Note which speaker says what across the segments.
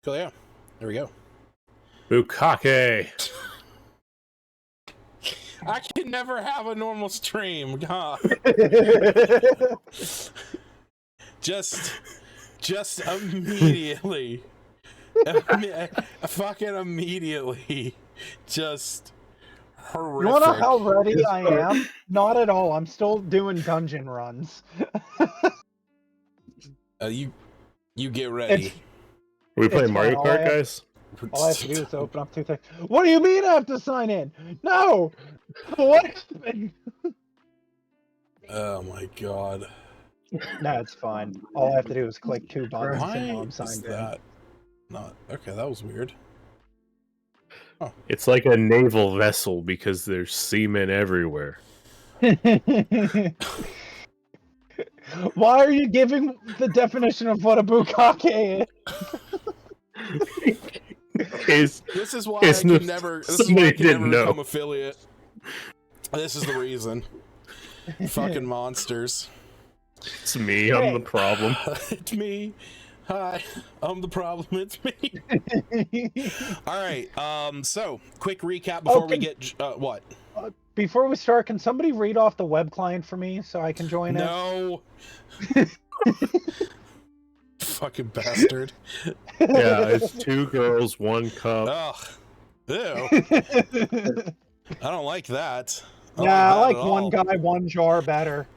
Speaker 1: Cool, yeah. There we go.
Speaker 2: Bukake.
Speaker 1: I can never have a normal stream. Huh? just immediately. Fucking immediately. Just horrific.
Speaker 3: You wanna know how ready I am? Not at all. I'm still doing dungeon runs.
Speaker 1: You get ready.
Speaker 2: Are we playing Mario
Speaker 3: fine.
Speaker 2: Kart, guys?
Speaker 3: All I have to do is open up 2 things. What do you mean I have to sign in? No! What happened?
Speaker 1: Oh my god.
Speaker 3: No, it's fine. All I have to do is click 2 buttons and
Speaker 1: Why
Speaker 3: I'm
Speaker 1: is
Speaker 3: signed in.
Speaker 1: that Not okay. That was weird. Oh.
Speaker 2: It's like a naval vessel because there's seamen everywhere.
Speaker 3: Why are you giving the definition of what a bukkake is?
Speaker 1: This is why I can never. This is why I can never become affiliate. This is the reason. Fucking monsters.
Speaker 2: It's me. I'm the problem.
Speaker 1: It's me. Hi, I'm the problem. It's me. All right. So quick recap before we get what.
Speaker 3: Before we start, can somebody read off the web client for me so I can join it?
Speaker 1: No. Fucking bastard.
Speaker 2: Yeah, it's 2 girls, 1 cup.
Speaker 1: Ugh. Ew. I don't like that.
Speaker 3: I like 1 guy, 1 jar better.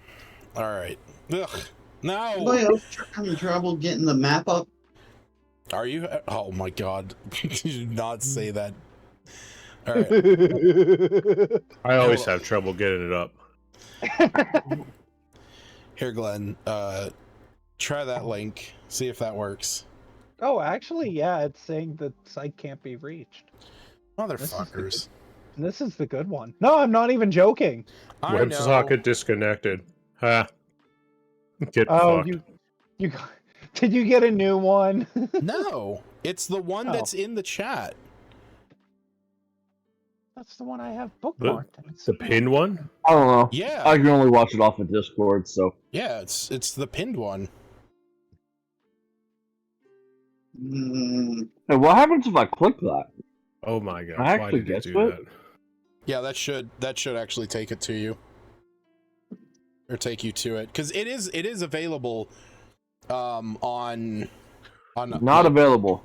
Speaker 1: All right. Ugh. No.
Speaker 4: Anybody else having trouble getting the map up?
Speaker 1: Are you? Oh my god. You did not say that. All right.
Speaker 2: I always have trouble getting it up.
Speaker 1: Here, Glenn. Try that link. See if that works.
Speaker 3: Oh, actually, yeah, it's saying the site can't be reached.
Speaker 1: Motherfuckers.
Speaker 3: This is the good one. No, I'm not even joking.
Speaker 2: WebSocket disconnected. Ha. Get fucked.
Speaker 3: You did you get a new one?
Speaker 1: No, it's the one that's in the chat.
Speaker 3: That's the one I have bookmarked.
Speaker 2: The pinned one?
Speaker 5: I don't know.
Speaker 1: Yeah.
Speaker 5: I can only watch it off of Discord, so.
Speaker 1: Yeah, it's the pinned one.
Speaker 5: Hey, what happens if I click that?
Speaker 2: Oh my god!
Speaker 5: I
Speaker 2: Why
Speaker 5: actually
Speaker 2: did you
Speaker 5: get
Speaker 2: do
Speaker 5: it?
Speaker 2: that?
Speaker 1: Yeah, that should actually take it to you, or take you to it, because it is available, on.
Speaker 5: Not available.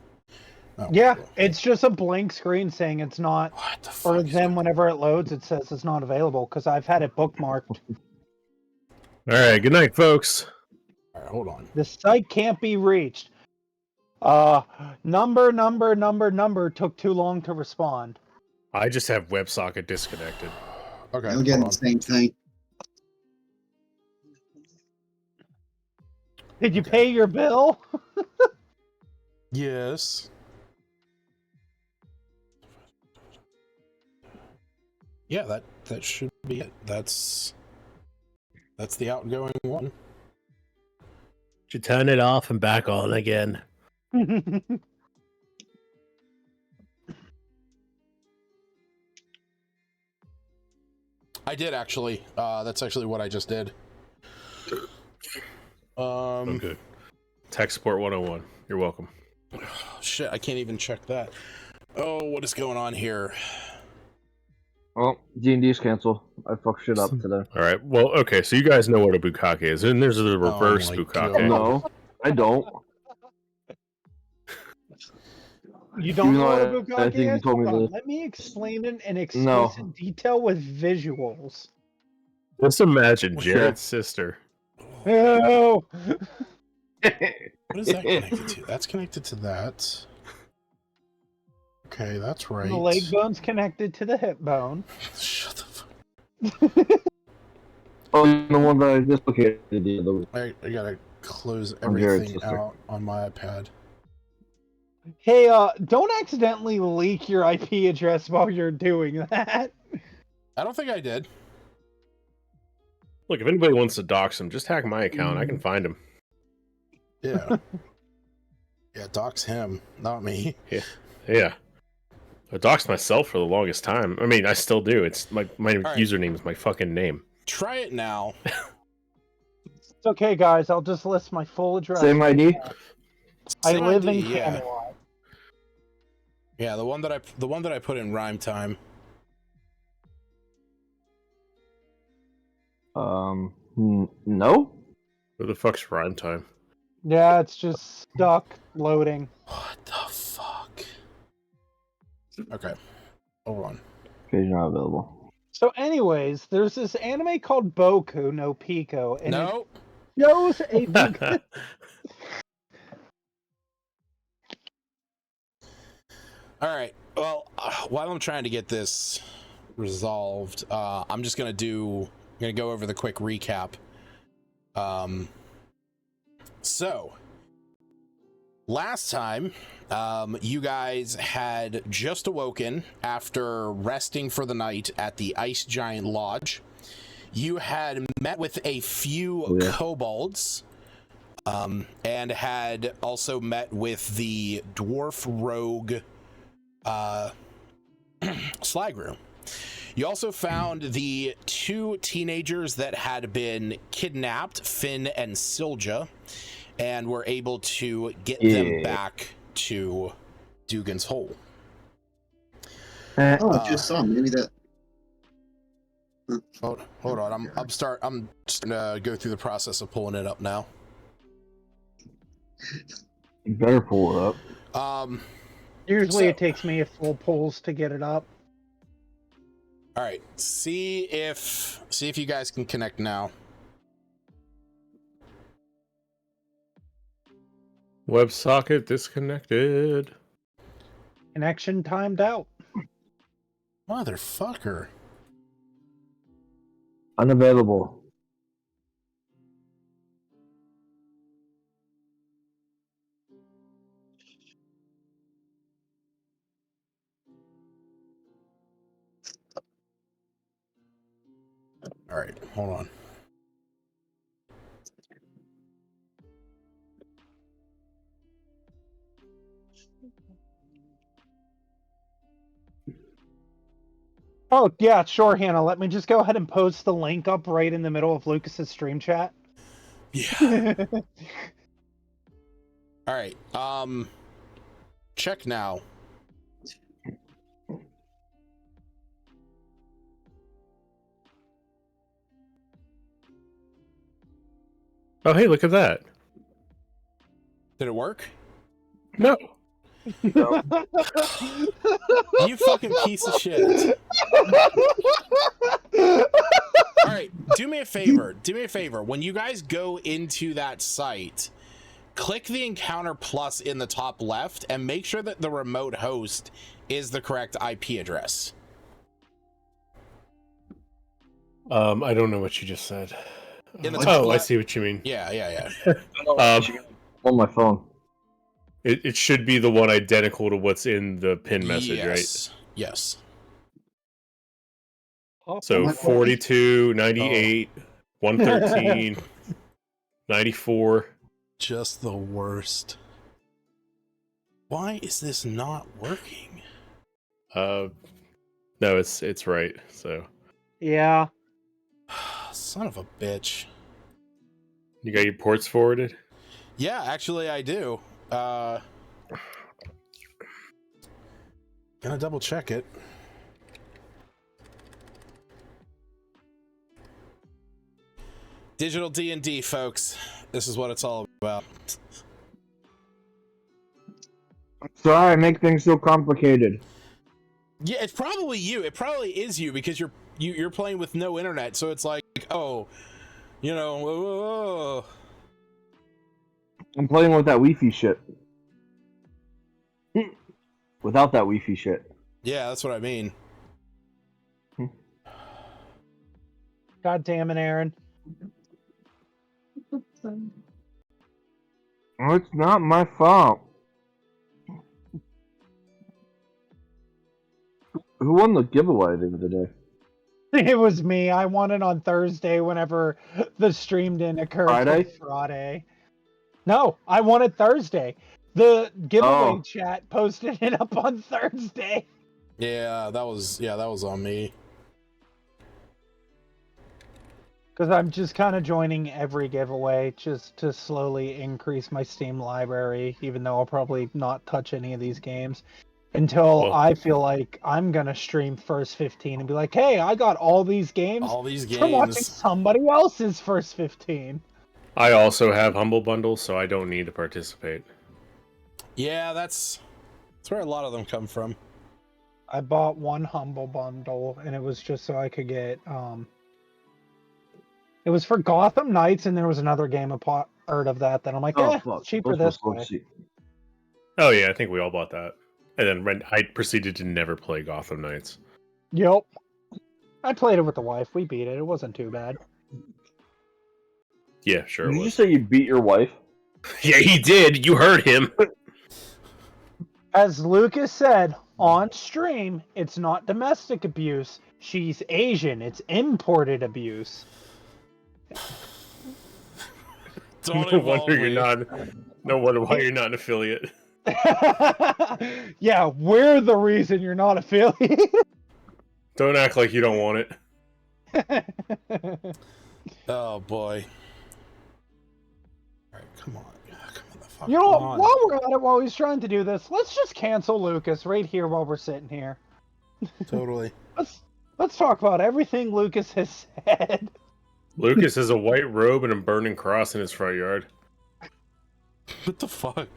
Speaker 1: Oh,
Speaker 3: Yeah, it's just a blank screen saying it's not.
Speaker 1: What the fuck?
Speaker 3: Or then whenever it loads, it says it's not available because I've had it bookmarked.
Speaker 2: All right. Good night, folks.
Speaker 1: All right, hold on.
Speaker 3: The site can't be reached. Number took too long to respond.
Speaker 2: I just have WebSocket disconnected.
Speaker 1: Okay,
Speaker 4: I'm getting the same thing.
Speaker 3: Did you pay your bill?
Speaker 1: Yes. Yeah, that should be it. That's the outgoing one.
Speaker 2: Should turn it off and back on again.
Speaker 1: I did actually. That's actually what I just did.
Speaker 2: Okay. Tech support 101. You're welcome.
Speaker 1: Shit, I can't even check that. Oh, what is going on here?
Speaker 5: Well, D&D's cancel. I fucked shit up today.
Speaker 2: All right. Well, okay. So you guys know what a bukkake is, and there's the reverse
Speaker 1: my
Speaker 2: bukkake.
Speaker 1: God.
Speaker 5: No, I don't.
Speaker 3: You don't know what a
Speaker 5: Even though I
Speaker 3: bukkake
Speaker 5: think you
Speaker 3: is?
Speaker 5: told me
Speaker 3: Hold on,
Speaker 5: to-
Speaker 3: let me explain it in explicit detail with visuals.
Speaker 2: Just imagine
Speaker 5: Sure.
Speaker 2: Jared's sister.
Speaker 3: Oh!
Speaker 1: What is that connected to? That's connected to that. Okay, that's right.
Speaker 3: The leg bone's connected to the hip bone.
Speaker 1: Shut the fuck.
Speaker 5: Oh, the one that I dislocated the other week.
Speaker 1: I gotta close
Speaker 5: On Jared's
Speaker 1: everything
Speaker 5: sister.
Speaker 1: out on my iPad.
Speaker 3: Hey, don't accidentally leak your IP address while you're doing that.
Speaker 1: I don't think I did.
Speaker 2: Look, if anybody wants to dox him, just hack my account. I can find him.
Speaker 1: Yeah. Yeah, dox him, not me.
Speaker 2: Yeah. I doxed myself for the longest time. I mean, I still do. It's my
Speaker 1: right.
Speaker 2: username is my fucking name.
Speaker 1: Try it now.
Speaker 3: It's okay, guys. I'll just list my full address.
Speaker 5: Same ID?
Speaker 3: I
Speaker 1: Same
Speaker 3: live
Speaker 1: ID,
Speaker 3: in
Speaker 1: yeah.
Speaker 3: Camelot.
Speaker 1: Yeah, the one that I put in Rime time.
Speaker 5: No?
Speaker 2: Who the fuck's rhyme time?
Speaker 3: Yeah, it's just stuck loading.
Speaker 1: What the fuck? Okay. Hold on.
Speaker 5: Page not available.
Speaker 3: So, anyways, there's this anime called Boku no Pico, and
Speaker 1: No.
Speaker 3: it shows a
Speaker 1: All right. Well, while I'm trying to get this resolved, I'm just gonna go over the quick recap. So last time, you guys had just awoken after resting for the night at the Ice Giant Lodge. You had met with a few kobolds, and had also met with the dwarf rogue Slagru. You also found the 2 teenagers that had been kidnapped, Finn and Silja, and were able to get them back to Dugan's Hole.
Speaker 4: Oh, just saw maybe that.
Speaker 1: Hold on. I'm just gonna go through the process of pulling it up now.
Speaker 5: You better pull it up.
Speaker 3: Usually it takes me a full pulls to get it up.
Speaker 1: All right. See if you guys can connect now.
Speaker 2: WebSocket disconnected.
Speaker 3: Connection timed out.
Speaker 1: Motherfucker.
Speaker 5: Unavailable.
Speaker 1: All right, hold on.
Speaker 3: Oh, yeah, sure, Hannah. Let me just go ahead and post the link up right in the middle of Lucas's stream chat.
Speaker 1: Yeah. All right. Check now.
Speaker 2: Oh, hey, look at that.
Speaker 1: Did it work?
Speaker 2: No.
Speaker 5: No.
Speaker 1: You fucking piece of shit. All right, do me a favor. When you guys go into that site, click the Encounter Plus in the top left and make sure that the remote host is the correct IP address.
Speaker 2: I don't know what you just said.
Speaker 1: In the top
Speaker 2: I
Speaker 1: left.
Speaker 2: see what you mean.
Speaker 1: Yeah.
Speaker 5: On my phone.
Speaker 2: It should be the one identical to what's in the pin message,
Speaker 1: Yes. Yes.
Speaker 2: right? So 42, 98, 113, 94.
Speaker 1: Just the worst. Why is this not working?
Speaker 2: No, it's right. So
Speaker 3: Yeah.
Speaker 1: Son of a bitch.
Speaker 2: you got your ports forwarded?
Speaker 1: Yeah, actually I do. Gonna double check it. Digital D&D, folks. This is what it's all about.
Speaker 5: Sorry, I make things so complicated.
Speaker 1: Yeah, it's probably you. It probably is you because you're playing with no internet, so it's like, oh, you know, whoa.
Speaker 5: I'm playing with that Wi-Fi shit. Without that Wi-Fi shit.
Speaker 1: Yeah, that's what I mean.
Speaker 3: God damn it, Aaron.
Speaker 5: Oh, it's not my fault. Who won the giveaway the other day?
Speaker 3: It was me. I won it on Thursday whenever the stream didn't occur.
Speaker 5: Friday?
Speaker 3: Till Friday. No, I won it Thursday. The giveaway chat posted it up on Thursday.
Speaker 1: Yeah, that was on me.
Speaker 3: Because I'm just kind of joining every giveaway just to slowly increase my Steam library, even though I'll probably not touch any of these games until I feel like I'm going to stream First 15 and be like, hey, I got all these games from watching somebody else's First 15.
Speaker 2: I also have Humble Bundles, so I don't need to participate.
Speaker 1: Yeah, that's where a lot of them come from.
Speaker 3: I bought one Humble Bundle, and it was just so I could get... It was for Gotham Knights, and there was another game a part of that I'm like, it's cheaper this way.
Speaker 2: Oh yeah, I think we all bought that. And then I proceeded to never play Gotham Knights.
Speaker 3: Yep. I played it with the wife. We beat it. It wasn't too bad.
Speaker 2: Yeah, sure.
Speaker 5: Did you just say you beat your wife?
Speaker 2: Yeah, he did. You heard him.
Speaker 3: As Lucas said on stream, it's not domestic abuse. She's Asian. It's imported abuse.
Speaker 1: Don't
Speaker 2: No
Speaker 1: involve
Speaker 2: wonder you're
Speaker 1: me.
Speaker 2: not. No wonder why you're not an affiliate.
Speaker 3: Yeah, we're the reason you're not affiliated.
Speaker 2: Don't act like you don't want it.
Speaker 1: Oh boy. All right, come on. Come on the fuck
Speaker 3: You know what?
Speaker 1: on.
Speaker 3: While we're at it, while he's trying to do this, let's just cancel Lucas right here while we're sitting here.
Speaker 1: Totally.
Speaker 3: Let's talk about everything Lucas has said.
Speaker 2: Lucas has a white robe and a burning cross in his front yard.
Speaker 1: What the fuck?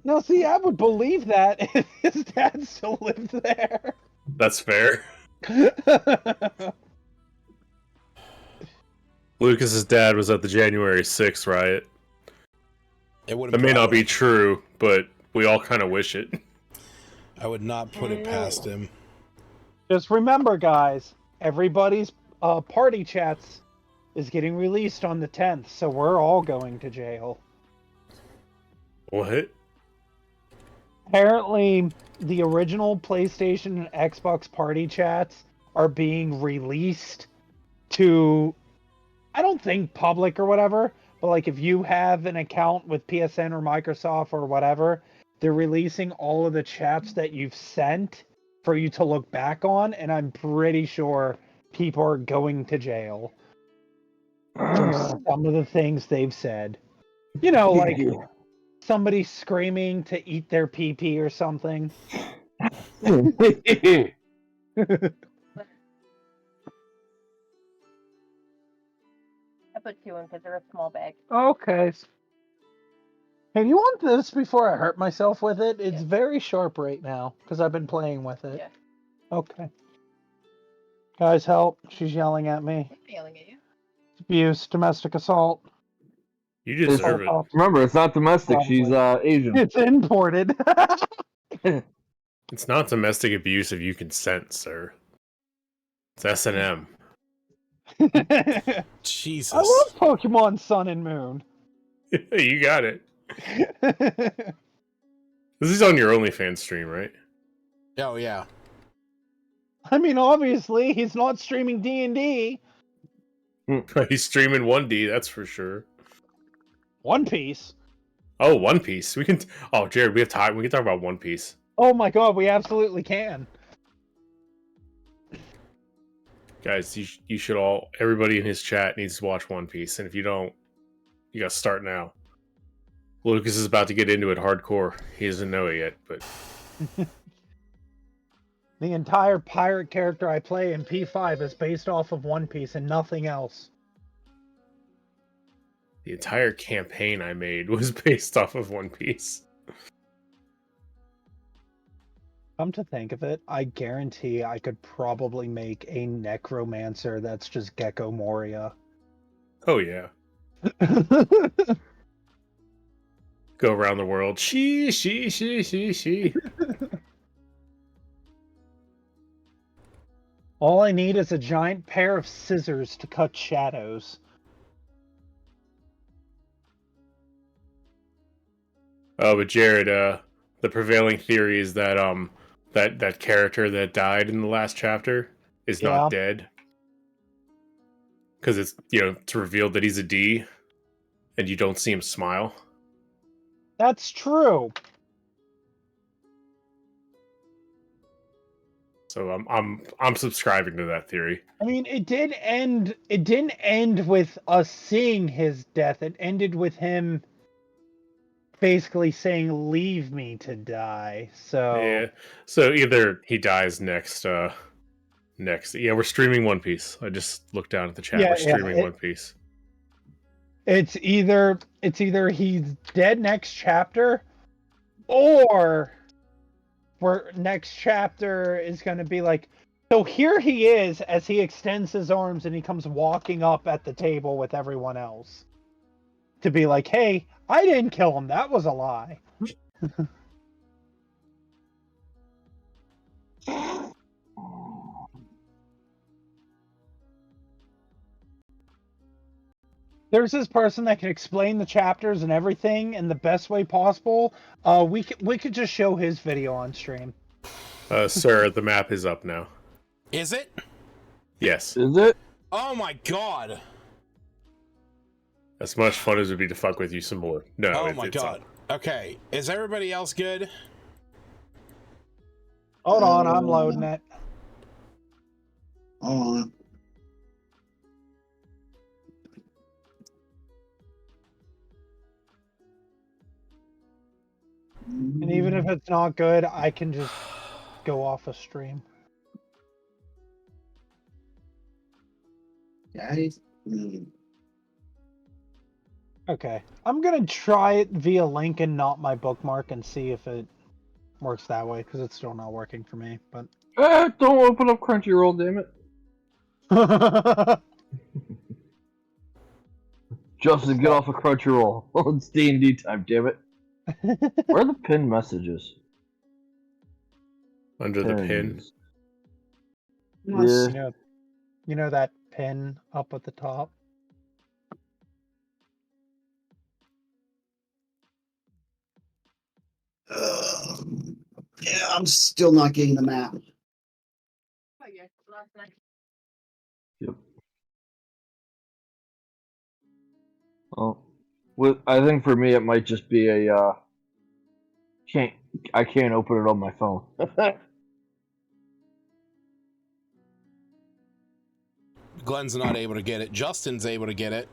Speaker 3: Now, see, I would believe that if his dad still lived there.
Speaker 2: That's fair. Lucas's dad was at the January 6th riot.
Speaker 1: It would.
Speaker 2: That may not be true, but we all kind of wish it.
Speaker 1: I would not put it past him.
Speaker 3: Just remember, guys, everybody's party chats is getting released on the 10th, so we're all going to jail.
Speaker 2: What?
Speaker 3: Apparently, the original PlayStation and Xbox party chats are being released to, I don't think public or whatever, but like if you have an account with PSN or Microsoft or whatever, they're releasing all of the chats that you've sent for you to look back on, and I'm pretty sure people are going to jail for some of the things they've said. You know, like somebody screaming to eat their pee-pee or something.
Speaker 5: I
Speaker 6: put 2 in because they're a small bag.
Speaker 3: Okay. Hey, you want this before I hurt myself with it? It's very sharp right now because I've been playing with it.
Speaker 6: Yeah.
Speaker 3: Okay. Guys, help. She's yelling at me.
Speaker 6: I'm yelling at you.
Speaker 3: Abuse, domestic assault.
Speaker 2: You deserve it.
Speaker 5: Remember, it's not domestic.
Speaker 3: Probably.
Speaker 5: She's Asian.
Speaker 3: It's imported.
Speaker 2: It's not domestic abuse if you consent, sir. It's S&M.
Speaker 1: Jesus.
Speaker 3: I love Pokemon Sun and Moon.
Speaker 2: You got it. This is on your OnlyFans stream, right?
Speaker 1: Oh yeah.
Speaker 3: I mean, obviously, he's not streaming D&D.
Speaker 2: He's streaming 1D, that's for sure.
Speaker 3: One Piece.
Speaker 2: Oh, One Piece. We can. Oh, Jared, we have time. We can talk about One Piece.
Speaker 3: Oh my god, we absolutely can.
Speaker 2: Guys, you should all. Everybody in his chat needs to watch One Piece, and if you don't, you gotta start now. Lucas is about to get into it hardcore. He doesn't know it yet, but
Speaker 3: The entire pirate character I play in P5 is based off of One Piece and nothing else.
Speaker 2: the entire campaign I made was based off of One Piece.
Speaker 3: Come to think of it, I guarantee I could probably make a necromancer that's just Gecko Moria.
Speaker 2: Oh yeah, go around the world. She.
Speaker 3: All I need is a giant pair of scissors to cut shadows.
Speaker 2: Oh, but Jared, the prevailing theory is that that character that died in the last chapter is not dead. Because it's revealed that he's a D, and you don't see him smile.
Speaker 3: That's true.
Speaker 2: So I'm subscribing to that theory.
Speaker 3: I mean, it did end. It didn't end with us seeing his death. It ended with him basically saying, "Leave me to die." So
Speaker 2: Yeah. So either he dies next. Yeah, we're streaming One Piece. I just looked down at the chat.
Speaker 3: Yeah,
Speaker 2: we're streaming One Piece.
Speaker 3: it's either he's dead next chapter, or next chapter is going to be like, so here he is as he extends his arms and he comes walking up at the table with everyone else to be like, hey, I didn't kill him, that was a lie. there's this person that can explain the chapters and everything in the best way possible. We could just show his video on stream.
Speaker 2: Sir, the map is up now.
Speaker 1: Is it?
Speaker 2: Yes.
Speaker 5: Is it?
Speaker 1: Oh my god.
Speaker 2: As much fun as it would be to fuck with you some more. No.
Speaker 1: Oh my
Speaker 2: it's
Speaker 1: god.
Speaker 2: up.
Speaker 1: Okay. Is everybody else good?
Speaker 3: Hold on, I'm loading it.
Speaker 4: Hold on.
Speaker 3: And even if it's not good, I can just go off a stream.
Speaker 4: Guys.
Speaker 3: Okay. I'm gonna try it via link and not my bookmark and see if it works that way, because it's still not working for me, but
Speaker 5: Don't open up Crunchyroll, damn it. Justin, get off of Crunchyroll. It's D&D time, damn it. Where are the pinned messages?
Speaker 2: Under the pin.
Speaker 5: Pins. Yeah.
Speaker 3: you know that pin up at the top?
Speaker 4: Yeah, I'm still not getting the map.
Speaker 5: Yep. Well, I think for me it might just be a I can't open it on my phone.
Speaker 1: Glenn's not able to get it. Justin's able to get it.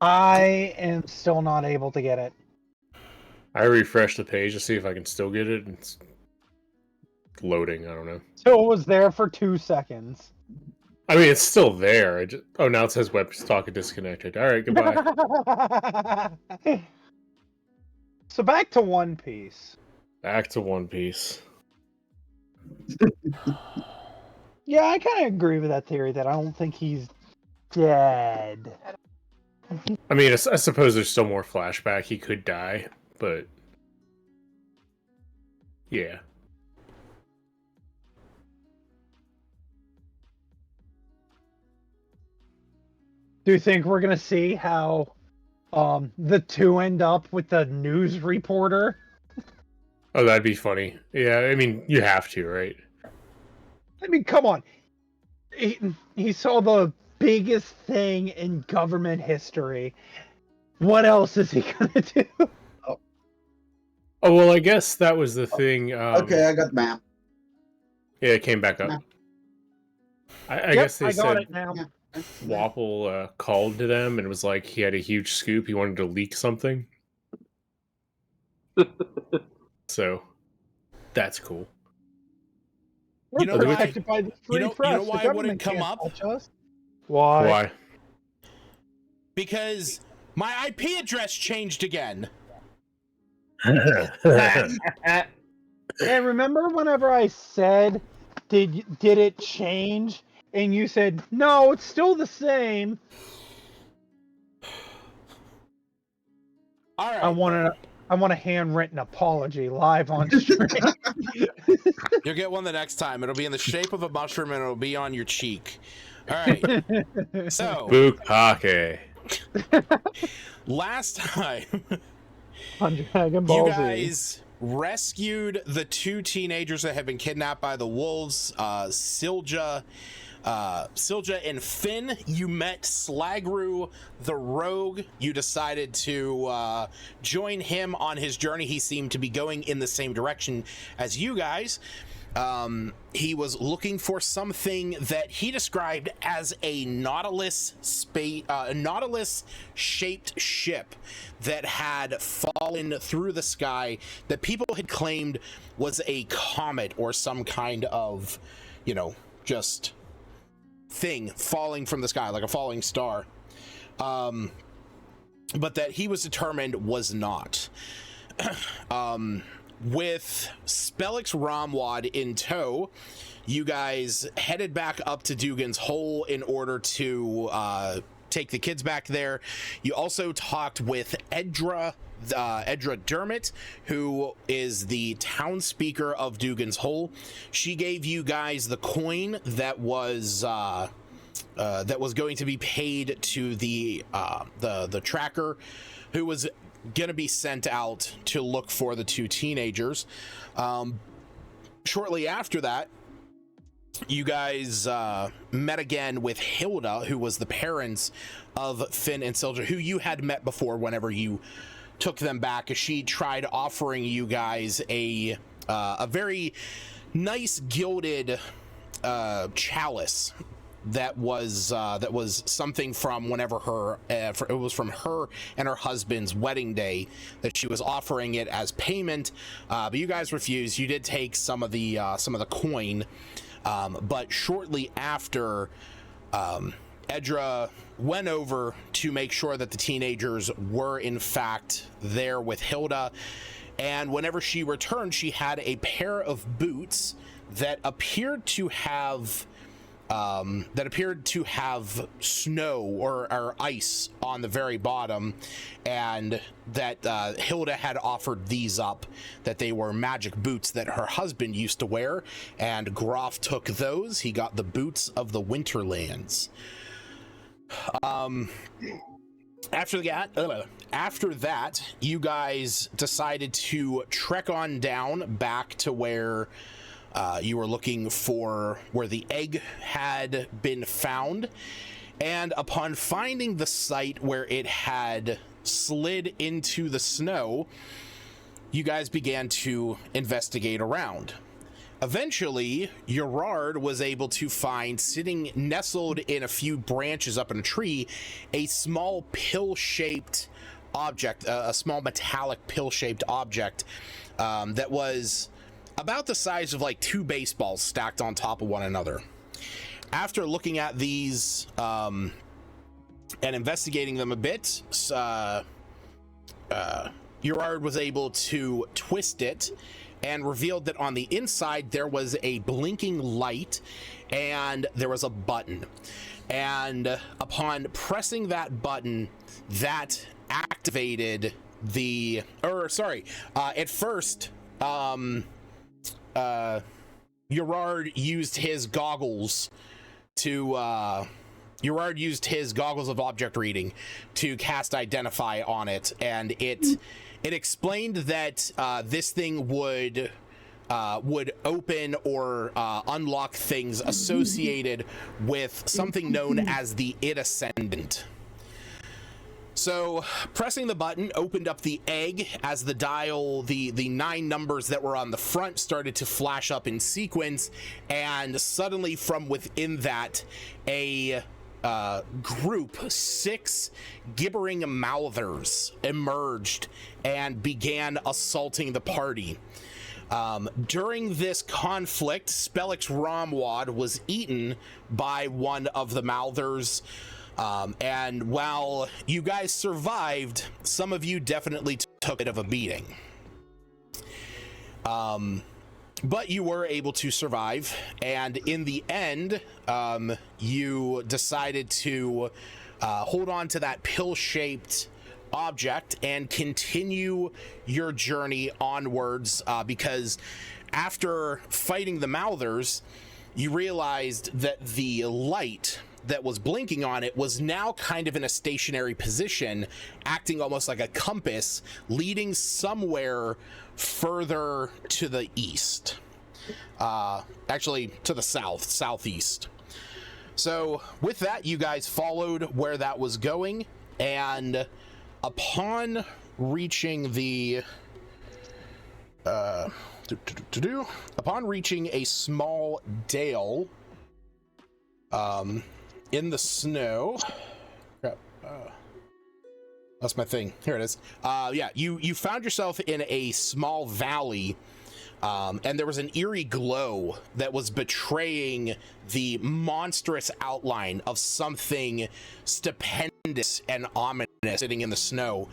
Speaker 3: I am still not able to get it.
Speaker 2: I refreshed the page to see if I can still get it. It's loading. I don't know.
Speaker 3: So it was there for 2 seconds.
Speaker 2: I mean, it's still there. Oh, now it says web socket disconnected. All right, goodbye.
Speaker 3: So back to One Piece.
Speaker 2: Back to One Piece.
Speaker 3: Yeah, I kind of agree with that theory that I don't think he's dead.
Speaker 2: I mean, I suppose there's still more flashback. He could die, but yeah.
Speaker 3: Do you think we're gonna see how the two end up with the news reporter?
Speaker 2: Oh, that'd be funny. Yeah, I mean, you have to, right?
Speaker 3: I mean, come on. He saw the biggest thing in government history. What else is he gonna do?
Speaker 2: Oh, well, I guess that was the thing.
Speaker 4: Okay, I got the map.
Speaker 2: Yeah, it came back up.
Speaker 4: Map.
Speaker 2: I guess they
Speaker 3: I got
Speaker 2: said
Speaker 3: it now.
Speaker 4: Yeah.
Speaker 2: Wapple called to them and was like, he had a huge scoop. He wanted to leak something. So, that's cool.
Speaker 1: You know
Speaker 3: We're
Speaker 1: why?
Speaker 3: protected by the free
Speaker 1: You know
Speaker 3: press.
Speaker 1: why
Speaker 3: The
Speaker 1: it wouldn't
Speaker 3: government
Speaker 1: come
Speaker 3: can't
Speaker 1: up?
Speaker 3: touch us. Why?
Speaker 2: Why?
Speaker 1: Because my IP address changed again.
Speaker 3: And remember whenever I said, did it change? And you said, no, it's still the same.
Speaker 1: All right.
Speaker 3: I want a handwritten apology live on stream.
Speaker 1: You'll get one the next time. It'll be in the shape of a mushroom and it'll be on your cheek. All right. So,
Speaker 2: Bukake.
Speaker 1: last time,
Speaker 3: On Dragon
Speaker 1: you
Speaker 3: Ball Z.
Speaker 1: guys rescued the two teenagers that had been kidnapped by the wolves, Silja and Finn. You met Slagru the rogue. You decided to join him on his journey. He seemed to be going in the same direction as you guys. He was looking for something that he described as a Nautilus shaped ship that had fallen through the sky that people had claimed was a comet or some kind of, just thing falling from the sky, like a falling star. But that he was determined was not. With Spellix Ramwad in tow, you guys headed back up to Dugan's Hole in order to take the kids back there. You also talked with Edra Dermot, who is the townspeaker of Dugan's Hole. She gave you guys the coin that was that was going to be paid to the tracker, who was going to be sent out to look for the two teenagers. Shortly after that, you guys met again with Hilda, who was the parents of Finn and Sildra, who you had met before whenever you took them back. She tried offering you guys a very nice gilded chalice that was something from whenever her it was from her and her husband's wedding day, that she was offering it as payment, but you guys refused. You did take some of the coin, but shortly after, Edra went over to make sure that the teenagers were in fact there with Hilda, and whenever she returned, she had a pair of boots that appeared to have snow or ice on the very bottom, and that Hilda had offered these up, that they were magic boots that her husband used to wear, and Groff took those. He got the boots of the Winterlands. After that, you guys decided to trek on down back to where you were looking for, where the egg had been found, and upon finding the site where it had slid into the snow, you guys began to investigate around. Eventually, Gerard was able to find, sitting nestled in a few branches up in a tree, a small pill-shaped object, a small metallic pill-shaped object that was about the size of like two baseballs stacked on top of one another. After looking at these and investigating them a bit, Gerard was able to twist it and revealed that on the inside there was a blinking light and there was a button. And upon pressing that button, that activated the, at first, Gerard used his goggles of object reading to cast Identify on it, and it explained that this thing would open or unlock things associated with something known as the Id Ascendant. So pressing the button opened up the egg as the dial, the 9 numbers that were on the front started to flash up in sequence, and suddenly from within that, a group, 6 gibbering mouthers emerged and began assaulting the party. During this conflict, Spellix Romwad was eaten by one of the mouthers. And while you guys survived, some of you definitely took a bit of a beating. But you were able to survive, and in the end, you decided to hold on to that pill-shaped object and continue your journey onwards, because after fighting the Mouthers, you realized that the light that was blinking on it was now kind of in a stationary position, acting almost like a compass, leading somewhere further to the east. Actually, to the southeast. So with that, you guys followed where that was going, and upon reaching the upon reaching a small dale in the snow. Crap. That's my thing. Here it is. Yeah, you found yourself in a small valley, and there was an eerie glow that was betraying the monstrous outline of something stupendous and ominous sitting in the snow.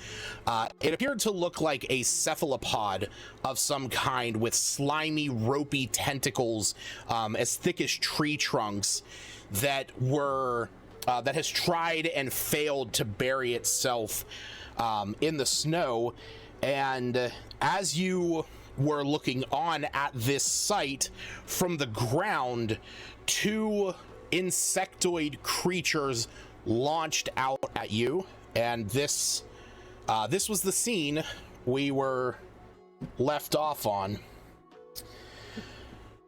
Speaker 1: It appeared to look like a cephalopod of some kind with slimy, ropey tentacles as thick as tree trunks that has tried and failed to bury itself in the snow. And as you were looking on at this sight, from the ground, 2 insectoid creatures launched out at you, and this was the scene we were left off on.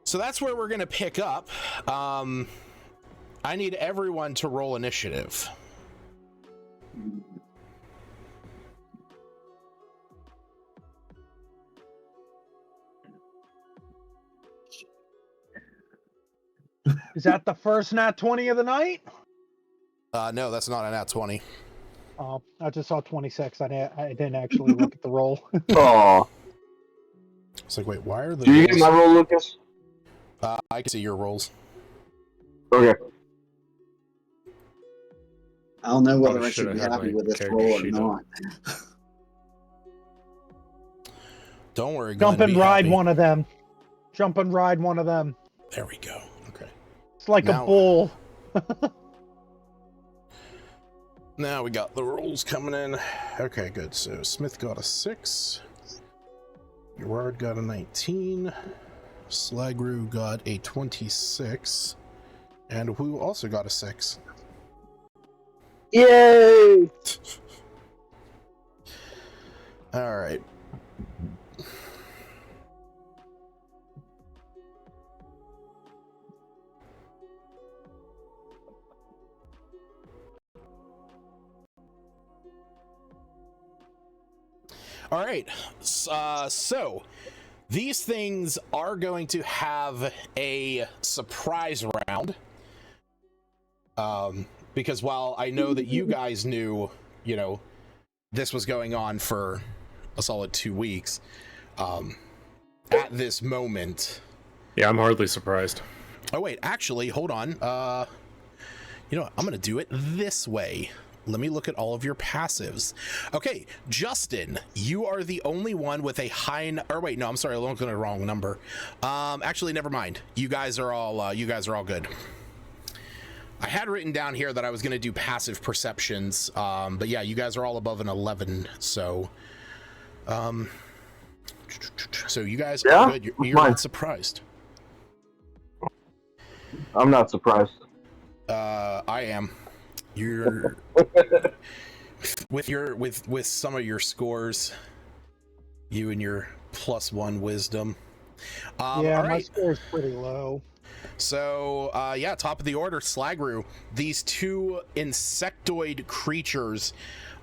Speaker 1: So that's where we're going to pick up. I need everyone to roll initiative.
Speaker 3: Is that the first nat 20 of the night?
Speaker 1: No, that's not a nat 20.
Speaker 3: Oh, I just saw 26. I didn't actually look at the roll.
Speaker 5: Aw.
Speaker 1: It's like, wait, why are the
Speaker 5: Do you get my roll, Lucas?
Speaker 1: I can see your rolls.
Speaker 5: Okay.
Speaker 4: I don't know whether
Speaker 2: Probably
Speaker 4: I should
Speaker 2: should
Speaker 4: be
Speaker 2: have had
Speaker 4: happy
Speaker 2: my
Speaker 4: with this
Speaker 2: character
Speaker 4: roll or
Speaker 2: sheet up.
Speaker 4: not.
Speaker 1: Don't worry, Glenn,
Speaker 3: Jump and
Speaker 1: be
Speaker 3: ride
Speaker 1: happy.
Speaker 3: one of them. Jump and ride one of them.
Speaker 1: There we go. Okay.
Speaker 3: It's like
Speaker 1: Now-
Speaker 3: a bull.
Speaker 1: Now we got the rolls coming in. Okay, good. So Smith got a 6. Gerard got a 19. Slagru got a 26. And who also got a 6.
Speaker 5: Yay!
Speaker 1: All right. All right. So these things are going to have a surprise round. Because while I know that you guys knew, this was going on for a solid 2 weeks, at this moment.
Speaker 2: Yeah, I'm hardly surprised.
Speaker 1: Oh, wait, actually, hold on. You know what? I'm going to do it this way. Let me look at all of your passives. Okay, Justin, you are the only one with a high... Or wait, no, I'm sorry, I'm looking at the wrong number. Actually, never mind. You guys are all good. I had written down here that I was going to do passive perceptions, but yeah, you guys are all above an 11, so... So you guys are good. You're not surprised.
Speaker 5: I'm not surprised.
Speaker 1: I am. You're with some of your scores, you and your +1 wisdom.
Speaker 3: Yeah,
Speaker 1: all
Speaker 3: my
Speaker 1: right.
Speaker 3: score is pretty low.
Speaker 1: So yeah, top of the order, Slagru. These 2 insectoid creatures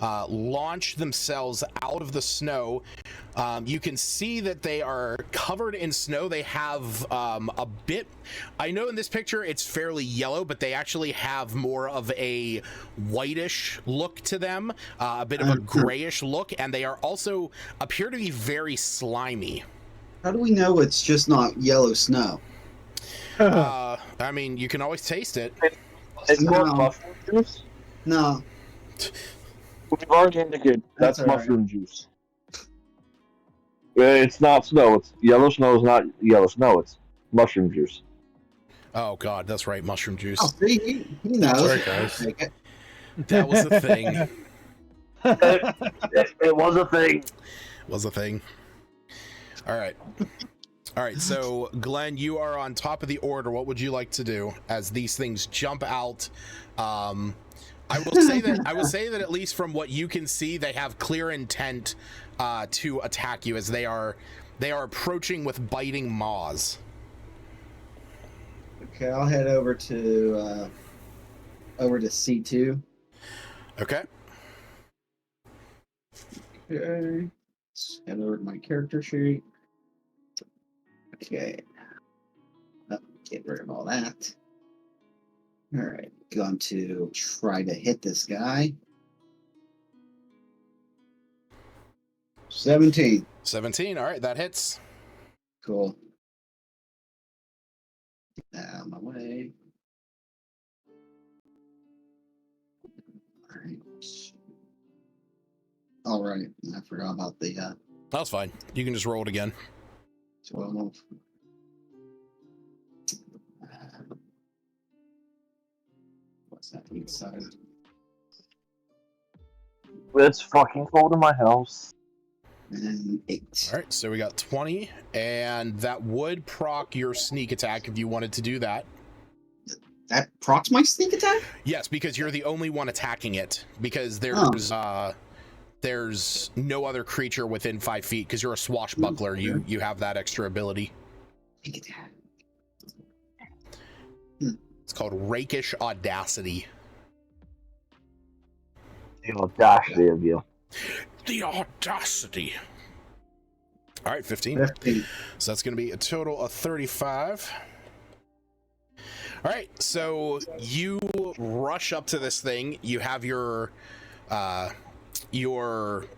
Speaker 1: launch themselves out of the snow. You can see that they are covered in snow. They have a bit... I know in this picture it's fairly yellow, but they actually have more of a whitish look to them, a bit of a grayish look, and they are also appear to be very slimy.
Speaker 4: How do we know it's just not yellow snow?
Speaker 1: I mean, you can always taste it.
Speaker 5: It's
Speaker 4: No.
Speaker 5: not mushroom juice.
Speaker 4: No.
Speaker 5: We've already indicated
Speaker 4: That's
Speaker 5: that's
Speaker 4: all right.
Speaker 5: mushroom juice. It's not snow. It's yellow snow is not yellow snow. It's mushroom juice.
Speaker 1: Oh god, that's right, mushroom juice.
Speaker 4: Oh, see, he knows.
Speaker 2: Sorry, guys.
Speaker 4: Take it.
Speaker 1: That was a thing.
Speaker 5: It was a thing.
Speaker 1: Was a thing. All right, so Glenn, you are on top of the order. What would you like to do as these things jump out? I will say that at least from what you can see, they have clear intent to attack you as they are approaching with biting maws.
Speaker 4: Okay, I'll head over to C2.
Speaker 1: Okay.
Speaker 4: Okay. Let's head over to my character sheet. Okay. Oh, get rid of all that. All right, going to try to hit this guy. 17.
Speaker 1: 17. All right, that hits.
Speaker 4: Cool. Get that out of my way. All right. All right. I forgot about the
Speaker 1: That's fine. You can just roll it again.
Speaker 4: 12. What's that inside?
Speaker 5: It's fucking cold in my house.
Speaker 4: And 8.
Speaker 1: All right, so we got 20, and that would proc your sneak attack if you wanted to do that.
Speaker 4: That procs my sneak attack?
Speaker 1: Yes, because you're the only one attacking it. Because there's no other creature within 5 feet. Because you're a swashbuckler, you have that extra ability.
Speaker 4: Sneak attack.
Speaker 1: It's called Rakish Audacity.
Speaker 5: The audacity of you.
Speaker 1: The audacity. All right, 15.
Speaker 4: 15.
Speaker 1: So that's going to be a total of 35. All right, so you rush up to this thing. You have your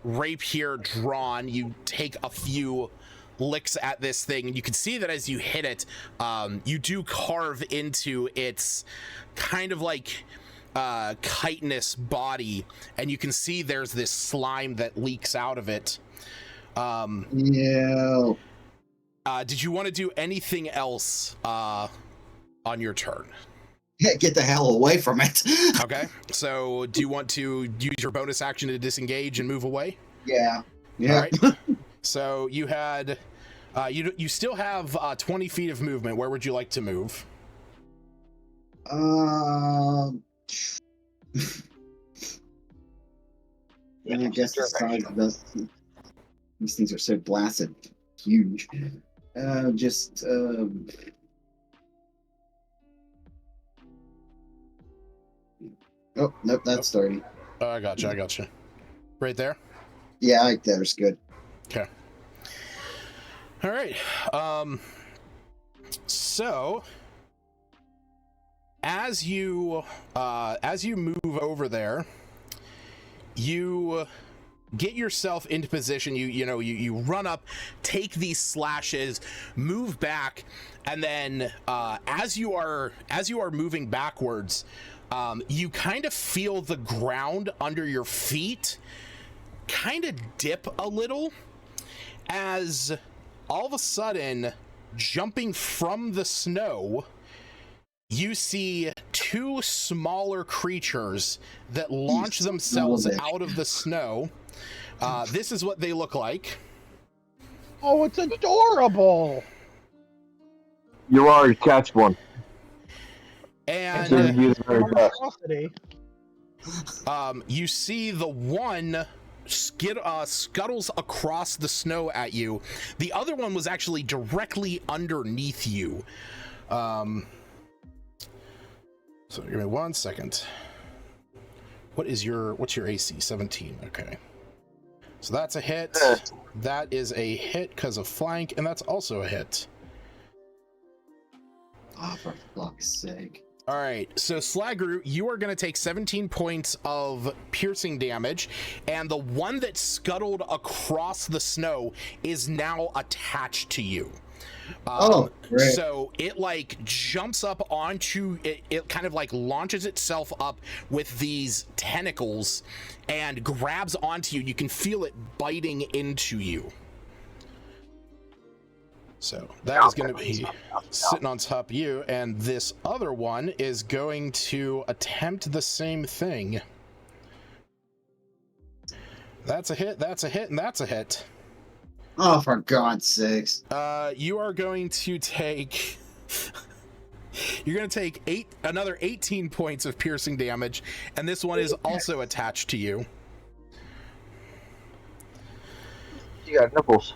Speaker 1: rapier drawn. You take a few licks at this thing, and you can see that as you hit it, you do carve into its kind of like chitinous body, and you can see there's this slime that leaks out of it.
Speaker 4: Yeah.
Speaker 1: Did you want to do anything else on your turn?
Speaker 4: Yeah, get the hell away from it.
Speaker 1: Okay, so do you want to use your bonus action to disengage and move away?
Speaker 4: Yeah.
Speaker 1: All right. So you had you still have 20 feet of movement. Where would you like to move?
Speaker 4: I guess the size of these things are so blasted huge. Oh, nope, that's 30.
Speaker 1: I gotcha. Right there?
Speaker 4: Yeah, there's good.
Speaker 1: Okay. All right. So as you move over there, you get yourself into position. You run up, take these slashes, move back, and then as you are moving backwards, you kind of feel the ground under your feet kind of dip a little, as all of a sudden, jumping from the snow, you see two smaller creatures that launch themselves out of the snow. This is what they look like.
Speaker 3: Oh, it's adorable!
Speaker 5: You already catch one.
Speaker 1: And you see the one scuttles across the snow at you. The other one was actually directly underneath you. So give me 1 second. What's your AC? 17. Okay. So that's a hit. That is a hit because of flank, and that's also a hit.
Speaker 4: Oh, for fuck's sake.
Speaker 1: All right, so Slagru, you are going to take 17 points of piercing damage, and the one that scuttled across the snow is now attached to you.
Speaker 4: Great.
Speaker 1: So it like jumps up onto it, it kind of like launches itself up with these tentacles and grabs onto you. You can feel it biting into you. So that is going to be sitting on top of you, and this other one is going to attempt the same thing. That's a hit, and that's a hit.
Speaker 4: Oh, for God's sakes.
Speaker 1: You are going to take... You're going to take another 18 points of piercing damage, and this one is also attached to you.
Speaker 5: You got nipples.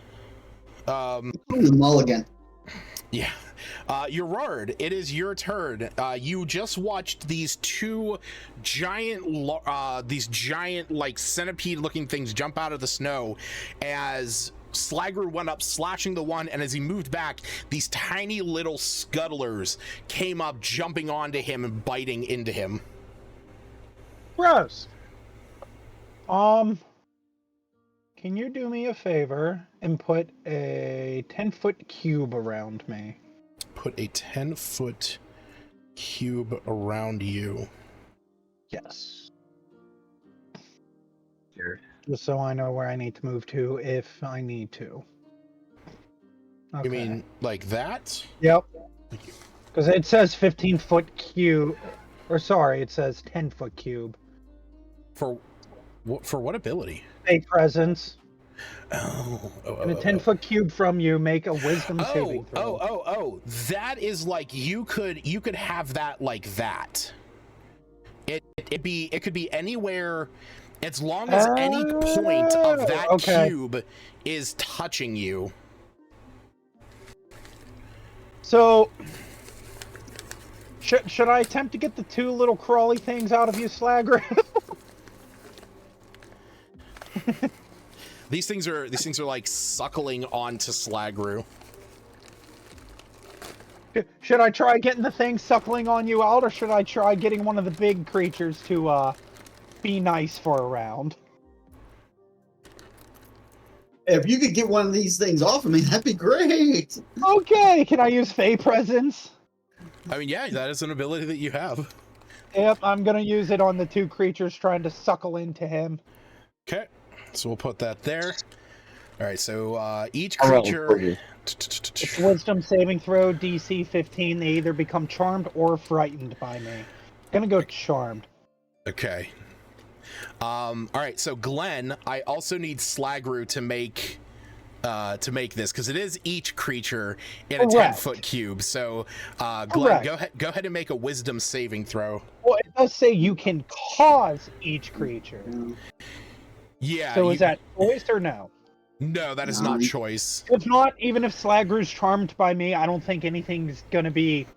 Speaker 4: Mulligan.
Speaker 1: Yeah. Gerard, it is your turn. You just watched these two giant like centipede-looking things jump out of the snow as Slagru went up, slashing the one, and as he moved back, these tiny little scuttlers came up, jumping onto him and biting into him.
Speaker 3: Gross. Can you do me a favor and put a 10-foot cube around me?
Speaker 1: Put a 10-foot cube around you.
Speaker 3: Yes.
Speaker 5: Sure.
Speaker 3: Just so I know where I need to move to if I need to. Okay.
Speaker 1: You mean like that?
Speaker 3: Yep.
Speaker 1: Thank you.
Speaker 3: Because it says 15-foot cube. Or sorry, it says 10-foot cube.
Speaker 1: For what ability?
Speaker 3: A presence. And a 10-foot cube from you, make a wisdom saving throw.
Speaker 1: That is like you could have that like that. It could be anywhere, as long as any point of that cube is touching you.
Speaker 3: So, should I attempt to get the two little crawly things out of you, Slagger?
Speaker 1: These things are like suckling onto Slagru.
Speaker 3: Should I try getting the thing suckling on you out, or should I try getting one of the big creatures to be nice for a round?
Speaker 4: If you could get one of these things off of me, that'd be great.
Speaker 3: Okay, can I use Fey Presence?
Speaker 1: I mean, yeah, that is an ability that you have.
Speaker 3: Yep, I'm gonna use it on the two creatures trying to suckle into him.
Speaker 1: Okay, so we'll put that there. All right, so each creature...
Speaker 3: It's wisdom saving throw, DC 15. They either become charmed or frightened by me. I'm gonna go charmed.
Speaker 1: Okay. All right, so Glenn, I also need Slagru to make this, because it is each creature in a 10-foot cube. So Glenn, go ahead and make a wisdom saving throw.
Speaker 3: Well, it does say you can cause each creature.
Speaker 1: Yeah.
Speaker 3: So is that choice or no?
Speaker 1: No, that is not choice.
Speaker 3: If not, even if Slagru's charmed by me, I don't think anything's gonna be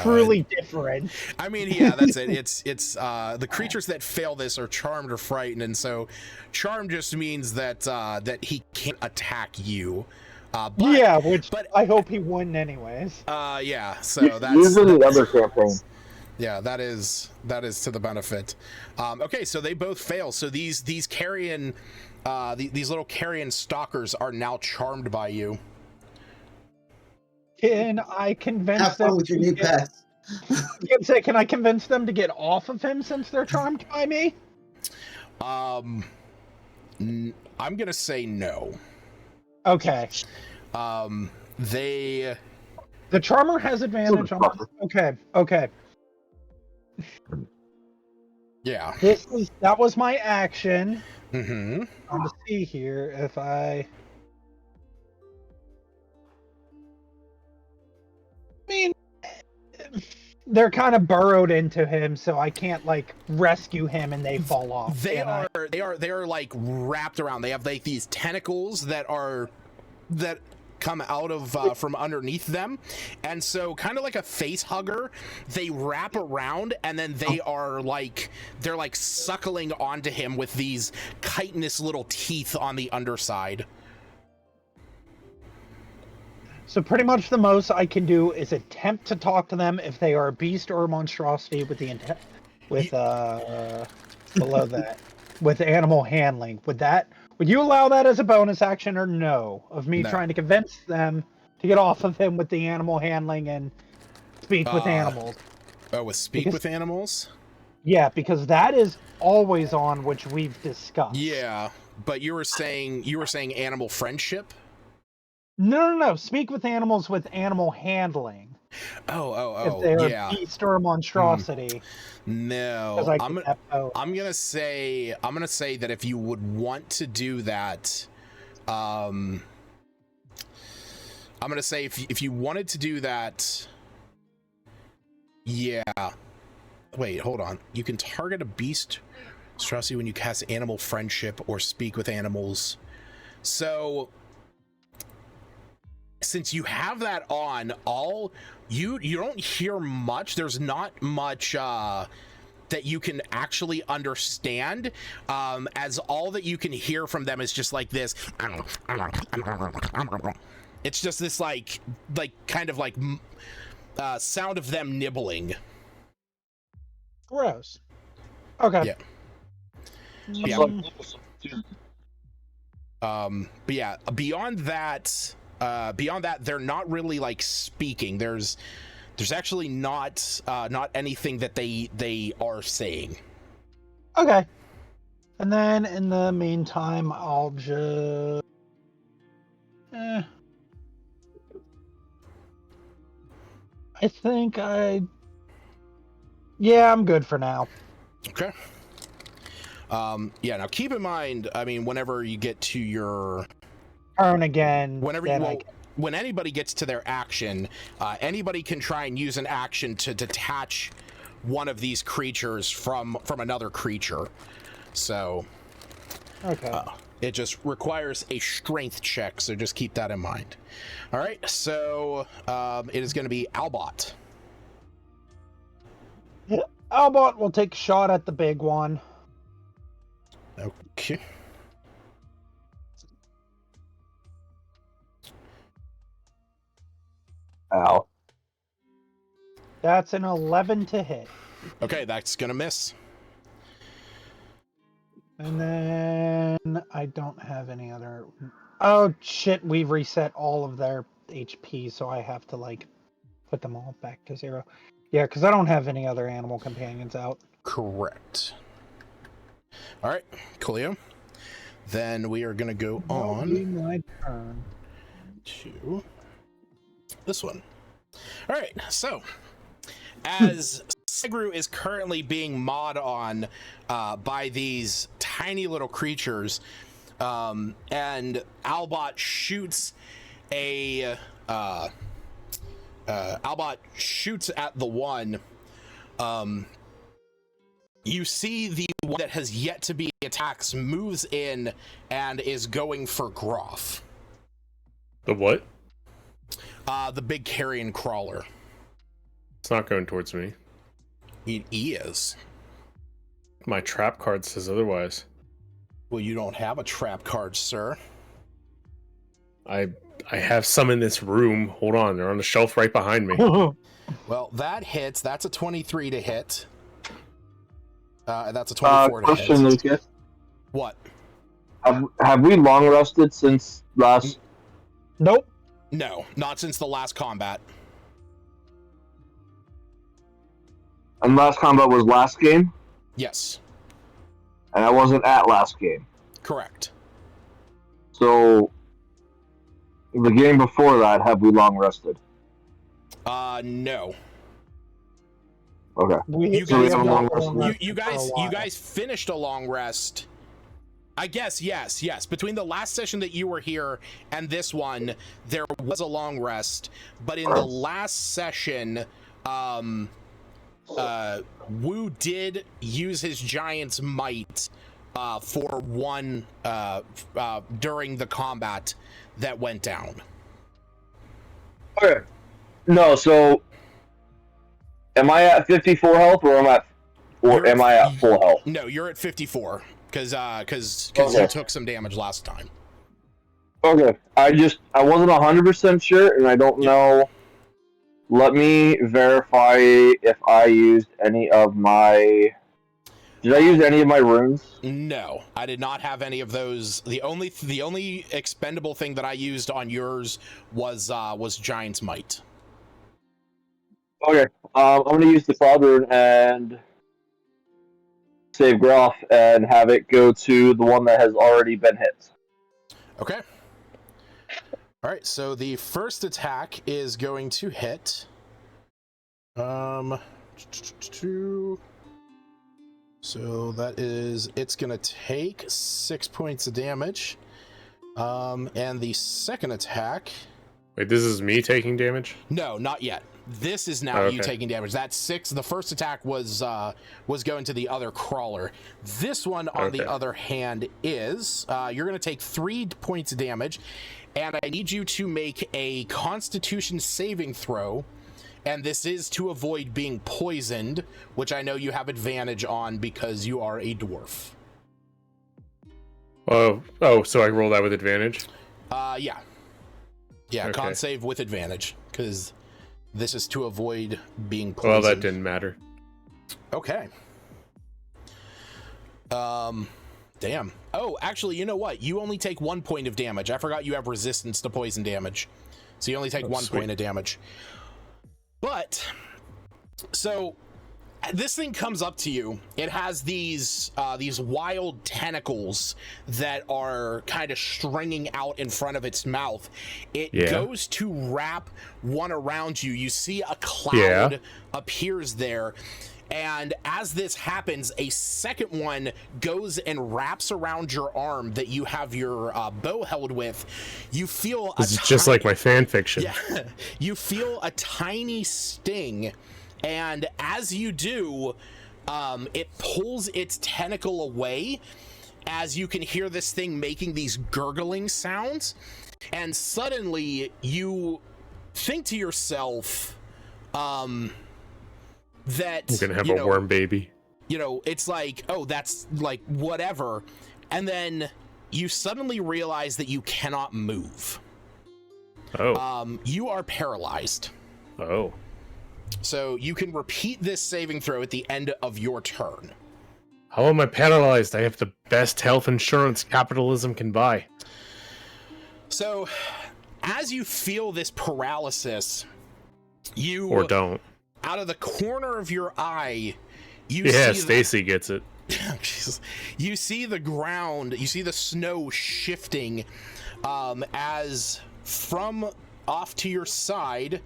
Speaker 3: truly different.
Speaker 1: I mean, yeah, that's it. It's the creatures that fail this are charmed or frightened, and so charmed just means that that he can't attack you.
Speaker 3: But I hope he wouldn't anyways.
Speaker 1: Yeah, so that's
Speaker 5: usually the other campaign.
Speaker 1: Yeah, that is to the benefit. Okay, so they both fail. So these carrion these little carrion stalkers are now charmed by you.
Speaker 3: Can I convince
Speaker 4: Have
Speaker 3: them
Speaker 4: fun with your new pet?
Speaker 3: Can I convince them to get off of him since they're charmed by me?
Speaker 1: I'm gonna say no.
Speaker 3: Okay.
Speaker 1: The
Speaker 3: charmer has advantage on. Okay.
Speaker 1: Yeah.
Speaker 3: That was my action.
Speaker 1: Mm-hmm.
Speaker 3: I'm gonna see here if I mean, they're kind of burrowed into him, so I can't like rescue him and they fall off.
Speaker 1: They are like wrapped around. They have like these tentacles that come out of from underneath them, and so kind of like a face hugger, they wrap around, and then they're like suckling onto him with these chitinous little teeth on the underside.
Speaker 3: So pretty much the most I can do is attempt to talk to them if they are a beast or a monstrosity with the below that with animal handling. Would you allow that as a bonus action or no? Of me trying to convince them to get off of him with the animal handling and speak with animals.
Speaker 1: Oh, with animals?
Speaker 3: Yeah, because that is always on, which we've discussed.
Speaker 1: Yeah, but you were saying animal friendship?
Speaker 3: No. Speak with animals with animal handling.
Speaker 1: Oh,
Speaker 3: if they're a beast or a monstrosity.
Speaker 1: No, I'm gonna say that if you would want to do that, I'm gonna say if you wanted to do that, yeah. Wait, hold on. You can target a beast monstrosity when you cast animal friendship or speak with animals. So since you have that on, you don't hear much. There's not much that you can actually understand, as all that you can hear from them is just like this. It's just this like kind of like sound of them nibbling.
Speaker 3: Gross. Okay.
Speaker 1: Yeah. But yeah, beyond that, they're not really like speaking. There's actually not anything that they are saying.
Speaker 3: Okay. And then in the meantime, I'll just I think I'm good for now.
Speaker 1: Okay. Yeah, now keep in mind, I mean, whenever you get to your
Speaker 3: Turn again.
Speaker 1: when anybody gets to their action, anybody can try and use an action to detach one of these creatures from another creature. So,
Speaker 3: Okay.
Speaker 1: it just requires a strength check, so just keep that in mind. All right, so it is going to be Albot.
Speaker 3: Albot will take a shot at the big one.
Speaker 1: Okay.
Speaker 5: Ow.
Speaker 3: That's an 11 to hit.
Speaker 1: Okay, that's going to miss.
Speaker 3: And then I don't have any other... Oh, shit, we've reset all of their HP, so I have to, like, put them all back to 0. Yeah, because I don't have any other animal companions out.
Speaker 1: Correct. All right, Coolio. Then we are going to go on
Speaker 3: My turn.
Speaker 1: to this one. All right, so as Segru is currently being mauled on by these tiny little creatures, and Albot shoots Albot shoots at the one. You see the one that has yet to be attacked moves in and is going for Groff.
Speaker 2: The what?
Speaker 1: The big carrion crawler.
Speaker 2: It's not going towards me.
Speaker 1: He is.
Speaker 2: My trap card says otherwise.
Speaker 1: Well, you don't have a trap card, sir.
Speaker 2: I have some in this room. Hold on, they're on the shelf right behind me.
Speaker 1: Well, that hits. That's a 23 to hit. That's a 24 to
Speaker 5: question,
Speaker 1: hit.
Speaker 5: Lucas.
Speaker 1: What?
Speaker 5: Have we long rested since last?
Speaker 3: Nope.
Speaker 1: No, not since the last combat.
Speaker 5: And last combat was last game,
Speaker 1: Yes,
Speaker 5: and I wasn't at last game.
Speaker 1: correct.
Speaker 5: So, the game before that, have we long rested?
Speaker 1: No.
Speaker 5: Okay.
Speaker 1: You guys,
Speaker 5: have a long rest.
Speaker 1: you guys finished a long rest. I guess, yes. Between the last session that you were here and this one, there was a long rest. But in the last session, Wu did use his giant's might for one during the combat that went down.
Speaker 5: Okay. No, so am I at 54 health or am I at full health?
Speaker 1: No, you're at 54 because
Speaker 5: Okay.
Speaker 1: you took some damage last time.
Speaker 5: Okay. I wasn't 100% sure, and I don't know. Let me verify if I used any of my... Did I use any of my runes?
Speaker 1: No, I did not have any of those. The only expendable thing that I used on yours was Giant's Might.
Speaker 5: Okay. I'm going to use the Cloud Rune and save Groff and have it go to the one that has already been hit.
Speaker 1: Okay. All right, so the first attack is going to hit. So that is, it's going to take 6 points of damage. And the second attack...
Speaker 2: Wait, this is me taking damage?
Speaker 1: No, not yet. This is now you taking damage. That's 6. The first attack was going to the other crawler. This one, on the other hand, is... you're going to take 3 points of damage, and I need you to make a Constitution saving throw. And this is to avoid being poisoned, which I know you have advantage on because you are a dwarf.
Speaker 2: Oh, so I roll that with advantage?
Speaker 1: Yeah. Yeah,
Speaker 2: Okay.
Speaker 1: con save with advantage, because this is to avoid being poisoned.
Speaker 2: Well, that didn't matter.
Speaker 1: Okay. Damn. Oh, actually, you know what? You only take 1 point of damage. I forgot you have resistance to poison damage. So you only take 1
Speaker 2: sweet.
Speaker 1: point of damage. But, so, this thing comes up to you. It has these wild tentacles that are kind of stringing out in front of its mouth. It goes to wrap one around you. You see a cloud appears there. And as this happens, a second one goes and wraps around your arm that you have your bow held with. You feel
Speaker 2: this is just like my fan fiction.
Speaker 1: Yeah, you feel a tiny sting, and as you do, it pulls its tentacle away, as you can hear this thing making these gurgling sounds, and suddenly you think to yourself, that
Speaker 2: I'm gonna have a worm baby.
Speaker 1: You know, it's like, oh, that's like whatever, and then you suddenly realize that you cannot move.
Speaker 2: Oh.
Speaker 1: You are paralyzed.
Speaker 2: Oh.
Speaker 1: So you can repeat this saving throw at the end of your turn.
Speaker 2: How am I paralyzed? I have the best health insurance capitalism can buy.
Speaker 1: So, as you feel this paralysis, you...
Speaker 2: Or don't.
Speaker 1: Out of the corner of your eye, you
Speaker 2: yeah,
Speaker 1: see...
Speaker 2: Stacy gets it.
Speaker 1: You see the ground, you see the snow shifting, as from off to your side,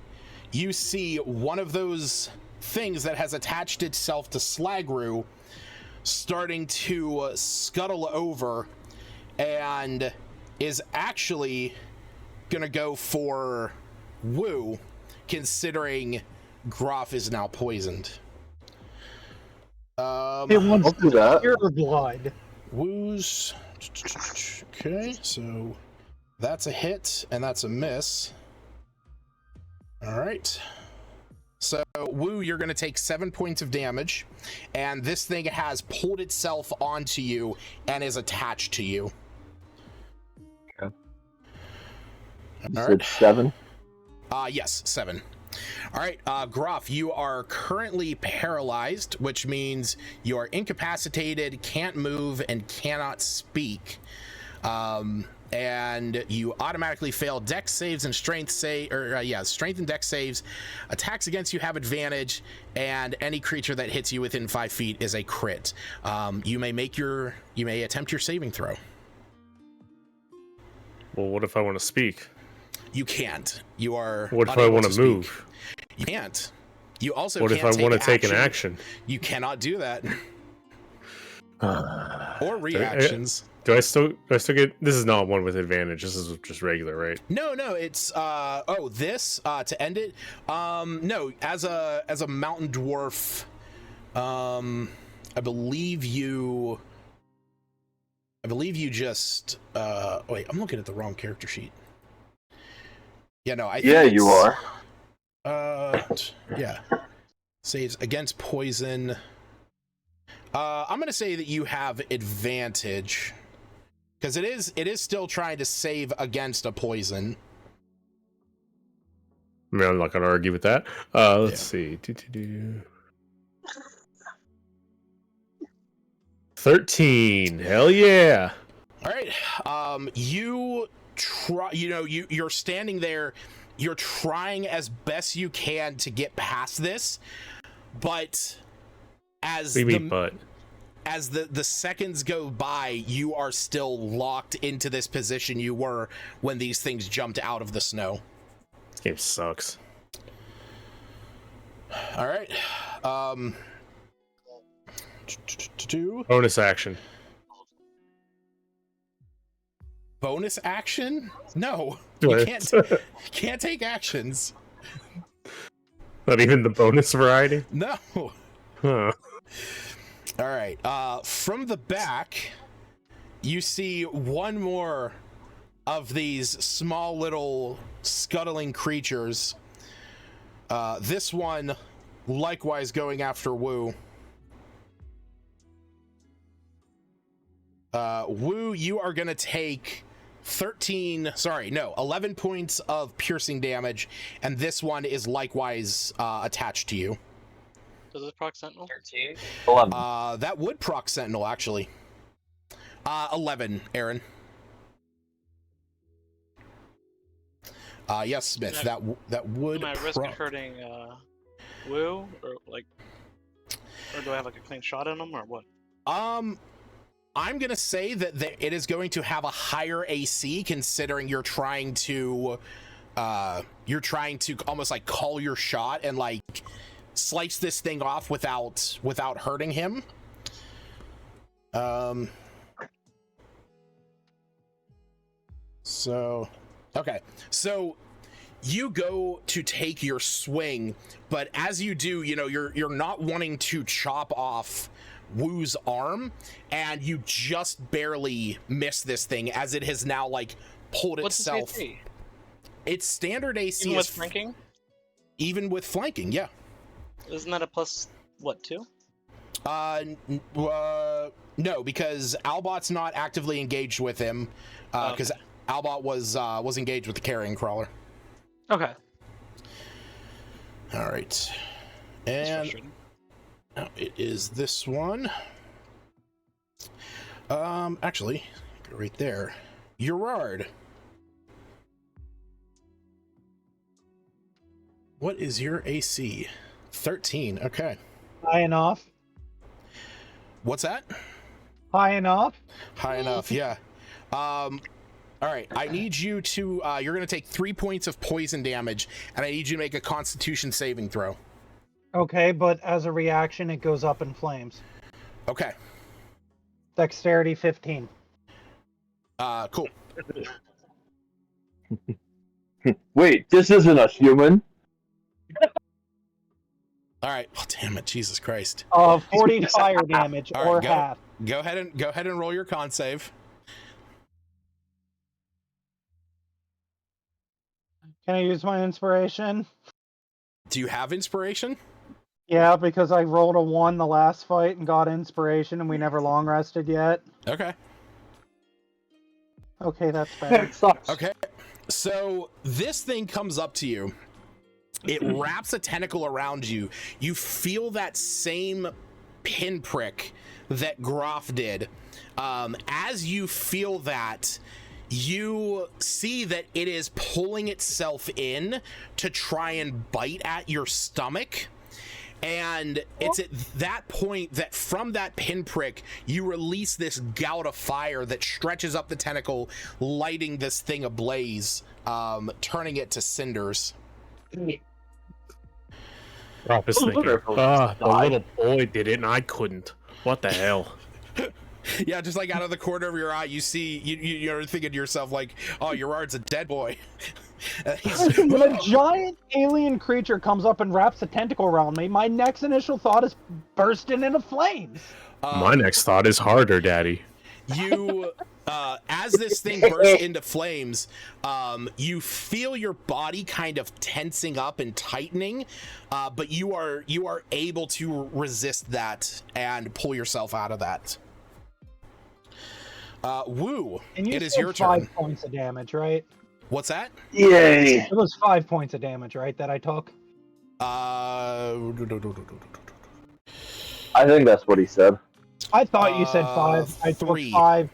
Speaker 1: you see one of those things that has attached itself to Slagru starting to scuttle over and is actually gonna go for Woo, considering Groff is now poisoned.
Speaker 3: It wants
Speaker 5: do that.
Speaker 3: your blood.
Speaker 1: Woo's... Okay, so that's a hit and that's a miss. All right. So, Woo, you're going to take 7 points of damage, and this thing has pulled itself onto you and is attached to you.
Speaker 5: Okay.
Speaker 1: All
Speaker 5: right. 7?
Speaker 1: Yes, 7. All right, Groff, you are currently paralyzed, which means you are incapacitated, can't move, and cannot speak. And you automatically fail dex saves and strength strength and dex saves. Attacks against you have advantage, and any creature that hits you within 5 feet is a crit. You may attempt your saving throw.
Speaker 2: Well, what if I want to speak?
Speaker 1: You can't. You are.
Speaker 2: What if I want to move?
Speaker 1: You can't. You also.
Speaker 2: What if I want to take an action?
Speaker 1: You cannot do that. Or reactions.
Speaker 2: Do I still get? This is not one with advantage. This is just regular, right?
Speaker 1: No, it's this to end it. No, as a mountain dwarf, I believe you just wait, I'm looking at the wrong character sheet. Yeah, no, I think
Speaker 5: yeah, you are.
Speaker 1: Yeah. Saves against poison. I'm gonna say that you have advantage because it is still trying to save against a poison.
Speaker 2: I mean, I'm not gonna argue with that. Let's see. 13. Hell yeah.
Speaker 1: All right. You try. You're standing there. You're trying as best you can to get past this, but as the seconds go by, you are still locked into this position you were when these things jumped out of the snow.
Speaker 2: This game sucks.
Speaker 1: All right.
Speaker 2: Bonus action.
Speaker 1: Bonus action? No,
Speaker 2: What?
Speaker 1: you can't take actions.
Speaker 2: Not even the bonus variety?
Speaker 1: No.
Speaker 2: Huh.
Speaker 1: All right. From the back, you see one more of these small little scuttling creatures. This one likewise going after Woo. Woo, you are going to take 11 points of piercing damage, and this one is likewise attached to you.
Speaker 7: Does it proc Sentinel?
Speaker 5: 13. 11.
Speaker 1: That would proc Sentinel, actually. 11, Aaron. Yes, Smith, that would
Speaker 7: Am I risk hurting Woo, or do I have like a clean shot on him, or what?
Speaker 1: I'm gonna say that it is going to have a higher AC, considering you're trying to almost like call your shot and like slice this thing off without hurting him. So, okay. So you go to take your swing, but as you do, you know, you're not wanting to chop off Woo's arm, and you just barely miss this thing as it has now like pulled
Speaker 7: What's
Speaker 1: itself.
Speaker 7: His AC?
Speaker 1: Its standard AC
Speaker 7: Even with
Speaker 1: is
Speaker 7: flanking?
Speaker 1: even with flanking, yeah.
Speaker 7: Isn't that a plus, what, 2?
Speaker 1: No, because Albot's not actively engaged with him, because Albot was engaged with the carrying crawler.
Speaker 7: Okay.
Speaker 1: All right, and now it is this one. Actually, go right there. Gerard. What is your AC? 13. Okay.
Speaker 3: High enough.
Speaker 1: What's that?
Speaker 3: High enough.
Speaker 1: High enough, yeah. All right, I need you to, you're going to take 3 points of poison damage, and I need you to make a Constitution saving throw.
Speaker 3: Okay, but as a reaction, it goes up in flames.
Speaker 1: Okay.
Speaker 3: Dexterity 15.
Speaker 1: Cool.
Speaker 5: Wait, this isn't a human.
Speaker 1: All right. Oh, damn it, Jesus Christ.
Speaker 3: 40 fire damage,
Speaker 1: All right,
Speaker 3: or
Speaker 1: go,
Speaker 3: half.
Speaker 1: Go ahead and roll your con save.
Speaker 3: Can I use my inspiration?
Speaker 1: Do you have inspiration?
Speaker 3: Yeah, because I rolled a 1 the last fight and got inspiration, and we never long rested yet.
Speaker 1: Okay.
Speaker 3: Okay, that's better.
Speaker 1: Okay. So this thing comes up to you. It wraps a tentacle around you. You feel that same pinprick that Groff did. As you feel that, you see that it is pulling itself in to try and bite at your stomach. And it's at that point that from that pinprick, you release this gout of fire that stretches up the tentacle, lighting this thing ablaze, turning it to cinders.
Speaker 2: Rob is thinking, the little boy did it and I couldn't. What the hell?
Speaker 1: Yeah, just like out of the corner of your eye, you see, you're thinking to yourself like, oh, Gerard's a dead boy.
Speaker 3: When a giant alien creature comes up and wraps a tentacle around me, my next initial thought is bursting into flames.
Speaker 2: My next thought is harder, Daddy.
Speaker 1: You, as this thing bursts into flames, you feel your body kind of tensing up and tightening, but you are able to resist that and pull yourself out of that. Woo, it is your turn.
Speaker 3: 5 points of damage, right?
Speaker 1: What's that?
Speaker 5: Yay!
Speaker 3: It was 5 points of damage, right, that I took?
Speaker 5: I think that's what he said.
Speaker 3: I thought you said 5. I took
Speaker 1: 3.
Speaker 3: 5.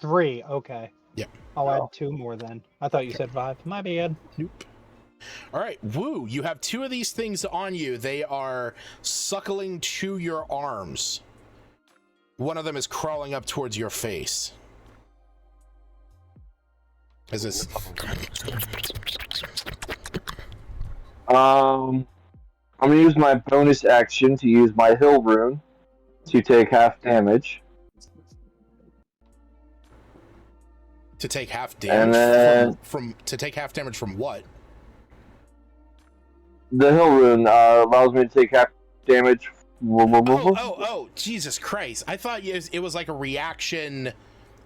Speaker 3: 3, okay.
Speaker 1: Yeah.
Speaker 3: I'll add 2 more then. I thought you said 5. My bad.
Speaker 1: Nope. All right, Woo, you have 2 of these things on you. They are suckling to your arms. One of them is crawling up towards your face. Is this?
Speaker 5: I'm gonna use my bonus action to use my heal rune to take half damage.
Speaker 1: To take half damage
Speaker 5: And then
Speaker 1: to take half damage from what?
Speaker 5: the heal rune allows me to take half damage.
Speaker 1: Oh, Jesus Christ. I thought it was like a reaction.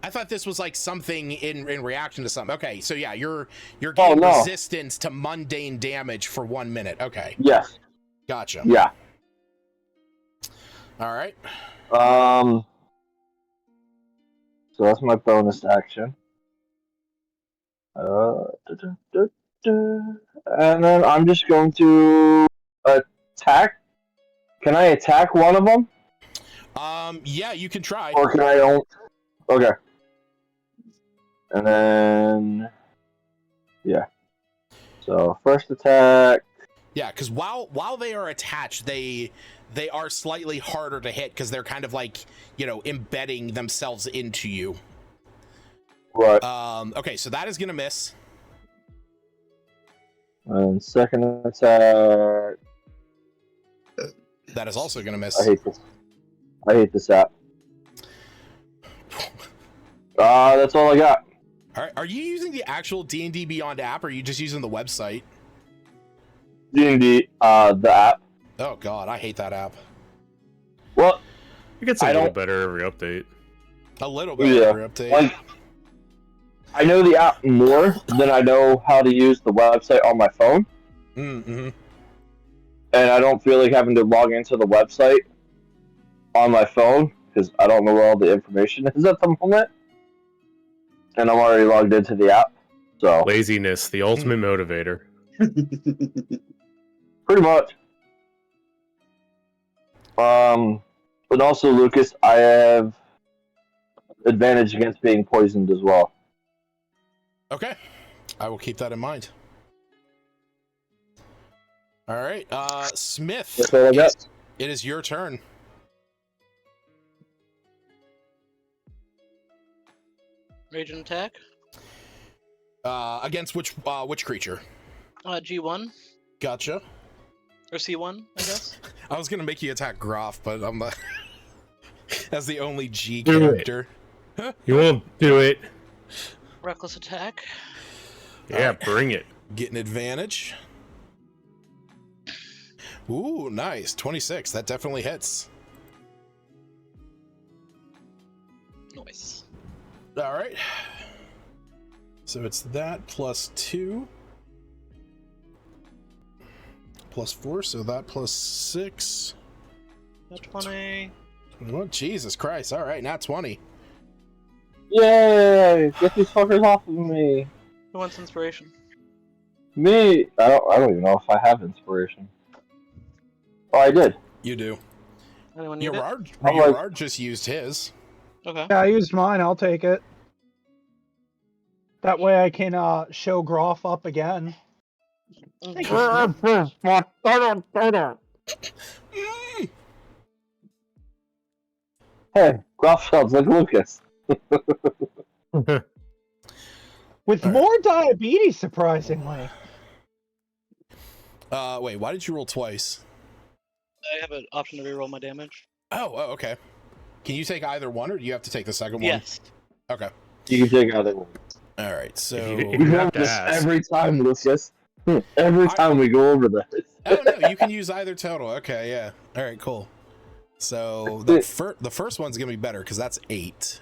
Speaker 1: I thought this was like something in reaction to something. Okay, so yeah, you're getting resistance to mundane damage for 1 minute. Okay.
Speaker 5: Yes.
Speaker 1: Gotcha.
Speaker 5: Yeah.
Speaker 1: All right.
Speaker 5: So that's my bonus action. And then I'm just going to attack. Can I attack one of them?
Speaker 1: Yeah, you can try.
Speaker 5: Or can I only... Okay. And then... Yeah. So, first attack...
Speaker 1: Yeah, because while they are attached, they are slightly harder to hit because they're kind of like, you know, embedding themselves into you.
Speaker 5: Right.
Speaker 1: Okay, so that is gonna miss.
Speaker 5: And second attack...
Speaker 1: That is also going to
Speaker 5: I
Speaker 1: miss.
Speaker 5: hate this. I hate this app. That's all I got.
Speaker 1: All right. Are you using the actual D&D Beyond app, or are you just using the website?
Speaker 5: D&D, the app.
Speaker 1: Oh God, I hate that app.
Speaker 5: Well,
Speaker 2: It gets a little better every update.
Speaker 1: A little bit every update.
Speaker 5: Like, I know the app more than I know how to use the website on my phone.
Speaker 1: Mm-hmm.
Speaker 5: And I don't feel like having to log into the website on my phone because I don't know where all the information is at the moment. And I'm already logged into the app. So
Speaker 2: Laziness, the ultimate motivator.
Speaker 5: pretty much. But also, Lucas, I have advantage against being poisoned as well.
Speaker 1: Okay, I will keep that in mind. All right, Smith.
Speaker 5: That's all I got.
Speaker 1: It is your turn.
Speaker 7: Raging attack.
Speaker 1: Against which creature?
Speaker 7: G1
Speaker 1: Gotcha.
Speaker 7: or C1, I guess.
Speaker 1: I was gonna make you attack Groff, but I'm not. As the only G
Speaker 2: Do
Speaker 1: character.
Speaker 2: You won't do it.
Speaker 7: Reckless attack.
Speaker 2: Yeah,
Speaker 1: Alright.
Speaker 2: bring it.
Speaker 1: Get an advantage. Ooh, nice. 26. That definitely hits.
Speaker 7: Nice.
Speaker 1: All right. So it's that plus 2. Plus 4, so that plus 6.
Speaker 7: That's 20.
Speaker 1: 21. Jesus Christ. All right, now 20.
Speaker 5: Yay! Get these fuckers off of me.
Speaker 7: Who wants inspiration?
Speaker 5: Me. I don't even know if I have inspiration. Oh, I did.
Speaker 1: You do.
Speaker 7: Anyone need it?
Speaker 1: Gerard just used his.
Speaker 7: Okay.
Speaker 3: Yeah, I used mine. I'll take it. That way I can show Groff up again.
Speaker 7: Okay.
Speaker 5: Hey, Groff sounds like Lucas.
Speaker 3: With
Speaker 1: All right.
Speaker 3: more diabetes, surprisingly.
Speaker 1: Wait, why did you roll twice?
Speaker 7: I have an option to reroll my damage.
Speaker 1: Oh, okay. Can you take either one, or do you have to take the second one?
Speaker 7: Yes.
Speaker 1: Okay.
Speaker 5: You can take either one.
Speaker 1: All right, so...
Speaker 2: If
Speaker 5: We
Speaker 2: you
Speaker 5: go
Speaker 2: have
Speaker 5: over
Speaker 2: to
Speaker 5: this
Speaker 2: ask.
Speaker 5: every time, Lucas. Every time we go over this.
Speaker 1: Oh, no, you can use either total. Okay, yeah. All right, cool. So the first one's going to be better, because that's 8.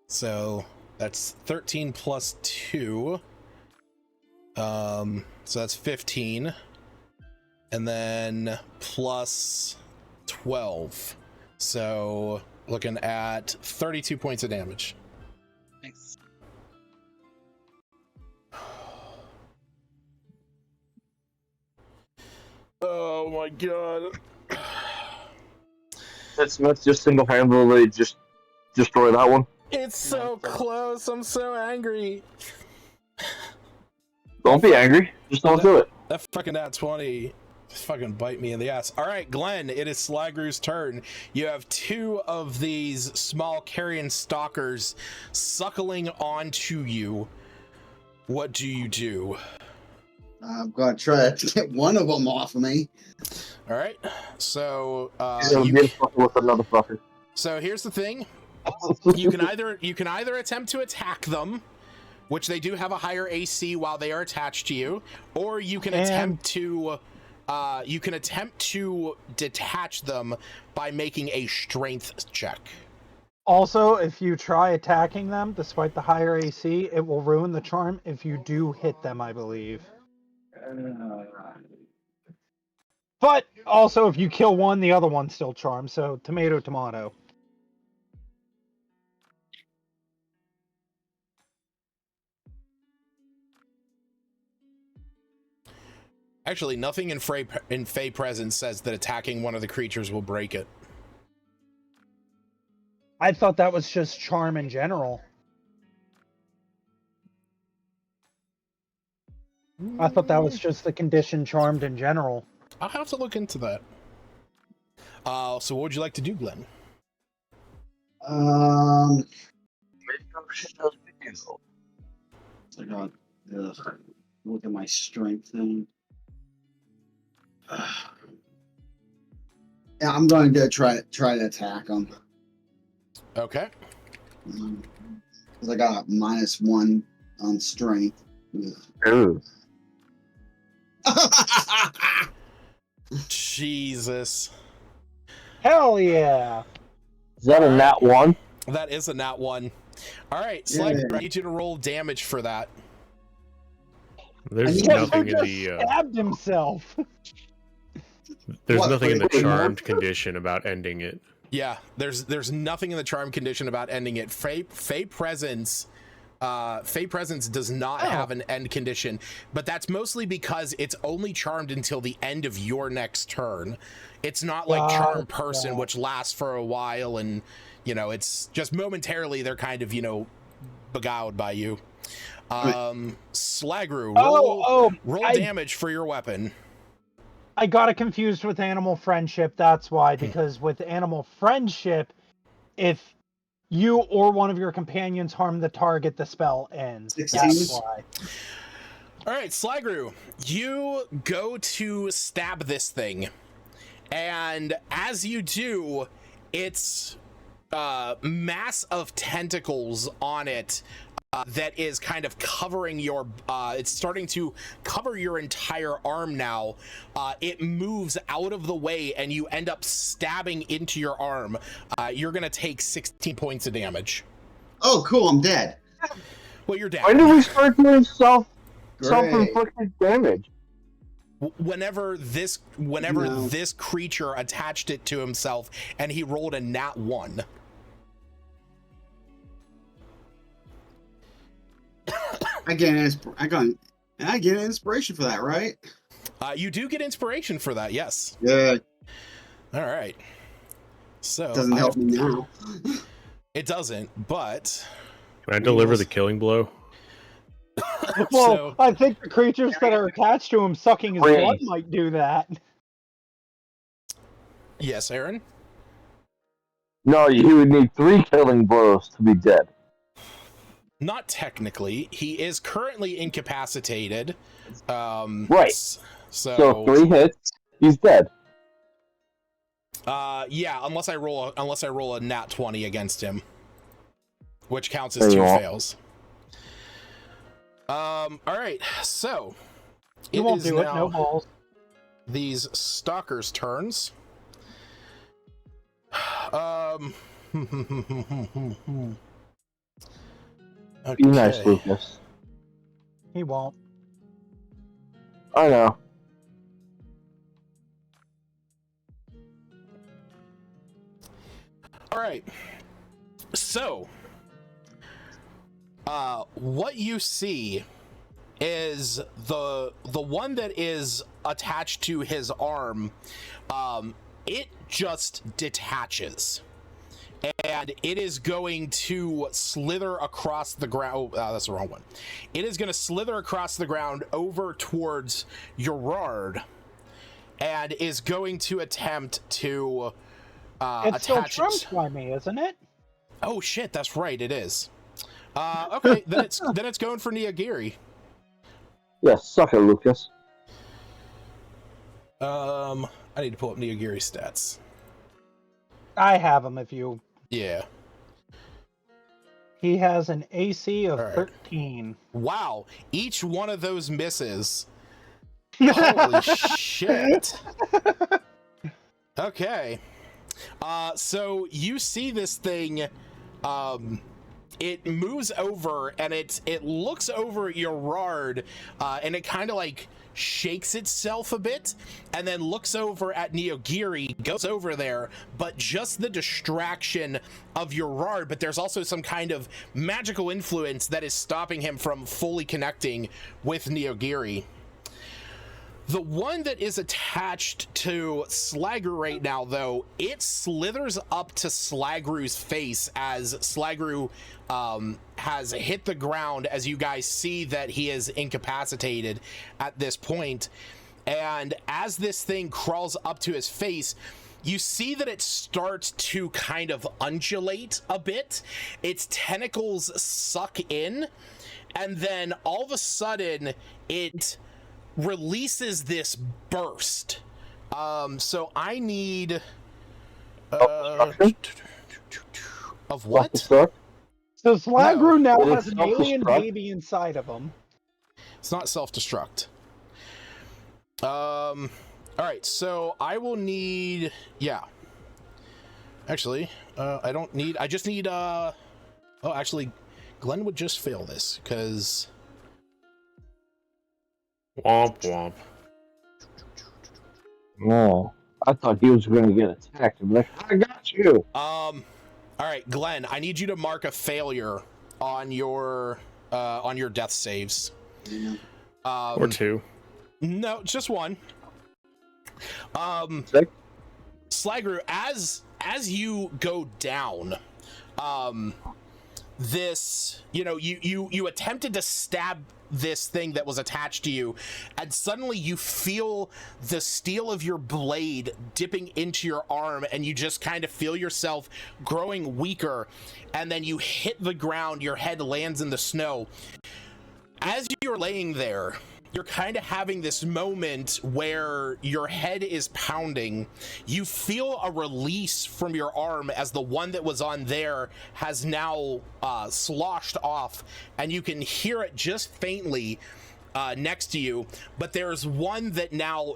Speaker 1: So that's 13 plus 2. So that's 15. And then plus 12. So looking at 32 points of damage.
Speaker 7: Thanks.
Speaker 1: Oh my god.
Speaker 5: That Smith just single-handedly just destroy that one.
Speaker 1: It's so close. I'm so angry.
Speaker 5: Don't be angry. Just don't do it.
Speaker 1: That fucking nat 20 fucking bite me in the ass. All right, Glenn, it is Slagrew's turn. You have 2 of these small carrion stalkers suckling onto you. What do you do?
Speaker 4: I'm going to try to get one of them off of me.
Speaker 1: All right, so
Speaker 5: Get fucking with another fucker.
Speaker 1: so here's the thing. You can either attempt to attack them, which they do have a higher AC while they are attached to you, or you can attempt to detach them by making a strength check.
Speaker 3: Also, if you try attacking them, despite the higher AC, it will ruin the charm if you do hit them, I believe. But also, if you kill one, the other one's still charmed, so tomato, tomato.
Speaker 1: Actually, nothing in Fey Presence says that attacking one of the creatures will break it.
Speaker 3: I thought that was just charm in general. I thought that was just the condition charmed in general.
Speaker 1: I'll have to look into that. So what would you like to do, Glenn?
Speaker 4: I got look at my strength thing. Yeah, I'm going to try to attack him.
Speaker 1: Okay.
Speaker 4: Because I got a -1 on strength.
Speaker 5: Ooh.
Speaker 1: Jesus.
Speaker 3: Hell yeah!
Speaker 5: Is that a
Speaker 1: Alright.
Speaker 5: nat 1?
Speaker 1: That is a nat 1. All right,
Speaker 4: Yeah.
Speaker 1: Slugger, I need you to roll damage for that.
Speaker 2: There's
Speaker 4: Yeah,
Speaker 2: nothing in
Speaker 3: just
Speaker 2: the
Speaker 3: stabbed himself.
Speaker 2: there's
Speaker 4: What,
Speaker 2: nothing in the
Speaker 4: wait, more?
Speaker 2: charmed condition about ending it.
Speaker 1: Yeah, there's nothing in the charm condition about ending it. Fey Presence does not have an end condition, but that's mostly because it's only charmed until the end of your next turn. It's not like Charm Person, which lasts for a while, and it's just momentarily they're kind of beguiled by you. Slagru, roll damage for your weapon.
Speaker 3: I got it confused with Animal Friendship. That's why, because with Animal Friendship, if you or one of your companions harm the target, the spell ends.
Speaker 4: 16.
Speaker 3: That's why.
Speaker 1: All right, Slagru, you go to stab this thing, and as you do, its mass of tentacles on it that is kind of covering your it's starting to cover your entire arm now. It moves out of the way and you end up stabbing into your arm. You're gonna take 16 points of damage.
Speaker 4: Oh, cool! I'm dead.
Speaker 1: Well, you're dead.
Speaker 5: When did we start doing self-inflicted damage?
Speaker 1: Whenever this creature attached it to himself and he rolled a nat 1.
Speaker 4: I get an inspiration for that, right?
Speaker 1: You do get inspiration for that, yes.
Speaker 4: Yeah.
Speaker 1: All right. So
Speaker 4: Doesn't help me now.
Speaker 1: It doesn't, but
Speaker 2: Can I deliver the killing blow?
Speaker 3: Well, I think the creatures that are attached to him sucking his blood might do that.
Speaker 1: Yes, Aaron?
Speaker 5: No, you would need 3 killing blows to be dead.
Speaker 1: Not technically. He is currently incapacitated.
Speaker 5: Right.
Speaker 1: So
Speaker 5: 3 hits, he's dead.
Speaker 1: Yeah, unless I roll a nat 20 against him, which counts as 2 fails. All right. So
Speaker 3: You won't do it. No balls.
Speaker 1: These stalkers' turns. Okay.
Speaker 5: Be nice, Lucas.
Speaker 3: He won't.
Speaker 5: I know.
Speaker 1: All right. So, what you see is the one that is attached to his arm. It just detaches. And it is going to slither across the ground. Oh, that's the wrong one. It is going to slither across the ground over towards Gerard and is going to attempt to
Speaker 3: it's still
Speaker 1: attach
Speaker 3: trumped by me, isn't it?
Speaker 1: Oh shit, that's right, it is. Okay, then it's going for Niyagiri.
Speaker 5: Yeah, suck it, Lucas.
Speaker 1: I need to pull up Niyagiri's stats.
Speaker 3: I have him if you...
Speaker 1: Yeah.
Speaker 3: He has an AC of
Speaker 1: All right.
Speaker 3: 13.
Speaker 1: Wow, each one of those misses. Holy shit. Okay. So you see this thing, it moves over and it looks over Gerard, and it kind of like shakes itself a bit and then looks over at Niyagiri, goes over there, but just the distraction of Gerard, but there's also some kind of magical influence that is stopping him from fully connecting with Niyagiri. The one that is attached to Slagru right now, though, it slithers up to Slagru's face as Slagru has hit the ground, as you guys see that he is incapacitated at this point. And as this thing crawls up to his face, you see that it starts to kind of undulate a bit. Its tentacles suck in, and then all of a sudden, it releases this burst. So I need Of what?
Speaker 5: Self-destruct?
Speaker 3: So Slagru now
Speaker 5: Will it
Speaker 3: has an alien
Speaker 5: self-destruct?
Speaker 3: baby inside of him.
Speaker 1: It's not self-destruct. All right, so I will need, yeah. Actually, I just need, oh, actually, Glenn would just fail this, because...
Speaker 2: Womp womp.
Speaker 5: No. I thought he was going to get attacked. I'm like, I got you.
Speaker 1: All right, Glenn, I need you to mark a failure on your death saves.
Speaker 2: Or 2.
Speaker 1: No, just 1.
Speaker 5: Sick?
Speaker 1: Slagru, as you go down, this, you attempted to stab this thing that was attached to you, and suddenly you feel the steel of your blade dipping into your arm, and you just kind of feel yourself growing weaker, and then you hit the ground, your head lands in the snow. As you're laying there, you're kind of having this moment where your head is pounding. You feel a release from your arm as the one that was on there has now sloshed off, and you can hear it just faintly next to you. But there's one that now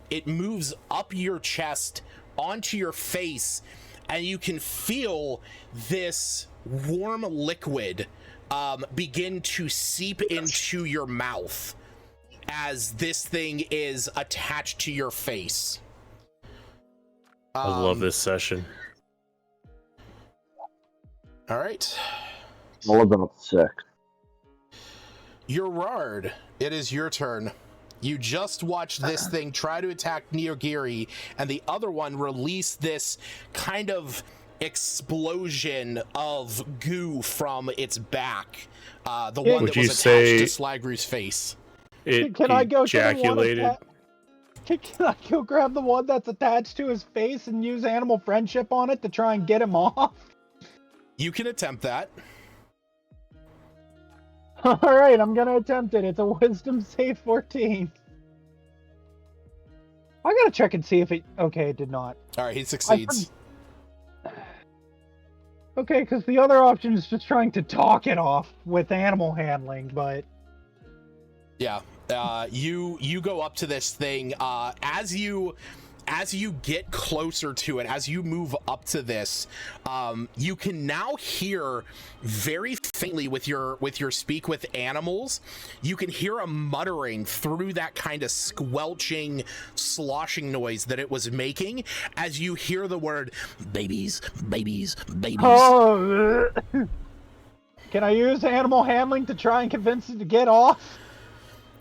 Speaker 1: it moves up your chest onto your face, and you can feel this warm liquid begin to seep into your mouth as this thing is attached to your face.
Speaker 2: I love this session.
Speaker 1: All right.
Speaker 5: All about sex.
Speaker 1: Urard, it is your turn. You just watched this thing try to attack Neogiri, and the other one release this kind of explosion of goo from its back. The one that was attached to Slagru's face.
Speaker 3: Can I go
Speaker 2: ejaculated?
Speaker 3: Can I go grab the one that's attached to his face and use animal friendship on it to try and get him off?
Speaker 1: You can attempt that.
Speaker 3: Alright, I'm gonna attempt it. It's a wisdom save 14. I gotta check and see if it... Okay, it did not.
Speaker 1: Alright, he succeeds.
Speaker 3: Okay, because the other option is just trying to talk it off with animal handling, but...
Speaker 1: Yeah, you go up to this thing, as you get closer to it, as you move up to this, you can now hear very faintly with your speak with animals, you can hear a muttering through that kind of squelching, sloshing noise that it was making as you hear the word babies, babies, babies.
Speaker 3: Oh, can I use animal handling to try and convince it to get off?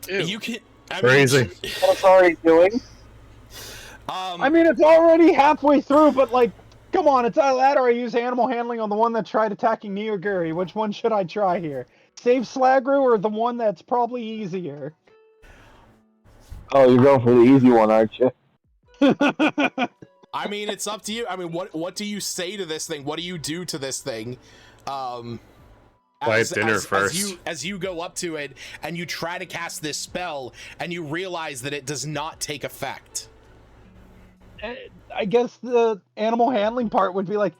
Speaker 7: Ew.
Speaker 1: You can.
Speaker 2: Crazy.
Speaker 5: What's already doing?
Speaker 3: I mean, it's already halfway through, but like, come on, it's either that or I use animal handling on the one that tried attacking Neogiri. Which one should I try here? Save Slagru or the one that's probably easier?
Speaker 5: Oh, you're going for the easy one, aren't you?
Speaker 1: I mean, it's up to you. I mean, what do you say to this thing? What do you do to this thing?
Speaker 2: Buy dinner first.
Speaker 1: As you go up to it and you try to cast this spell and you realize that it does not take effect.
Speaker 3: I guess the animal handling part would be like,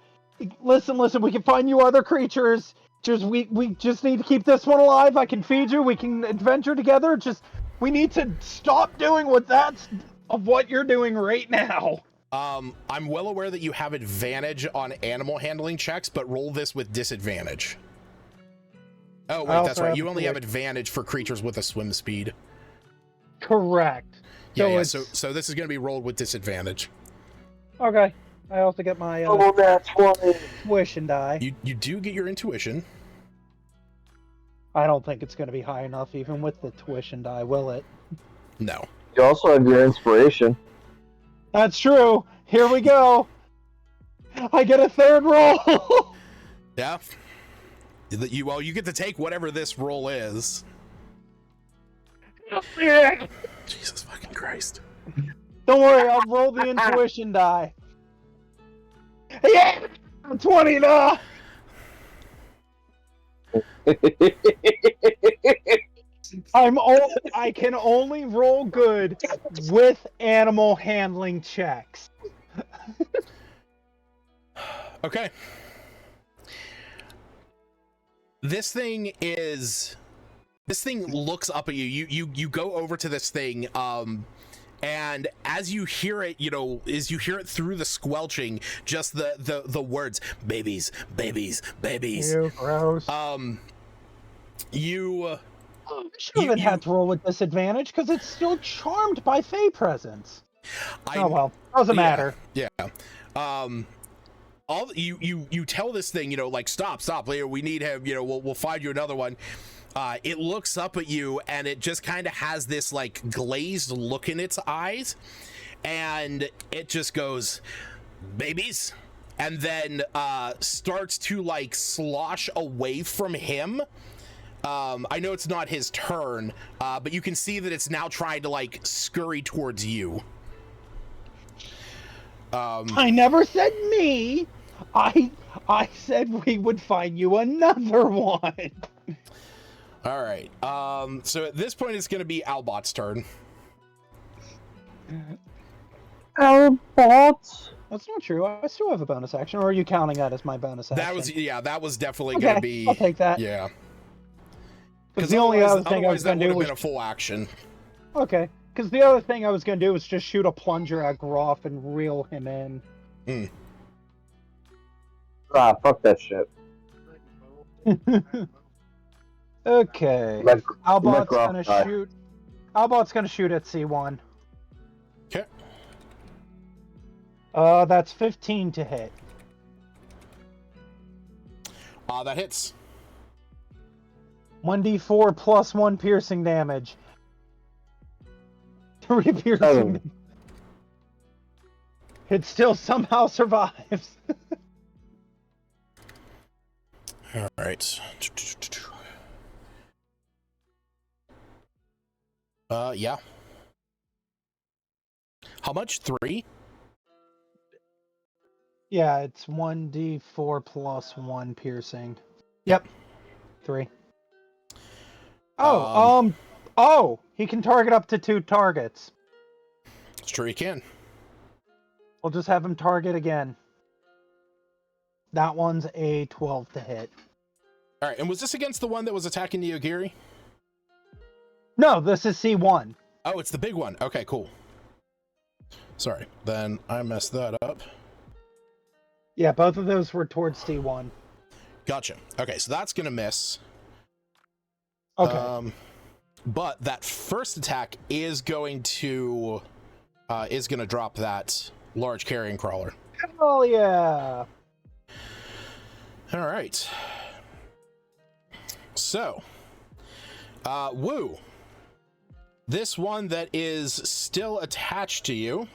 Speaker 3: listen, we can find you other creatures. Just we just need to keep this one alive. I can feed you. We can adventure together. Just we need to stop doing what you're doing right now.
Speaker 1: I'm well aware that you have advantage on animal handling checks, but roll this with disadvantage. Oh wait, that's right. You only have advantage for creatures with a swim speed.
Speaker 3: Correct.
Speaker 1: Yeah, so this is going to be rolled with disadvantage.
Speaker 3: Okay. I also get my
Speaker 5: that's one.
Speaker 3: intuition die.
Speaker 1: You do get your intuition.
Speaker 3: I don't think it's going to be high enough even with the tuition die, will it?
Speaker 1: No.
Speaker 5: You also have your inspiration.
Speaker 3: That's true. Here we go. I get a third roll.
Speaker 1: Yeah. You get to take whatever this roll is. Jesus fucking Christ.
Speaker 3: Don't worry, I'll roll the intuition die. Yeah! 20 now! I can only roll good with animal handling checks.
Speaker 1: Okay. This thing looks up at you. You go over to this thing, and as you hear it, as you hear it through the squelching, just the words, babies, babies, babies.
Speaker 3: Ew, gross.
Speaker 1: You
Speaker 3: should have had to roll with disadvantage because it's still charmed by Fey presence. Oh well, doesn't matter.
Speaker 1: Yeah. All you tell this thing, like stop, we need him. We'll find you another one. It looks up at you and it just kind of has this like glazed look in its eyes, and it just goes, babies, and then starts to like slosh away from him. I know it's not his turn, but you can see that it's now trying to like scurry towards you.
Speaker 3: I never said me. I said we would find you another one.
Speaker 1: All right. So at this point, it's going to be Albot's turn.
Speaker 5: Albot?
Speaker 3: That's not true. I still have a bonus action. Or are you counting that as my bonus action?
Speaker 1: That was definitely going to be.
Speaker 3: I'll take that.
Speaker 1: Yeah.
Speaker 3: Because the only other thing I was going to do was
Speaker 1: been a full action.
Speaker 3: Okay. Because the other thing I was going to do was just shoot a plunger at Groff and reel him in.
Speaker 5: Ah, fuck that shit.
Speaker 3: Okay. Albot's gonna shoot. Albot's gonna shoot at C1.
Speaker 1: Okay.
Speaker 3: That's 15 to hit.
Speaker 1: That hits.
Speaker 3: 1d4 plus 1 piercing damage. 3 piercing. It still somehow survives.
Speaker 1: All right. Yeah. How much? 3?
Speaker 3: Yeah, it's 1d4 plus 1 piercing. Yep. 3. Oh, he can target up to 2 targets.
Speaker 1: Sure he can.
Speaker 3: We'll just have him target again. That one's a 12 to hit.
Speaker 1: All right, and was this against the one that was attacking the Ogiri?
Speaker 3: No, this is C1.
Speaker 1: Oh, it's the big one. Okay, cool. Sorry, then I messed that up.
Speaker 3: Yeah, both of those were towards C1.
Speaker 1: Gotcha. Okay, so that's gonna miss.
Speaker 3: Okay.
Speaker 1: But that first attack is going to drop that large carrion crawler.
Speaker 3: Hell yeah!
Speaker 1: All right. So, Woo, this one that is still attached to you,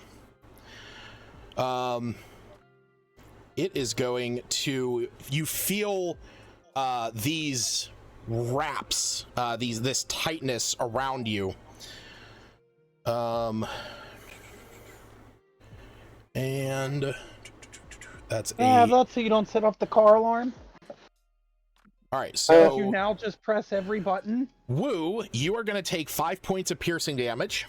Speaker 1: it is going to, you feel these wraps, this tightness around you. And that's
Speaker 3: that's so you don't set off the car alarm.
Speaker 1: All right, so
Speaker 3: you now just press every button.
Speaker 1: Woo, you are going to take 5 points of piercing damage.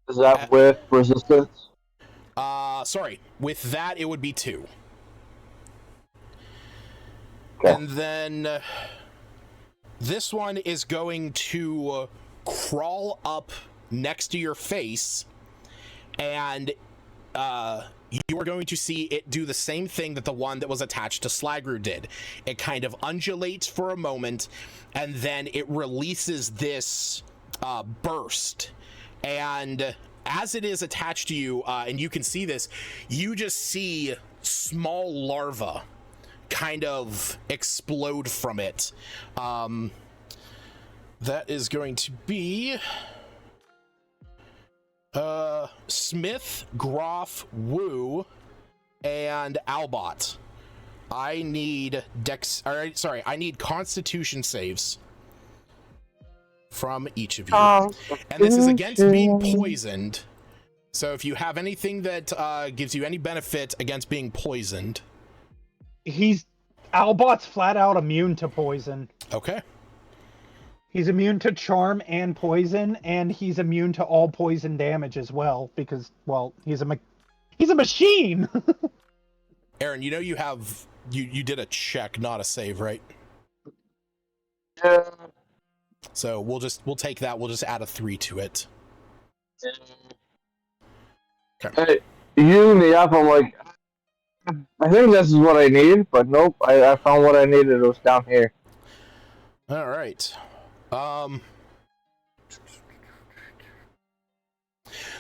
Speaker 5: Is that with resistance?
Speaker 1: Sorry, with that it would be 2.
Speaker 5: Okay.
Speaker 1: And then this one is going to crawl up next to your face, and you are going to see it do the same thing that the one that was attached to Slagru did. It kind of undulates for a moment, and then it releases this burst. And as it is attached to you, and you can see this, you just see small larvae kind of explode from it. That is going to be Smith, Groff, Woo, and Albot. I need I need Constitution saves from each of you. And this is against being poisoned. So if you have anything that gives you any benefit against being poisoned.
Speaker 3: Albot's flat out immune to poison.
Speaker 1: Okay.
Speaker 3: He's immune to charm and poison, and he's immune to all poison damage as well, because, well, he's a machine!
Speaker 1: Aaron, you know you have you did a check, not a save, right?
Speaker 5: Yeah.
Speaker 1: So we'll take that. We'll just add a 3 to it.
Speaker 5: Okay. Using the app, I'm like, I think this is what I need, but nope. I found what I needed. It was down here.
Speaker 1: All right.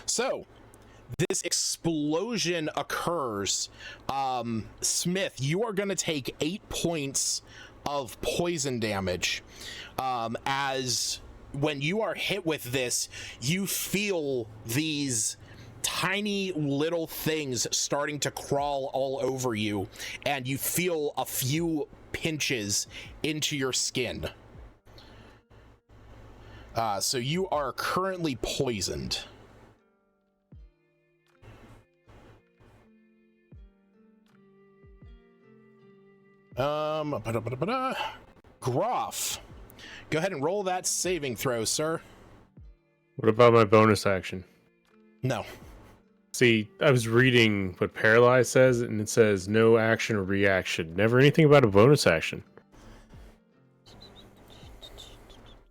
Speaker 1: So this explosion occurs. Smith, you are going to take 8 points of poison damage. As when you are hit with this, you feel these tiny little things starting to crawl all over you, and you feel a few pinches into your skin. So you are currently poisoned. Groff, go ahead and roll that saving throw, sir.
Speaker 2: What about my bonus action?
Speaker 1: No.
Speaker 2: See, I was reading what Paralyze says, and it says no action or reaction. Never anything about a bonus action.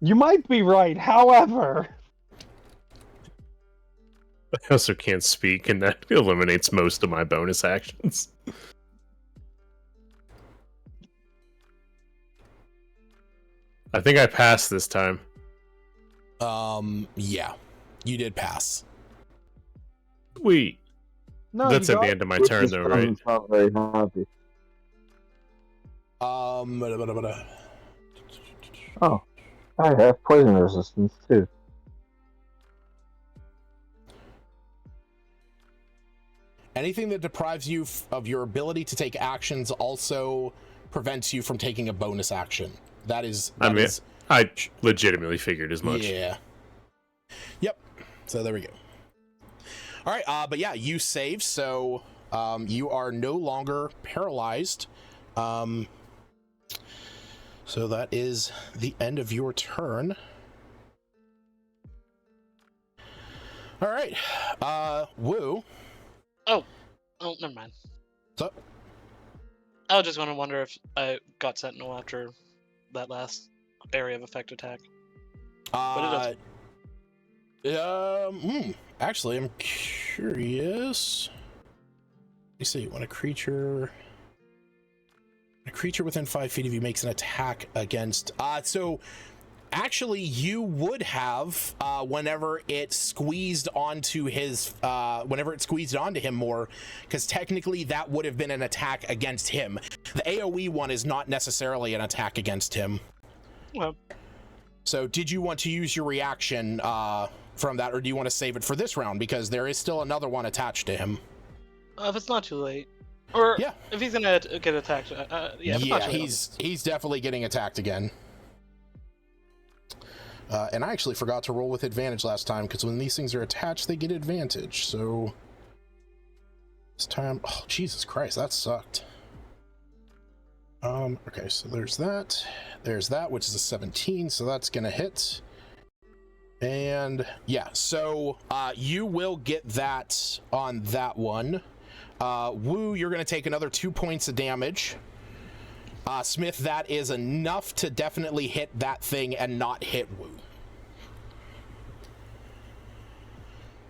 Speaker 3: You might be right, however...
Speaker 2: I also can't speak, and that eliminates most of my bonus actions. I think I passed this time.
Speaker 1: Yeah. You did pass.
Speaker 2: Sweet.
Speaker 3: No,
Speaker 2: That's
Speaker 3: you
Speaker 2: at the
Speaker 3: got-
Speaker 2: end of my turn, though, right?
Speaker 5: Not very happy.
Speaker 1: Oh,
Speaker 5: Oh, I have poison resistance too.
Speaker 1: anything that deprives you of your ability to take actions also prevents you from taking a bonus action. That is...
Speaker 2: I legitimately figured as much.
Speaker 1: Yeah. Yep. So there we go. All right, but yeah, you save, so you are no longer paralyzed. So that is the end of your turn. All right, Woo.
Speaker 7: Oh, never mind.
Speaker 1: What's up?
Speaker 7: I was just going to wonder if I got Sentinel after that last area of effect attack. But it
Speaker 1: actually, I'm curious. Let me see. When a creature within 5 feet of you makes an attack against... so actually, you would have whenever it squeezed onto his... whenever it squeezed onto him more, because technically that would have been an attack against him. The AoE one is not necessarily an attack against him.
Speaker 7: Well,
Speaker 1: so did you want to use your reaction from that, or do you want to save it for this round, because there is still another one attached to him?
Speaker 7: if it's not too late, or
Speaker 1: Yeah.
Speaker 7: if he's gonna get attacked, yeah, if it's not too late.
Speaker 1: he's definitely getting attacked again. And I actually forgot to roll with advantage last time, because when these things are attached, they get advantage. So this time, oh Jesus Christ, that sucked. Okay, so there's that, which is a 17, so that's gonna hit. And yeah, so you will get that on that one. Woo, you're gonna take another 2 points of damage. Smith, that is enough to definitely hit that thing and not hit Woo.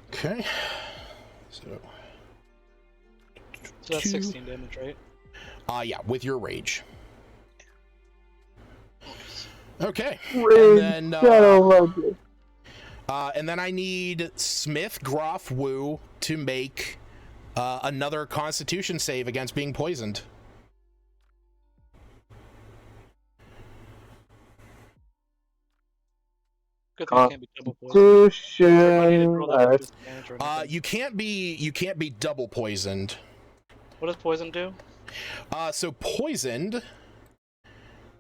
Speaker 1: Okay, so
Speaker 7: So that's 16 damage, right?
Speaker 1: yeah, with your rage. Okay,
Speaker 5: Rage,
Speaker 1: and
Speaker 5: Shadow
Speaker 1: and then I need Smith, Groff, Woo to make another Constitution save against being poisoned.
Speaker 7: Good thing it can't be double poison.
Speaker 1: You can't be double poisoned.
Speaker 7: What does poison do?
Speaker 1: So poisoned.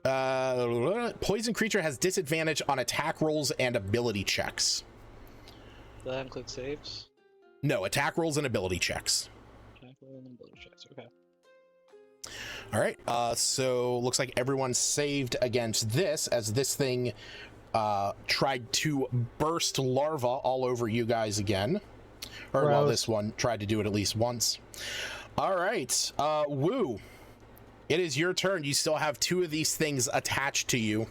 Speaker 1: Poison creature has disadvantage on attack rolls and ability checks.
Speaker 7: Does that include saves?
Speaker 1: No, attack rolls and ability checks.
Speaker 7: Attack roll and ability checks. Okay.
Speaker 1: All right. So looks like everyone saved against this, as this thing tried to burst larva all over you guys again. Or well, this one tried to do it at least once. All right, Woo. It is your turn. You still have 2 of these things attached to you.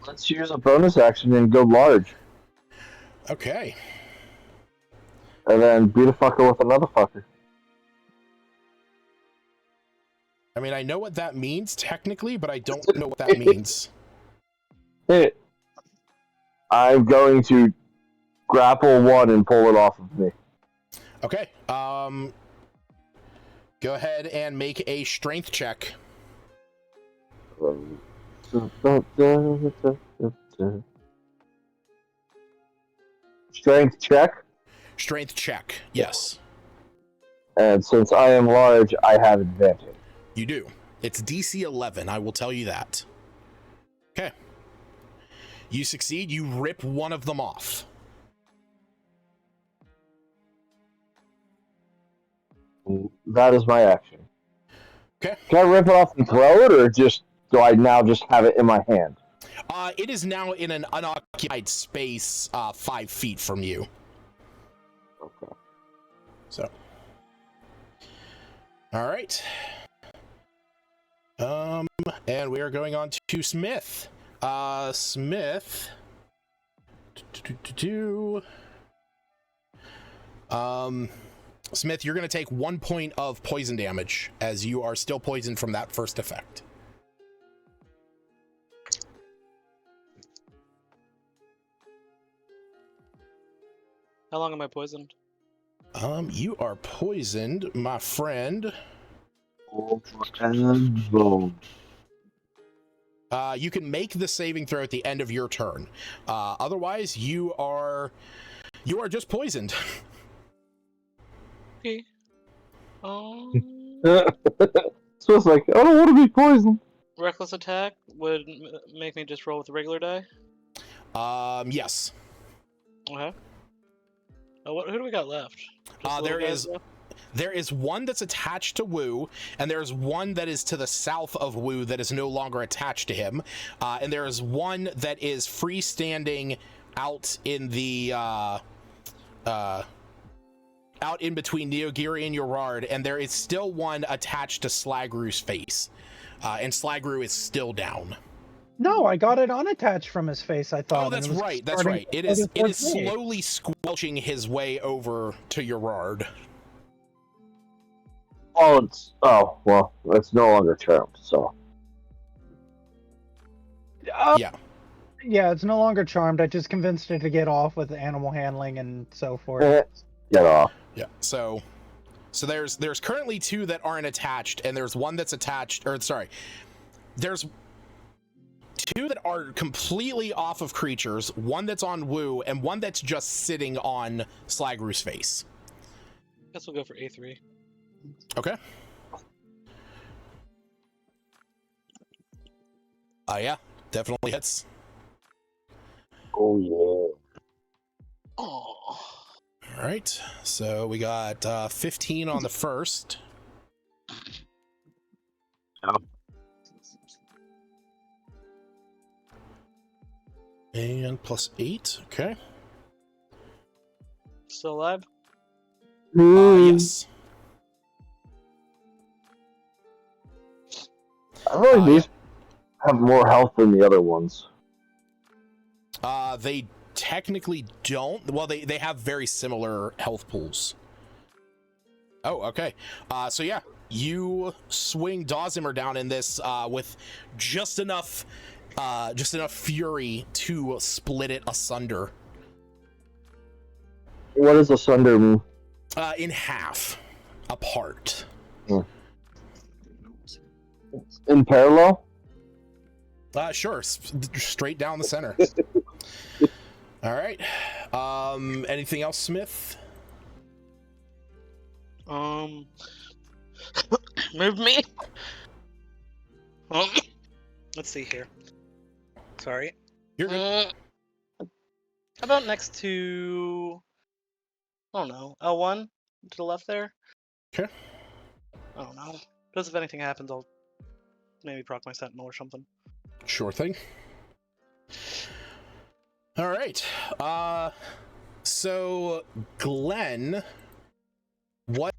Speaker 5: Let's use a bonus action and go large.
Speaker 1: Okay.
Speaker 5: And then beat a fucker with another fucker.
Speaker 1: I mean, I know what that means technically, but I don't know what that means.
Speaker 5: Hey, I'm going to grapple one and pull it off of me.
Speaker 1: Okay. Go ahead and make a strength check.
Speaker 5: Strength check.
Speaker 1: Strength check. Yes.
Speaker 5: And since I am large, I have advantage.
Speaker 1: You do. It's DC 11, I will tell you that. Okay. You succeed, you rip one of them off.
Speaker 5: That is my action.
Speaker 1: Okay.
Speaker 5: Can I rip it off and throw it, or do I now just have it in my hand?
Speaker 1: It is now in an unoccupied space 5 feet from you.
Speaker 5: Okay.
Speaker 1: So. All right. And we are going on to Smith. Smith. Smith, you're going to take 1 point of poison damage as you are still poisoned from that first effect.
Speaker 7: How long am I poisoned?
Speaker 1: You are poisoned, my friend. You can make the saving throw at the end of your turn. Otherwise, you are just poisoned.
Speaker 7: Okay.
Speaker 5: So it's like, I don't want to be poisoned.
Speaker 7: Reckless attack would make me just roll with a regular die.
Speaker 1: Yes.
Speaker 7: Okay. Who do we got left? Just
Speaker 1: There is one that's attached to Wu, and there's one that is to the south of Wu that is no longer attached to him, and there is one that is freestanding out in the out in between Neogiri and Yorard, and there is still one attached to Slagru's face, and Slagru is still down.
Speaker 3: No, I got it unattached from his face, I thought.
Speaker 1: Oh, that's right. That's right. It is slowly squelching his way over to Yorard.
Speaker 5: It's no longer charmed, so.
Speaker 1: Yeah.
Speaker 3: Yeah, it's no longer charmed. I just convinced it to get off with animal handling and so forth.
Speaker 5: Get off.
Speaker 1: Yeah. So there's currently 2 that aren't attached, and there's one that's attached, there's 2 that are completely off of creatures, one that's on Wu, and one that's just sitting on Slagru's face.
Speaker 7: Guess we'll go for A3.
Speaker 1: Okay. Yeah, definitely hits.
Speaker 5: Oh yeah.
Speaker 7: Oh.
Speaker 1: All right, so we got 15 on the first. And plus 8, okay.
Speaker 7: Still alive?
Speaker 1: Yes.
Speaker 5: I feel like these have more health than the other ones.
Speaker 1: They technically don't. Well, they have very similar health pools. Oh, okay. So yeah, you swing Dawsimer down in this with just enough fury to split it asunder.
Speaker 5: What does asunder mean?
Speaker 1: In half, apart.
Speaker 5: In parallel?
Speaker 1: Sure, straight down the center. All right. Anything else, Smith?
Speaker 7: Move me. Let's see here. Sorry.
Speaker 1: You're good.
Speaker 7: How about next to, I don't know, L1 to the left there?
Speaker 1: Okay.
Speaker 7: I don't know. Just if anything happens, I'll maybe proc my sentinel or something.
Speaker 1: Sure thing. All right. So Glenn, what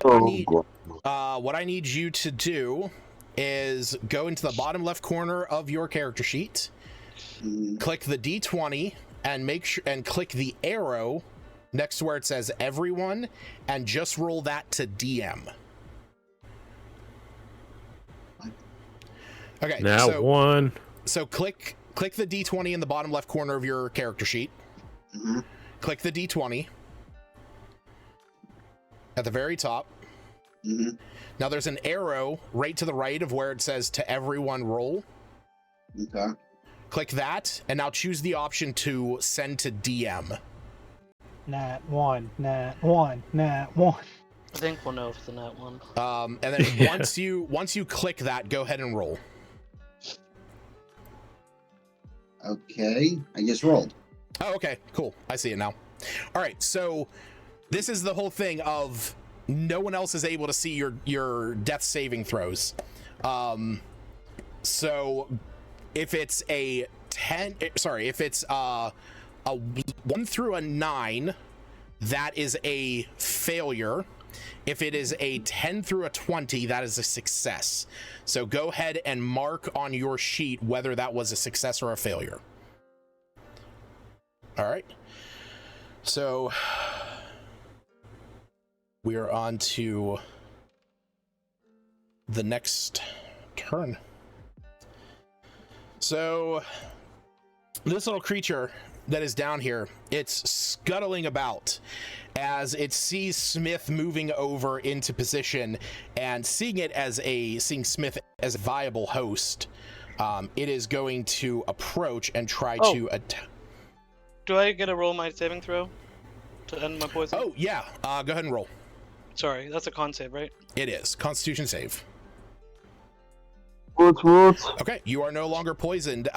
Speaker 1: I need you to do is go into the bottom left corner of your character sheet, click the D20, and make sure and click the arrow next to where it says everyone, and just roll that to DM. Okay.
Speaker 2: Now one.
Speaker 1: So click the D20 in the bottom left corner of your character sheet. Click the D20 at the very top. Now there's an arrow right to the right of where it says to everyone roll.
Speaker 4: Okay.
Speaker 1: Click that, and now choose the option to send to DM.
Speaker 3: Nat 1, Nat 1, Nat 1.
Speaker 7: I think we'll know if it's a nat 1.
Speaker 1: And then once you click that, go ahead and roll.
Speaker 4: Okay, I just rolled.
Speaker 1: Oh, okay, cool. I see it now. All right, so this is the whole thing of no one else is able to see your death saving throws. So if it's a 1 through a 9, that is a failure. If it is a 10 through a 20, that is a success. So go ahead and mark on your sheet whether that was a success or a failure. All right. So we are on to the next turn. So this little creature that is down here, it's scuttling about as it sees Smith moving over into position, and seeing Smith as a viable host, it is going to approach and try to attack.
Speaker 7: Do I get to roll my saving throw to end my poison?
Speaker 1: Oh yeah, go ahead and roll.
Speaker 7: Sorry, that's a con save, right?
Speaker 1: It is Constitution save.
Speaker 5: What?
Speaker 1: Okay, you are no longer poisoned.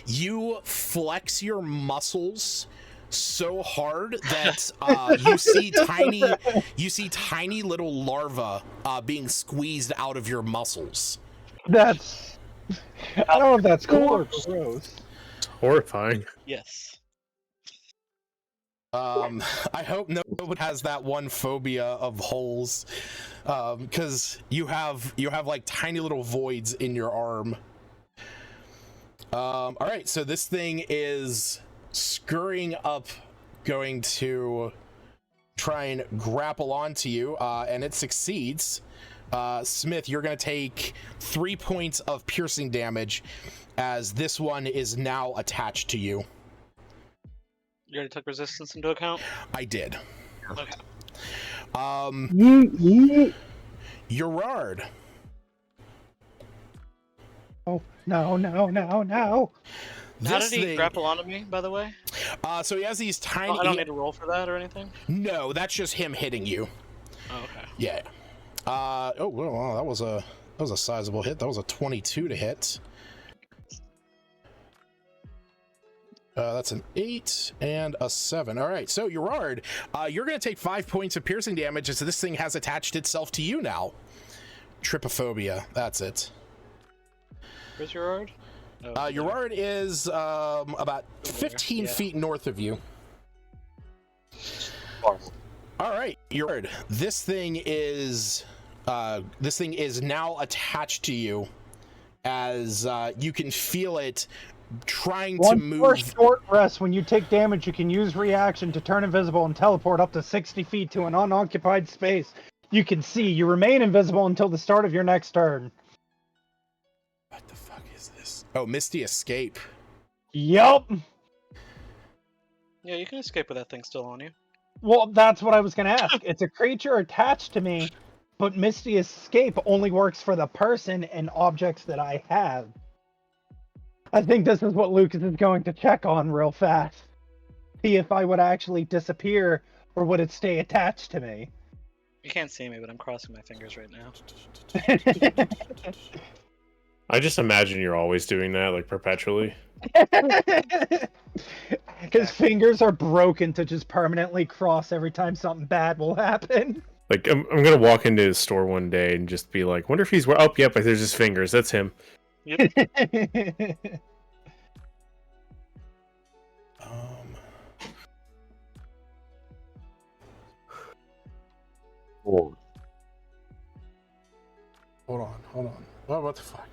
Speaker 1: You flex your muscles so hard that you see tiny little larvae being squeezed out of your muscles.
Speaker 3: That's... I don't know if that's cool or gross.
Speaker 2: It's horrifying.
Speaker 7: Yes.
Speaker 1: I hope no one has that one phobia of holes, because you have like tiny little voids in your arm. All right, so this thing is scurrying up, going to try and grapple onto you, and it succeeds. Smith, you're going to take 3 points of piercing damage as this one is now attached to you.
Speaker 7: You already took resistance into account?
Speaker 1: I did.
Speaker 7: Okay.
Speaker 1: Gerard.
Speaker 3: Oh, no.
Speaker 7: How did he grapple onto me, by the way?
Speaker 1: So he has these tiny...
Speaker 7: I don't need to roll for that or anything?
Speaker 1: No, that's just him hitting you.
Speaker 7: Oh, okay.
Speaker 1: Yeah. Oh, well, that was a sizable hit. That was a 22 to hit. That's an 8 and a 7. All right, so Gerard, you're going to take 5 points of piercing damage as this thing has attached itself to you now. Trypophobia, that's it.
Speaker 7: Where's Gerard? Oh,
Speaker 1: Gerard is about 15 feet north of you. All right, Gerard, this thing is now attached to you as you can feel it trying to move.
Speaker 3: For short rest, when you take damage, you can use reaction to turn invisible and teleport up to 60 feet to an unoccupied space you can see. You remain invisible until the start of your next turn.
Speaker 1: What the fuck is this? Oh, Misty Escape.
Speaker 3: Yup.
Speaker 7: Yeah, you can escape with that thing still on you.
Speaker 3: Well, that's what I was going to ask. It's a creature attached to me, but Misty Escape only works for the person and objects that I have. I think this is what Lucas is going to check on real fast. See if I would actually disappear, or would it stay attached to me?
Speaker 7: You can't see me, but I'm crossing my fingers right now.
Speaker 2: I just imagine you're always doing that, like perpetually.
Speaker 3: His fingers are broken to just permanently cross every time something bad will happen.
Speaker 2: Like, I'm gonna walk into his store one day and just be like, wonder if he's... Oh, yep, there's his fingers. That's him.
Speaker 7: Yep.
Speaker 5: Oh,
Speaker 1: Hold on. What the fuck?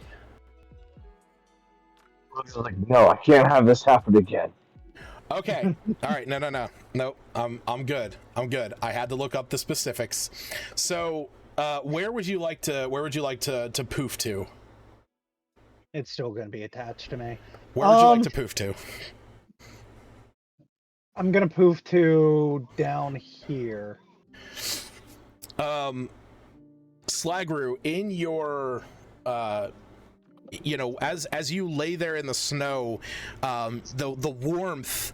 Speaker 5: like, no, I can't have this happen again.
Speaker 1: Okay. All right. No. I'm good. I had to look up the specifics. So, where would you like to poof to?
Speaker 3: It's still going to be attached to me.
Speaker 1: Where would you like to poof to?
Speaker 3: I'm going to poof to down here.
Speaker 1: Slagru, in your as you lay there in the snow, the warmth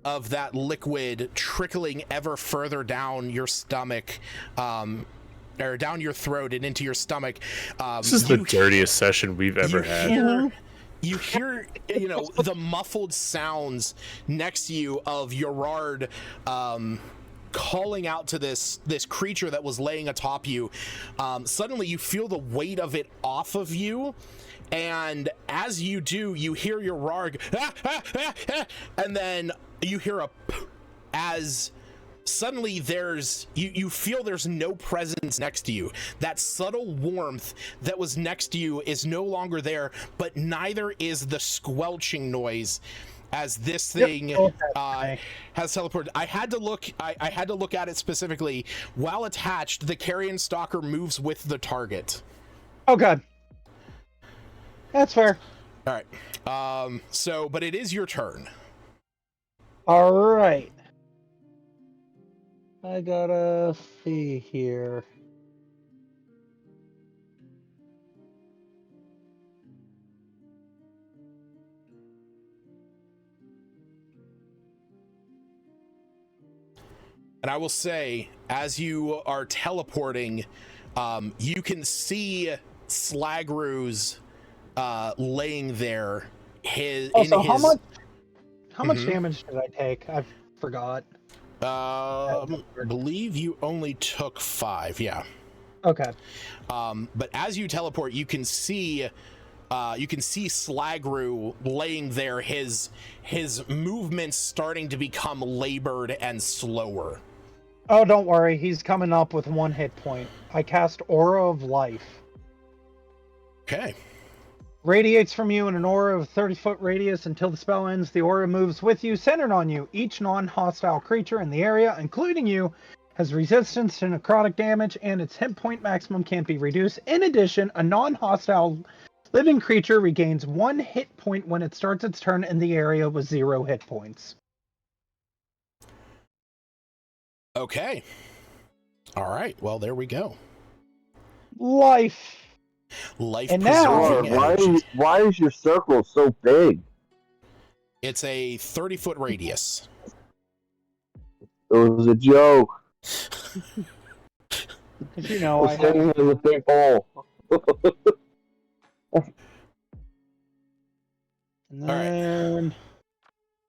Speaker 1: of that liquid trickling ever further down your stomach, or down your throat and into your stomach.
Speaker 2: This is the dirtiest session we've ever had.
Speaker 1: You hear, the muffled sounds next to you of Gerard calling out to this creature that was laying atop you. Suddenly you feel the weight of it off of you, and as you do, you hear Gerard, and then you hear as suddenly you feel there's no presence next to you. That subtle warmth that was next to you is no longer there, but neither is the squelching noise as this thing has teleported. I had to look at it specifically. While attached, the carrion stalker moves with the target.
Speaker 3: Okay. That's fair.
Speaker 1: All right. But it is your turn.
Speaker 3: All right. I gotta see here.
Speaker 1: And I will say, as you are teleporting, you can see Slagru's laying there.
Speaker 3: How much damage did I take? I forgot.
Speaker 1: I believe you only took 5. Yeah.
Speaker 3: Okay.
Speaker 1: But as you teleport, you can see Slagru laying there. His movements starting to become labored and slower.
Speaker 3: Oh, don't worry. He's coming up with 1 hit point. I cast Aura of Life.
Speaker 1: Okay.
Speaker 3: Radiates from you in an aura of 30-foot radius until the spell ends. The aura moves with you, centered on you. Each non-hostile creature in the area, including you, has resistance to necrotic damage, and its hit point maximum can't be reduced. In addition, a non-hostile living creature regains 1 hit point when it starts its turn in the area with 0 hit points.
Speaker 1: Okay. All right. Well, there we go.
Speaker 3: Life.
Speaker 1: And
Speaker 3: now,
Speaker 5: why is your circle so big?
Speaker 1: It's a 30-foot radius.
Speaker 5: It was a joke.
Speaker 3: You know,
Speaker 5: I was in a big hole.
Speaker 3: And then...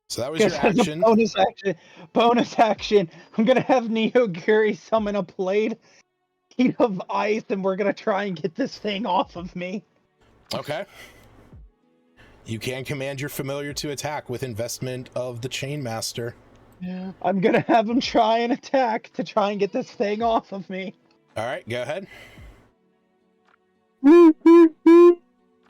Speaker 1: So that was your action.
Speaker 3: Bonus action. I'm gonna have Neogiri summon a blade of ice, and we're gonna try and get this thing off of me.
Speaker 1: Okay. You can command your familiar to attack with investment of the Chainmaster.
Speaker 3: Yeah. I'm gonna have him try and attack to try and get this thing off of me.
Speaker 1: All right, go ahead.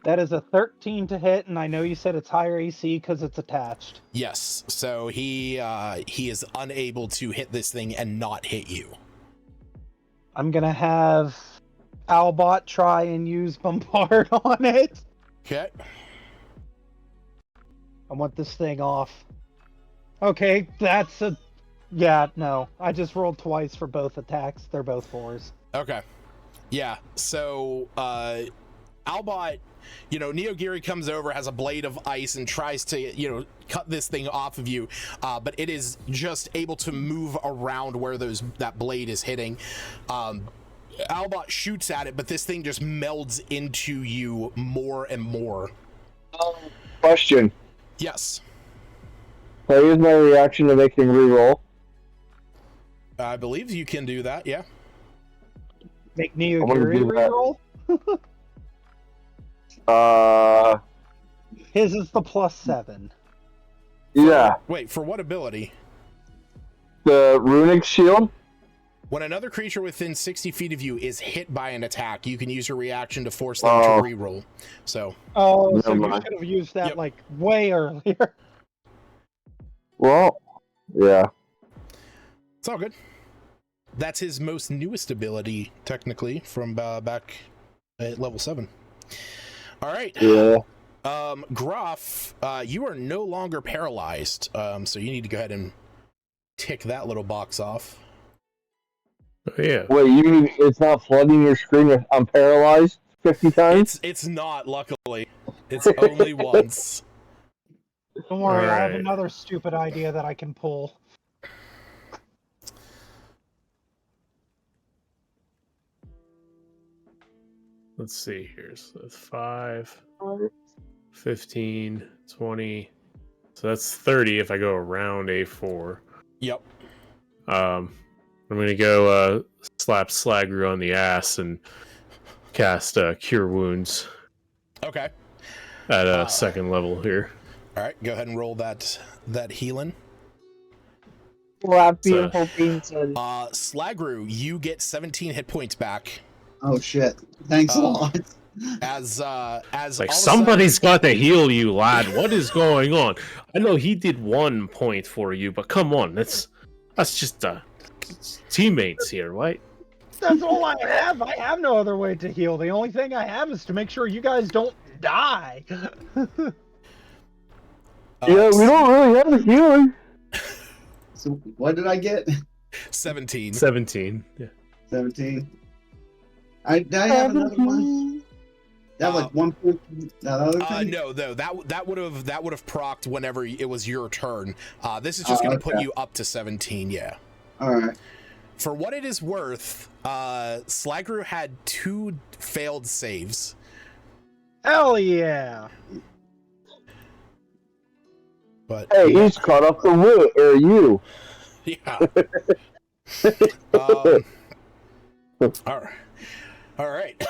Speaker 3: That is a 13 to hit, and I know you said it's higher AC because it's attached.
Speaker 1: Yes. So he is unable to hit this thing and not hit you.
Speaker 3: I'm gonna have Albot try and use Bombard on it.
Speaker 1: Okay.
Speaker 3: I want this thing off. Okay, that's a... Yeah, no. I just rolled twice for both attacks. They're both 4s.
Speaker 1: Okay. Yeah, so, Albot, Neogiri comes over, has a blade of ice, and tries to, cut this thing off of you, but it is just able to move around where that blade is hitting. Albot shoots at it, but this thing just melds into you more and more.
Speaker 5: Question.
Speaker 1: Yes.
Speaker 5: Can I use my reaction to make him reroll?
Speaker 1: I believe you can do that, yeah.
Speaker 3: Make Neogiri reroll? His is the +7.
Speaker 5: Yeah.
Speaker 1: Wait, for what ability?
Speaker 5: The runic shield?
Speaker 1: When another creature within 60 feet of you is hit by an attack, you can use your reaction to force them to reroll. So.
Speaker 3: Oh, so
Speaker 5: Never
Speaker 3: you
Speaker 5: mind.
Speaker 3: should have used that
Speaker 1: Yep.
Speaker 3: like way earlier.
Speaker 5: Well, yeah.
Speaker 1: It's all good. That's his most newest ability, technically, from back at level 7. All right.
Speaker 5: Yeah.
Speaker 1: Groff, you are no longer paralyzed, so you need to go ahead and tick that little box off.
Speaker 2: Oh, yeah.
Speaker 5: Wait, you mean it's not flooding your screen if I'm paralyzed 50 times?
Speaker 1: It's not, luckily. It's only once.
Speaker 3: Don't worry, I have
Speaker 2: Alright.
Speaker 3: another stupid idea that I can pull.
Speaker 2: Let's see here. So that's 5, 15, 20. So that's 30 if I go around A4.
Speaker 1: Yep.
Speaker 2: I'm gonna go slap Slagru on the ass and cast Cure Wounds
Speaker 1: Okay.
Speaker 2: at second level here.
Speaker 1: All right, go ahead and roll that healing.
Speaker 8: Well, beautiful beans and
Speaker 1: Slagru, you get 17 hit points back.
Speaker 4: Oh shit! Thanks a lot.
Speaker 1: As
Speaker 2: Like
Speaker 1: all of a
Speaker 2: somebody's got to heal you, lad. What is going on? I know he did 1 point for you, but come on, that's just teammates here, right?
Speaker 3: That's all I have. I have no other way to heal. The only thing I have is to make sure you guys don't die.
Speaker 5: Yeah, we don't really have the healing.
Speaker 4: So what did I get?
Speaker 1: 17.
Speaker 2: 17. Yeah.
Speaker 4: 17. Did I have another one? That like 1 point. That other thing?
Speaker 1: No, that would have procced whenever it was your turn. This is just going to put you up to 17. Yeah.
Speaker 4: All right.
Speaker 1: For what it is worth, Slagru had 2 failed saves.
Speaker 3: Hell yeah!
Speaker 1: But
Speaker 5: Hey, he's caught up the wood, or you.
Speaker 1: yeah. All right.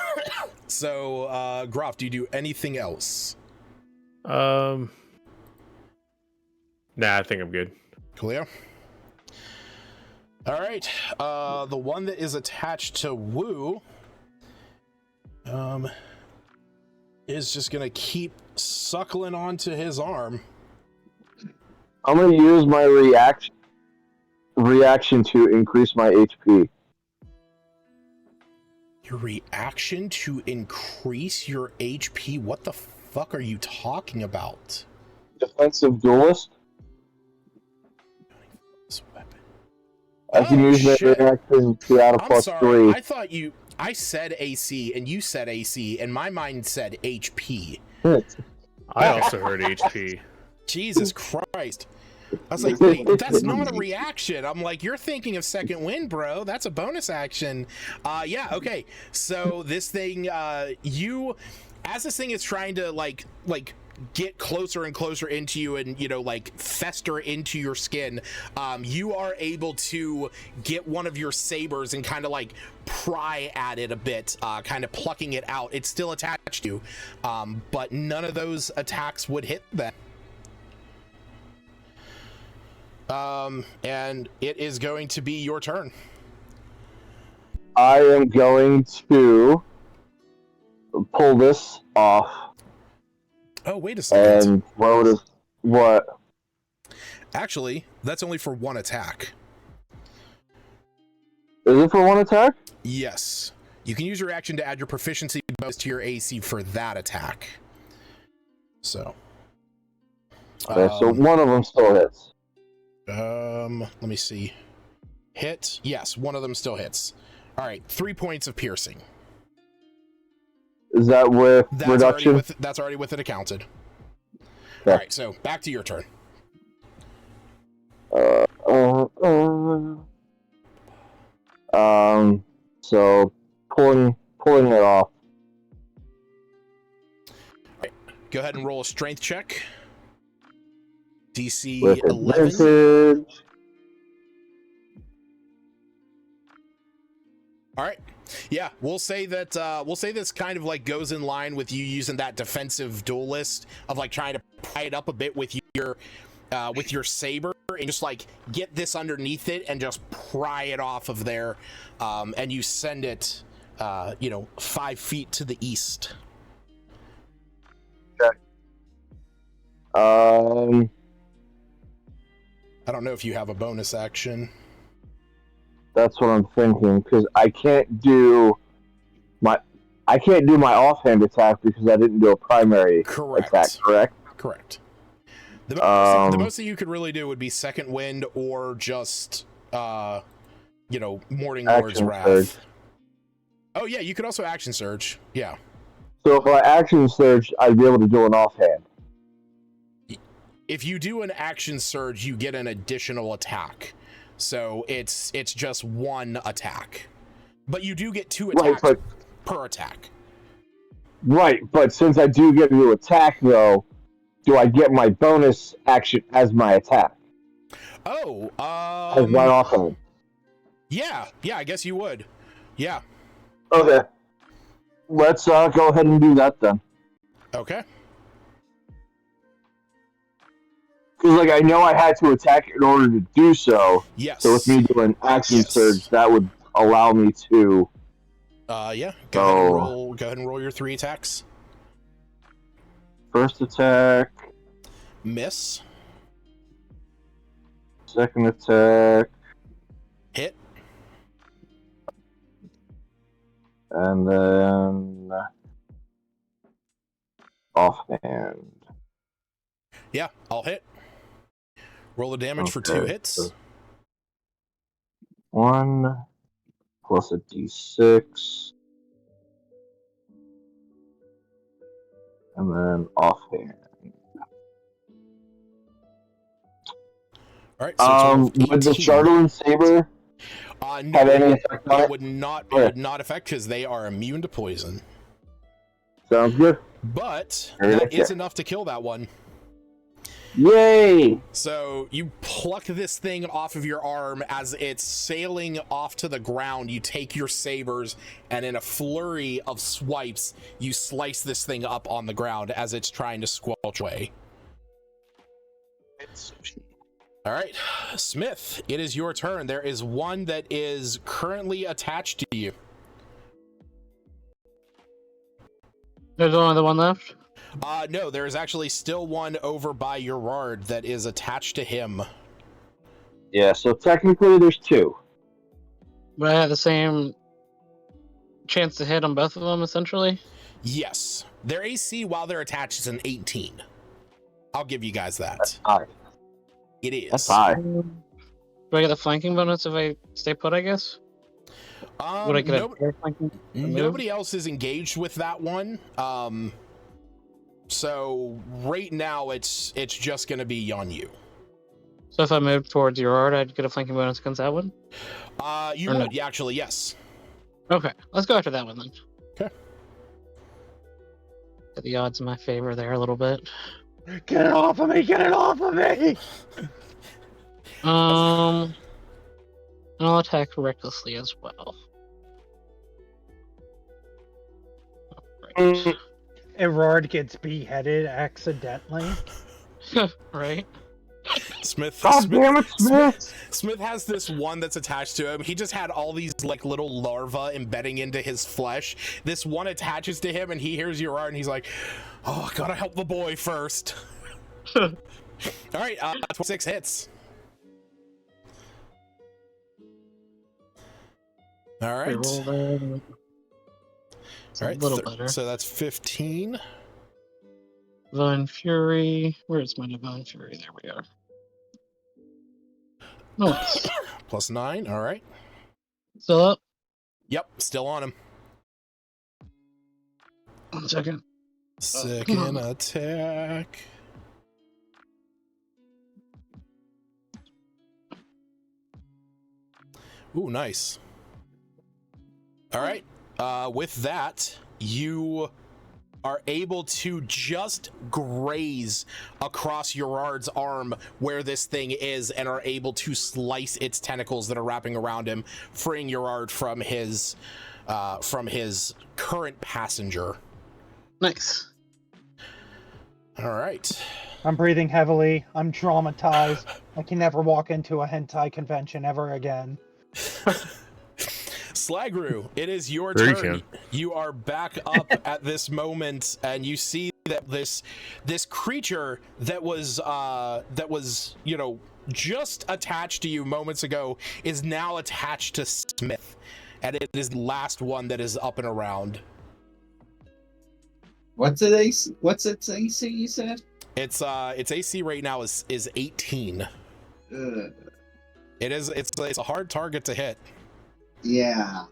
Speaker 1: So, Groff, do you do anything else?
Speaker 2: Nah, I think I'm good.
Speaker 1: Clear. All right. The one that is attached to Wu, is just gonna keep suckling onto his arm.
Speaker 5: I'm gonna use my reaction to increase my HP.
Speaker 1: Your reaction to increase your HP? What the fuck are you talking about?
Speaker 5: Defensive duelist.
Speaker 1: This weapon.
Speaker 5: I can use my
Speaker 1: shit.
Speaker 5: reaction to add a
Speaker 1: I'm
Speaker 5: plus
Speaker 1: sorry.
Speaker 5: 3.
Speaker 1: I said AC and you said AC, and my mind said HP.
Speaker 2: I also heard HP.
Speaker 1: Jesus Christ. I was like, wait, that's not a reaction. I'm like, you're thinking of second wind, bro. That's a bonus action. Yeah, okay. So this thing, as this thing is trying to like get closer and closer into you and, like fester into your skin, you are able to get one of your sabers and kind of like pry at it a bit, kind of plucking it out. It's still attached to you, but none of those attacks would hit that. And it is going to be your turn.
Speaker 5: I am going to pull this off.
Speaker 1: Oh, wait a second.
Speaker 5: And what?
Speaker 1: Actually, that's only for 1 attack.
Speaker 5: Is it for 1 attack?
Speaker 1: Yes. You can use your action to add your proficiency bonus to your AC for that attack. So.
Speaker 5: Okay, so one of them still hits.
Speaker 1: Let me see. Hit. Yes, one of them still hits. All right, 3 points of piercing.
Speaker 5: Is that with reduction?
Speaker 1: That's already with it accounted.
Speaker 5: Okay.
Speaker 1: All right, so back to your turn.
Speaker 5: So pulling it off.
Speaker 1: Right. Go ahead and roll a strength check. DC
Speaker 5: With
Speaker 1: 11.
Speaker 5: advantage.
Speaker 1: All right. Yeah, we'll say this kind of like goes in line with you using that defensive duelist of like trying to pry it up a bit with your with your saber and just like get this underneath it and just pry it off of there, and you send it 5 feet to the east.
Speaker 5: Okay.
Speaker 1: I don't know if you have a bonus action.
Speaker 5: That's what I'm thinking, because I can't do my offhand attack because I didn't do a primary attack, correct?
Speaker 1: Correct. The most that you could really do would be second wind or just Morning Lord's Wrath.
Speaker 5: Surge.
Speaker 1: Oh yeah, you could also action surge. Yeah.
Speaker 5: So if I action surge, I'd be able to do an offhand.
Speaker 1: If you do an action surge, you get an additional attack. So it's just one attack. But you do get 2 attacks per attack.
Speaker 5: Right, but since I do get to attack though, do I get my bonus action as my attack?
Speaker 1: Oh,
Speaker 5: as my offhand.
Speaker 1: Yeah, I guess you would. Yeah.
Speaker 5: Okay. Let's go ahead and do that then.
Speaker 1: Okay.
Speaker 5: Because I know I had to attack in order to do so.
Speaker 1: Yes.
Speaker 5: So with me doing action surge, that would allow me to.
Speaker 1: Yeah. Go ahead and roll your 3 attacks.
Speaker 5: First attack.
Speaker 1: Miss.
Speaker 5: Second attack.
Speaker 1: Hit.
Speaker 5: And then offhand.
Speaker 1: Yeah, I'll hit. Roll the damage for 2 hits.
Speaker 5: So 1 plus a d6. And then offhand.
Speaker 1: All right. So
Speaker 5: would the Startling Saber
Speaker 1: no,
Speaker 5: have any effect on it?
Speaker 1: It would not affect because they are immune to poison.
Speaker 5: Sounds good.
Speaker 1: But that is enough to kill that one.
Speaker 5: Yay!
Speaker 1: So you pluck this thing off of your arm as it's sailing off to the ground. You take your sabers, and in a flurry of swipes, you slice this thing up on the ground as it's trying to squelch away. All right, Smith, it is your turn. There is one that is currently attached to you.
Speaker 7: There's only the one left?
Speaker 1: No, there is actually still one over by Gerard that is attached to him.
Speaker 5: Yeah, so technically there's 2.
Speaker 7: But I have the same chance to hit on both of them, essentially?
Speaker 1: Yes. Their AC while they're attached is an 18. I'll give you guys that.
Speaker 5: That's high.
Speaker 1: It is.
Speaker 5: That's high.
Speaker 7: Do I get the flanking bonus if I stay put, I guess? Would I get a flanking?
Speaker 1: Nobody else is engaged with that one. So right now it's just going to be on you.
Speaker 7: So if I move towards Gerard, I'd get a flanking bonus against that one?
Speaker 1: You
Speaker 7: or
Speaker 1: would,
Speaker 7: no?
Speaker 1: yeah, actually, yes.
Speaker 7: Okay, let's go after that one then.
Speaker 1: Okay.
Speaker 7: Get the odds in my favor there a little bit.
Speaker 3: Get it off of me! Get it off of me!
Speaker 7: And I'll attack recklessly as well. Right.
Speaker 3: Gerard gets beheaded accidentally.
Speaker 7: Right.
Speaker 1: Smith.
Speaker 5: God damn it, Smith!
Speaker 1: Smith has this one that's attached to him. He just had all these like little larvae embedding into his flesh. This one attaches to him, and he hears Gerard, and he's like, "Oh, I gotta help the boy first." All right, 26 hits. All right. All right,
Speaker 7: little better.
Speaker 1: So that's 15.
Speaker 7: Divine Fury. Where's my Divine Fury? There we are. Nice.
Speaker 1: Plus 9. All right.
Speaker 7: Still up?
Speaker 1: Yep, still on him.
Speaker 7: 1 second.
Speaker 1: Second attack. Ooh, nice. All right. With that, you are able to just graze across Gerard's arm where this thing is and are able to slice its tentacles that are wrapping around him, freeing Gerard from his current passenger.
Speaker 7: Nice.
Speaker 1: All right.
Speaker 3: I'm breathing heavily. I'm traumatized. I can never walk into a hentai convention ever again.
Speaker 1: Slagru, it is your
Speaker 2: Sure you
Speaker 1: turn.
Speaker 2: can.
Speaker 1: You are back up at this moment, and you see that this creature that was just attached to you moments ago is now attached to Smith, and it is the last one that is up and around.
Speaker 4: What's it AC? What's its AC? You said
Speaker 1: Its AC right now is 18. It's a hard target to hit.
Speaker 4: Yeah.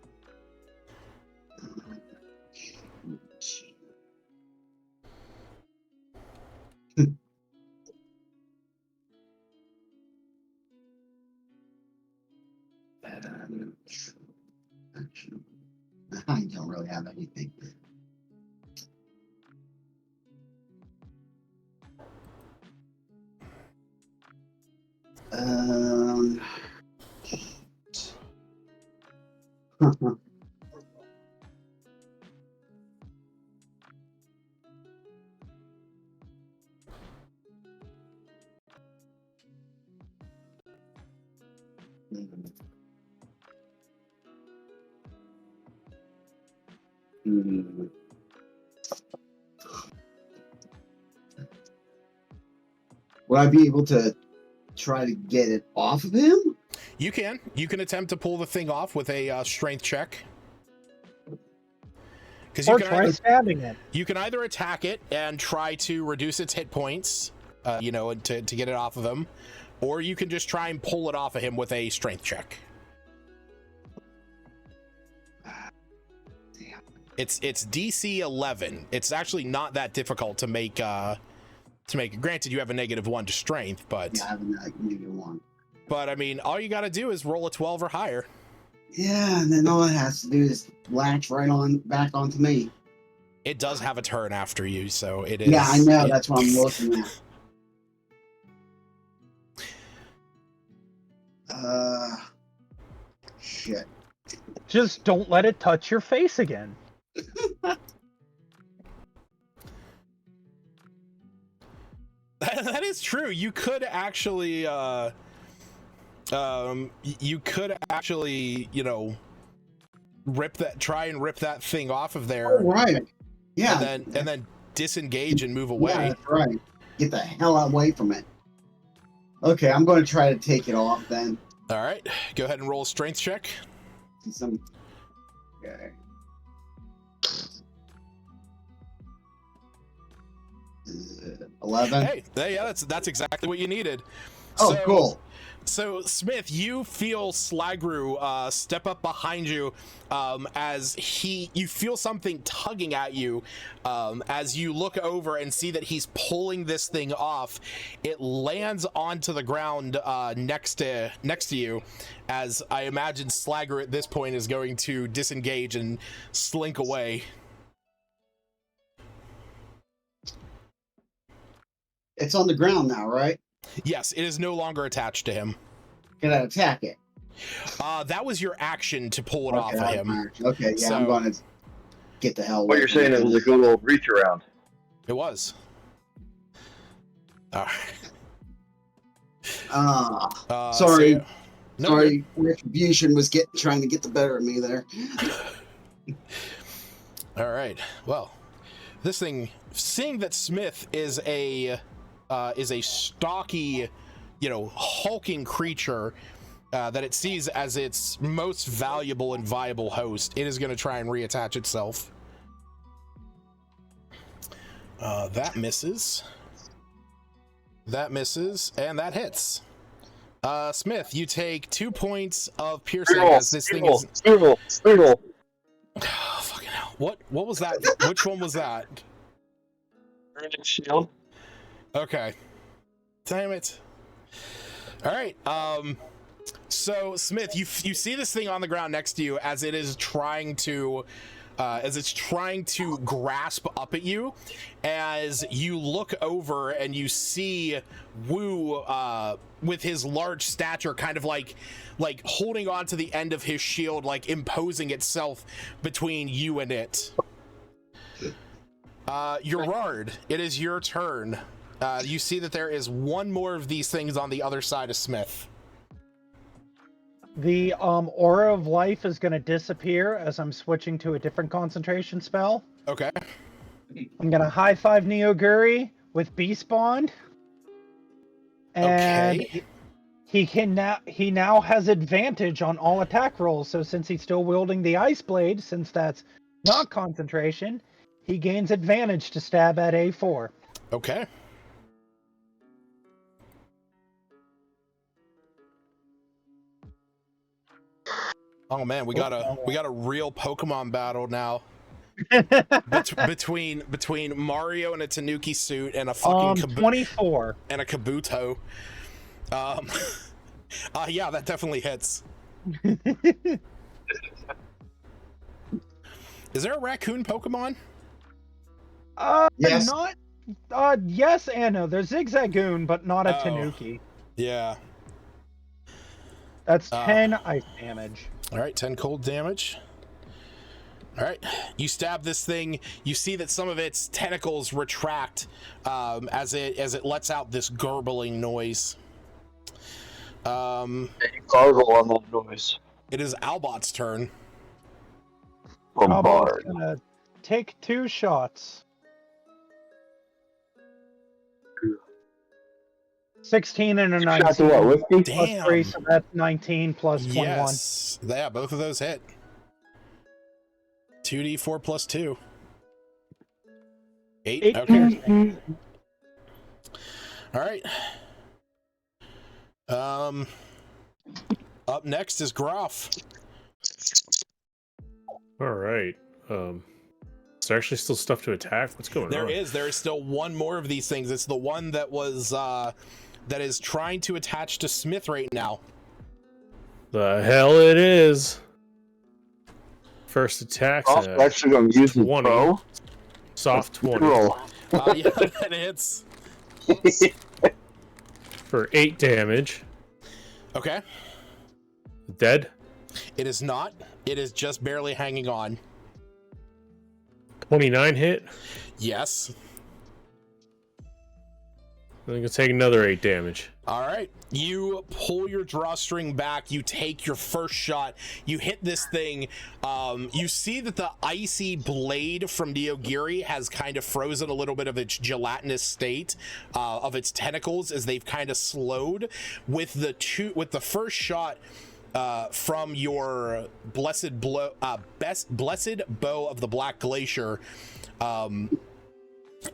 Speaker 4: I don't really have anything. Would I be able to try to get it off of him?
Speaker 1: You can attempt to pull the thing off with a strength check. Because
Speaker 3: Or try stabbing it.
Speaker 1: You can either attack it and try to reduce its hit points, to get it off of him, or you can just try and pull it off of him with a strength check. It's DC 11. It's actually not that difficult to make. Granted, you have a -1 to strength, but
Speaker 4: Yeah, I have a -1.
Speaker 1: But I mean, all you got to do is roll a 12 or higher.
Speaker 4: Yeah, and then all it has to do is latch right on back onto me.
Speaker 1: It does have a turn after you, so it is.
Speaker 4: Yeah, I know. That's what I'm looking at. Shit.
Speaker 3: Just don't let it touch your face again.
Speaker 1: That is true. You could actually, try and rip that thing off of there.
Speaker 4: Oh, right. Yeah.
Speaker 1: And then disengage and move away.
Speaker 4: Yeah, that's right. Get the hell away from it. Okay, I'm going to try to take it off then.
Speaker 1: All right. Go ahead and roll a strength check.
Speaker 4: Okay. 11.
Speaker 1: Hey, yeah, that's exactly what you needed.
Speaker 4: Oh, cool.
Speaker 1: So, Smith, you feel Slagru step up behind you as you feel something tugging at you as you look over and see that he's pulling this thing off. It lands onto the ground next to you, as I imagine Slagru at this point is going to disengage and slink away.
Speaker 4: It's on the ground now, right?
Speaker 1: Yes, it is no longer attached to him.
Speaker 4: Can I attack it?
Speaker 1: That was your action to pull it off of him.
Speaker 4: Okay, yeah, I'm going to get the hell away.
Speaker 5: What you're saying is it was a good little reach around.
Speaker 1: It was.
Speaker 4: Sorry. Sorry, retribution was trying to get the better of me there.
Speaker 1: All right. Well, this thing, seeing that Smith is a stocky, hulking creature that it sees as its most valuable and viable host, it is going to try and reattach itself. That misses. That misses, and that hits. Smith, you take 2 points of piercing as this thing is.
Speaker 5: Spoodle.
Speaker 1: Oh, fucking hell! What was that? Which one was that?
Speaker 5: Shield.
Speaker 1: Okay. Damn it. All right. So Smith, you see this thing on the ground next to you as it is trying to grasp up at you. As you look over and you see Wu with his large stature kind of like holding on to the end of his shield, like imposing itself between you and it. Gerard, it is your turn. You see that there is one more of these things on the other side of Smith.
Speaker 3: The aura of life is going to disappear as I'm switching to a different concentration spell.
Speaker 1: Okay.
Speaker 3: I'm going to high five Neoguri with Beast Bond. And
Speaker 1: Okay.
Speaker 3: he now has advantage on all attack rolls. So since he's still wielding the Ice Blade, since that's not concentration, he gains advantage to stab at A4.
Speaker 1: Okay. Oh man, we got a real Pokemon battle now. between Mario in a Tanuki suit and a fucking
Speaker 3: 24
Speaker 1: and a Kabuto. Yeah, that definitely hits. Is there a raccoon Pokemon?
Speaker 4: Yes.
Speaker 3: Not. Yes and no. There's Zigzagoon, but not a Tanuki.
Speaker 1: Yeah.
Speaker 3: That's 10 ice damage.
Speaker 1: All right, 10 cold damage. All right, you stab this thing. You see that some of its tentacles retract as it lets out this gurgling noise.
Speaker 5: You gargle on that noise.
Speaker 1: It is Albot's turn.
Speaker 3: Albot's gonna take 2 shots. 16 and a 19.
Speaker 1: Damn.
Speaker 3: 3, so that's 19 plus 21.
Speaker 1: Yes. Yeah, both of those hit. 2d4 plus 2. 8. Okay. All right. Up next is Groff.
Speaker 2: All right. Is there actually still stuff to attack? What's going on?
Speaker 1: There is still one more of these things. It's the one that was that is trying to attach to Smith right now.
Speaker 2: The hell it is. First attack.
Speaker 5: Actually, I'm using
Speaker 2: 20.
Speaker 5: pro.
Speaker 2: Soft 20.
Speaker 1: Yeah, that hits.
Speaker 2: For 8 damage.
Speaker 1: Okay.
Speaker 2: Dead?
Speaker 1: It is not. It is just barely hanging on.
Speaker 2: 29 hit?
Speaker 1: Yes.
Speaker 2: I'm gonna take another 8 damage.
Speaker 1: All right. You pull your drawstring back. You take your first shot. You hit this thing. You see that the icy blade from Neogiri has kind of frozen a little bit of its gelatinous state of its tentacles as they've kind of slowed. With the first shot from your blessed bow of the Black Glacier,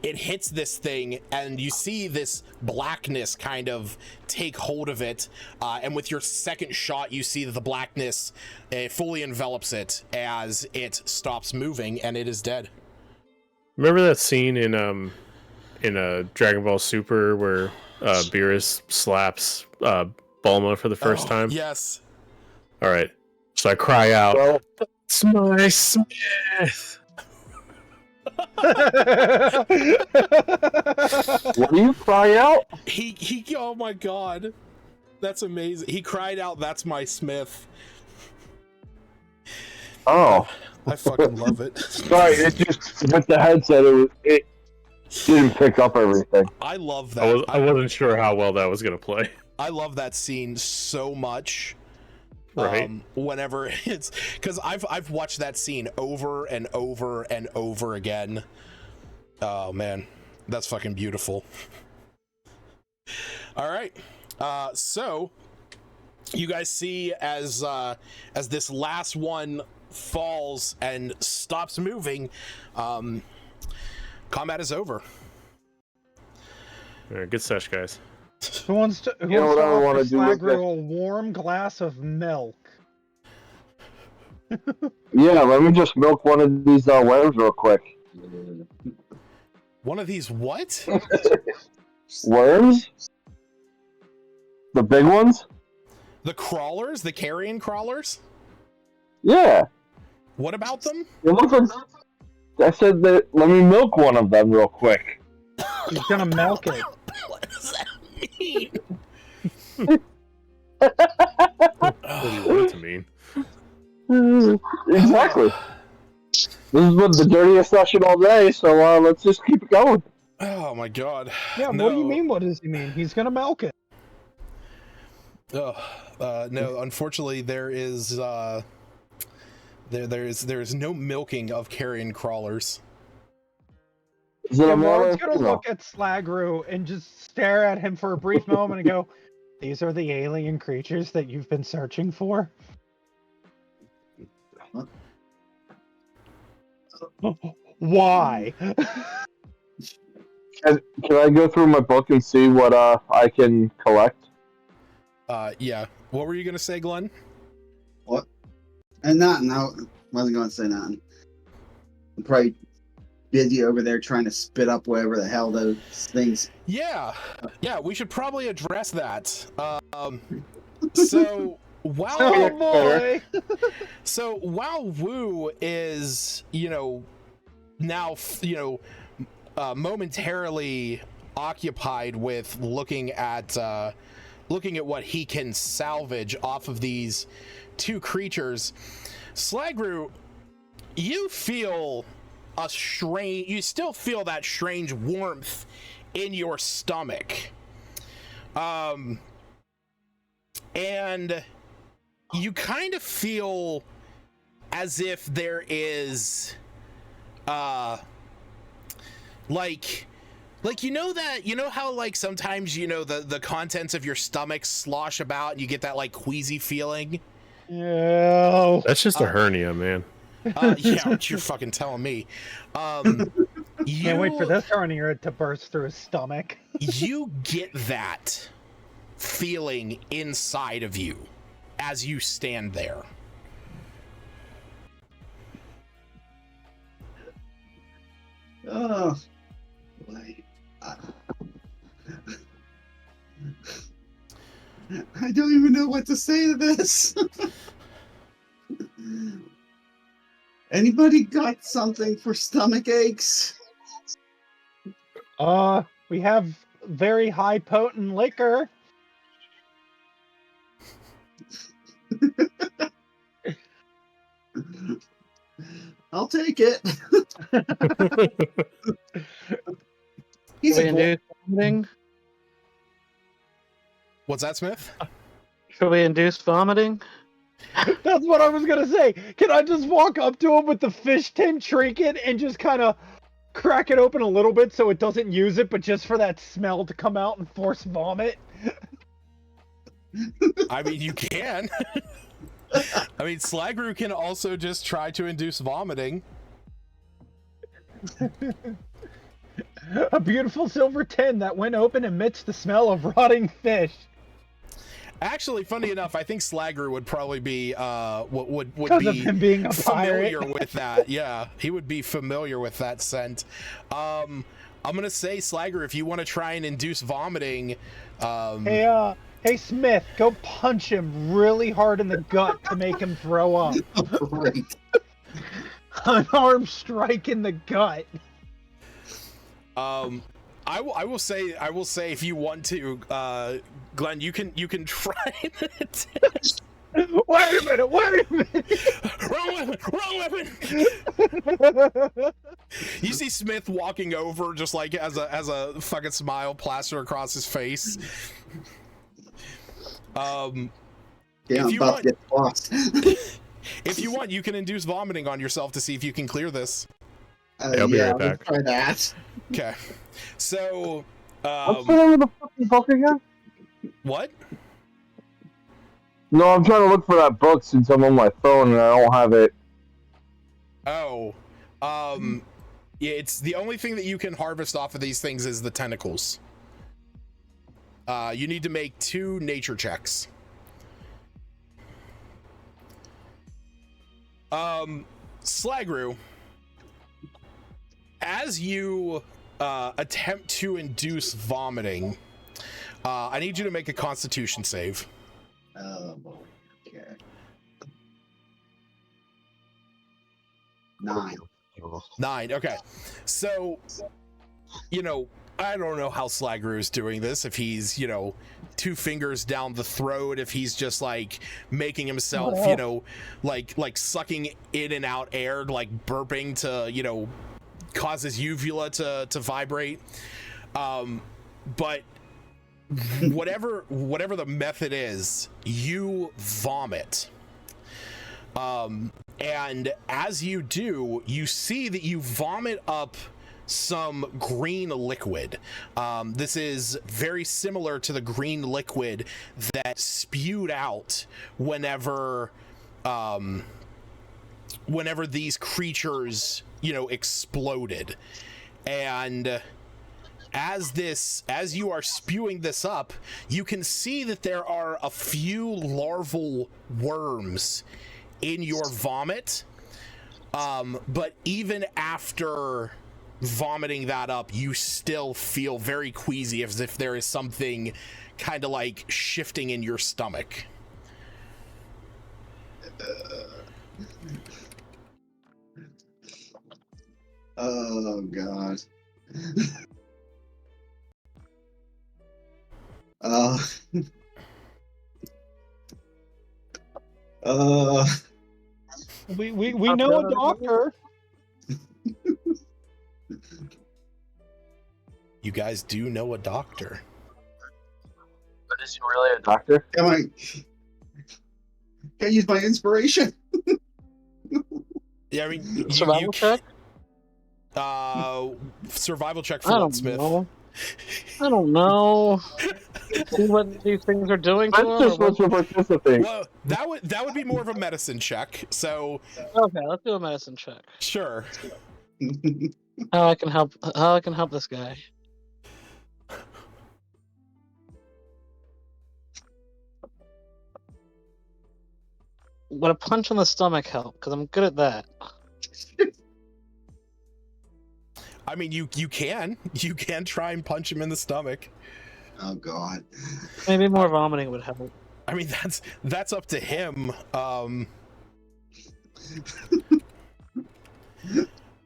Speaker 1: it hits this thing, and you see this blackness kind of take hold of it. And with your second shot, you see that the blackness fully envelops it as it stops moving, and it is dead.
Speaker 2: Remember that scene in Dragon Ball Super where Beerus slaps Bulma for the first time?
Speaker 1: Yes.
Speaker 2: All right. So I cry out, "It's my Smith!"
Speaker 5: What do you cry out?
Speaker 1: He oh my god, that's amazing. He cried out, "That's my Smith."
Speaker 5: Oh,
Speaker 1: I fucking love it.
Speaker 5: Sorry, it just with the headset, it didn't pick up everything.
Speaker 1: I love that.
Speaker 2: I wasn't sure how well that was gonna play.
Speaker 1: I love that scene so much.
Speaker 2: Right.
Speaker 1: Whenever it's because I've watched that scene over and over and over again. Oh man, that's fucking beautiful. All right, so you guys see as this last one falls and stops moving, combat is over.
Speaker 2: All right, good sesh, guys.
Speaker 3: Who wants to offer Slagru a warm glass of milk?
Speaker 5: Yeah, let me just milk one of these worms real quick.
Speaker 1: One of these what?
Speaker 5: Worms? The big ones?
Speaker 1: The crawlers? The carrion crawlers?
Speaker 5: Yeah.
Speaker 1: What about them?
Speaker 5: It looks like... I said that. Let me milk one of them real quick.
Speaker 3: He's gonna milk it.
Speaker 1: What does that mean?
Speaker 2: What do you want it to mean?
Speaker 5: Exactly. This is what the dirtiest session all day, so let's just keep it going.
Speaker 1: Oh my god.
Speaker 3: Yeah,
Speaker 1: no.
Speaker 3: what do you mean? What does he mean? He's gonna milk it.
Speaker 1: No, unfortunately there is there's no milking of carrion crawlers.
Speaker 5: Is it a male or
Speaker 3: Rod's gonna
Speaker 5: female?
Speaker 3: look at Slagru and just stare at him for a brief moment and go, "These are the alien creatures that you've been searching for?" Why?
Speaker 5: Can I go through my book and see what I can collect?
Speaker 1: Yeah. What were you gonna say, Glenn?
Speaker 4: What? And nothing. I wasn't going to say nothing. I'm probably busy over there trying to spit up whatever the hell those things.
Speaker 1: Yeah, we should probably address that. So while
Speaker 3: Oh boy!
Speaker 1: so while Wu is, now, momentarily occupied with looking at what he can salvage off of these two creatures, Slagru, you feel you still feel that strange warmth in your stomach. And you kind of feel as if there is like how like sometimes the contents of your stomach slosh about and you get that like queasy feeling?
Speaker 3: Yeah.
Speaker 2: That's just a hernia, man.
Speaker 1: Yeah, you're fucking telling me.
Speaker 3: Can't wait for this hernia to burst through his stomach.
Speaker 1: You get that feeling inside of you as you stand there.
Speaker 4: Oh, boy. I don't even know what to say to this. Anybody got something for stomach aches?
Speaker 3: We have very high potent liquor.
Speaker 4: I'll take it. He's
Speaker 8: we
Speaker 4: a
Speaker 8: induce vomiting?
Speaker 1: What's that, Smith?
Speaker 8: Should we induce vomiting?
Speaker 3: That's what I was gonna say. Can I just walk up to him with the fish tin trinket and just kind of crack it open a little bit so it doesn't use it, but just for that smell to come out and force vomit?
Speaker 1: I mean, you can. I mean, Slagru can also just try to induce vomiting.
Speaker 3: A beautiful silver tin that when open emits the smell of rotting fish.
Speaker 1: Actually, funny enough, I think Slagru would probably be would
Speaker 3: Because of
Speaker 1: be
Speaker 3: him being a
Speaker 1: familiar
Speaker 3: pirate.
Speaker 1: with that. Yeah, he would be familiar with that scent. I'm gonna say, Slagru, if you want to try and induce vomiting,
Speaker 3: Hey Smith, go punch him really hard in the gut to make him throw up.
Speaker 4: Great.
Speaker 3: An arm strike in the gut.
Speaker 1: I will say if you want to, Glenn, you can try it.
Speaker 3: Wait a minute!
Speaker 1: Wrong weapon! You see Smith walking over just like as a fucking smile plastered across his face.
Speaker 4: Yeah,
Speaker 1: if
Speaker 4: I'm
Speaker 1: you
Speaker 4: about
Speaker 1: want,
Speaker 4: to get lost.
Speaker 1: if you want, you can induce vomiting on yourself to see if you can clear this.
Speaker 2: I'll be right
Speaker 4: let's
Speaker 2: back.
Speaker 4: try that.
Speaker 1: Okay. So,
Speaker 5: What's the name of the fucking book again?
Speaker 1: what?
Speaker 5: No, I'm trying to look for that book since I'm on my phone and I don't have it.
Speaker 1: Oh, yeah, it's the only thing that you can harvest off of these things is the tentacles. You need to make 2 nature checks. Slagru, as you attempt to induce vomiting, I need you to make a Constitution save.
Speaker 4: Oh boy. Okay. 9.
Speaker 1: 9. Okay. So, I don't know how Slagru is doing this. If he's, 2 fingers down the throat, if he's just like making himself, like sucking in and out air, like burping to, causes uvula to vibrate. But whatever the method is, you vomit. And as you do, you see that you vomit up some green liquid. This is very similar to the green liquid that spewed out whenever these creatures, exploded. And as you are spewing this up, you can see that there are a few larval worms in your vomit. But even after vomiting that up, you still feel very queasy, as if there is something kind of like shifting in your stomach.
Speaker 4: Oh god.
Speaker 3: We know a doctor.
Speaker 1: You guys do know a doctor.
Speaker 5: But is he really a doctor?
Speaker 4: Can I use my inspiration?
Speaker 1: Yeah, I mean,
Speaker 8: Survival check?
Speaker 1: Survival check
Speaker 8: I
Speaker 1: for
Speaker 8: don't
Speaker 1: Smith.
Speaker 8: know. I don't know. See what these things are doing to
Speaker 5: I'm
Speaker 8: him?
Speaker 5: just
Speaker 8: or
Speaker 5: supposed to participate.
Speaker 1: Well, that would be more of a medicine check. So
Speaker 8: Okay, let's do a medicine check.
Speaker 1: sure.
Speaker 8: How I can help this guy. Would a punch on the stomach help? Because I'm good at that.
Speaker 1: I mean, you can try and punch him in the stomach.
Speaker 4: Oh god.
Speaker 8: Maybe more vomiting would help.
Speaker 1: I mean, that's up to him.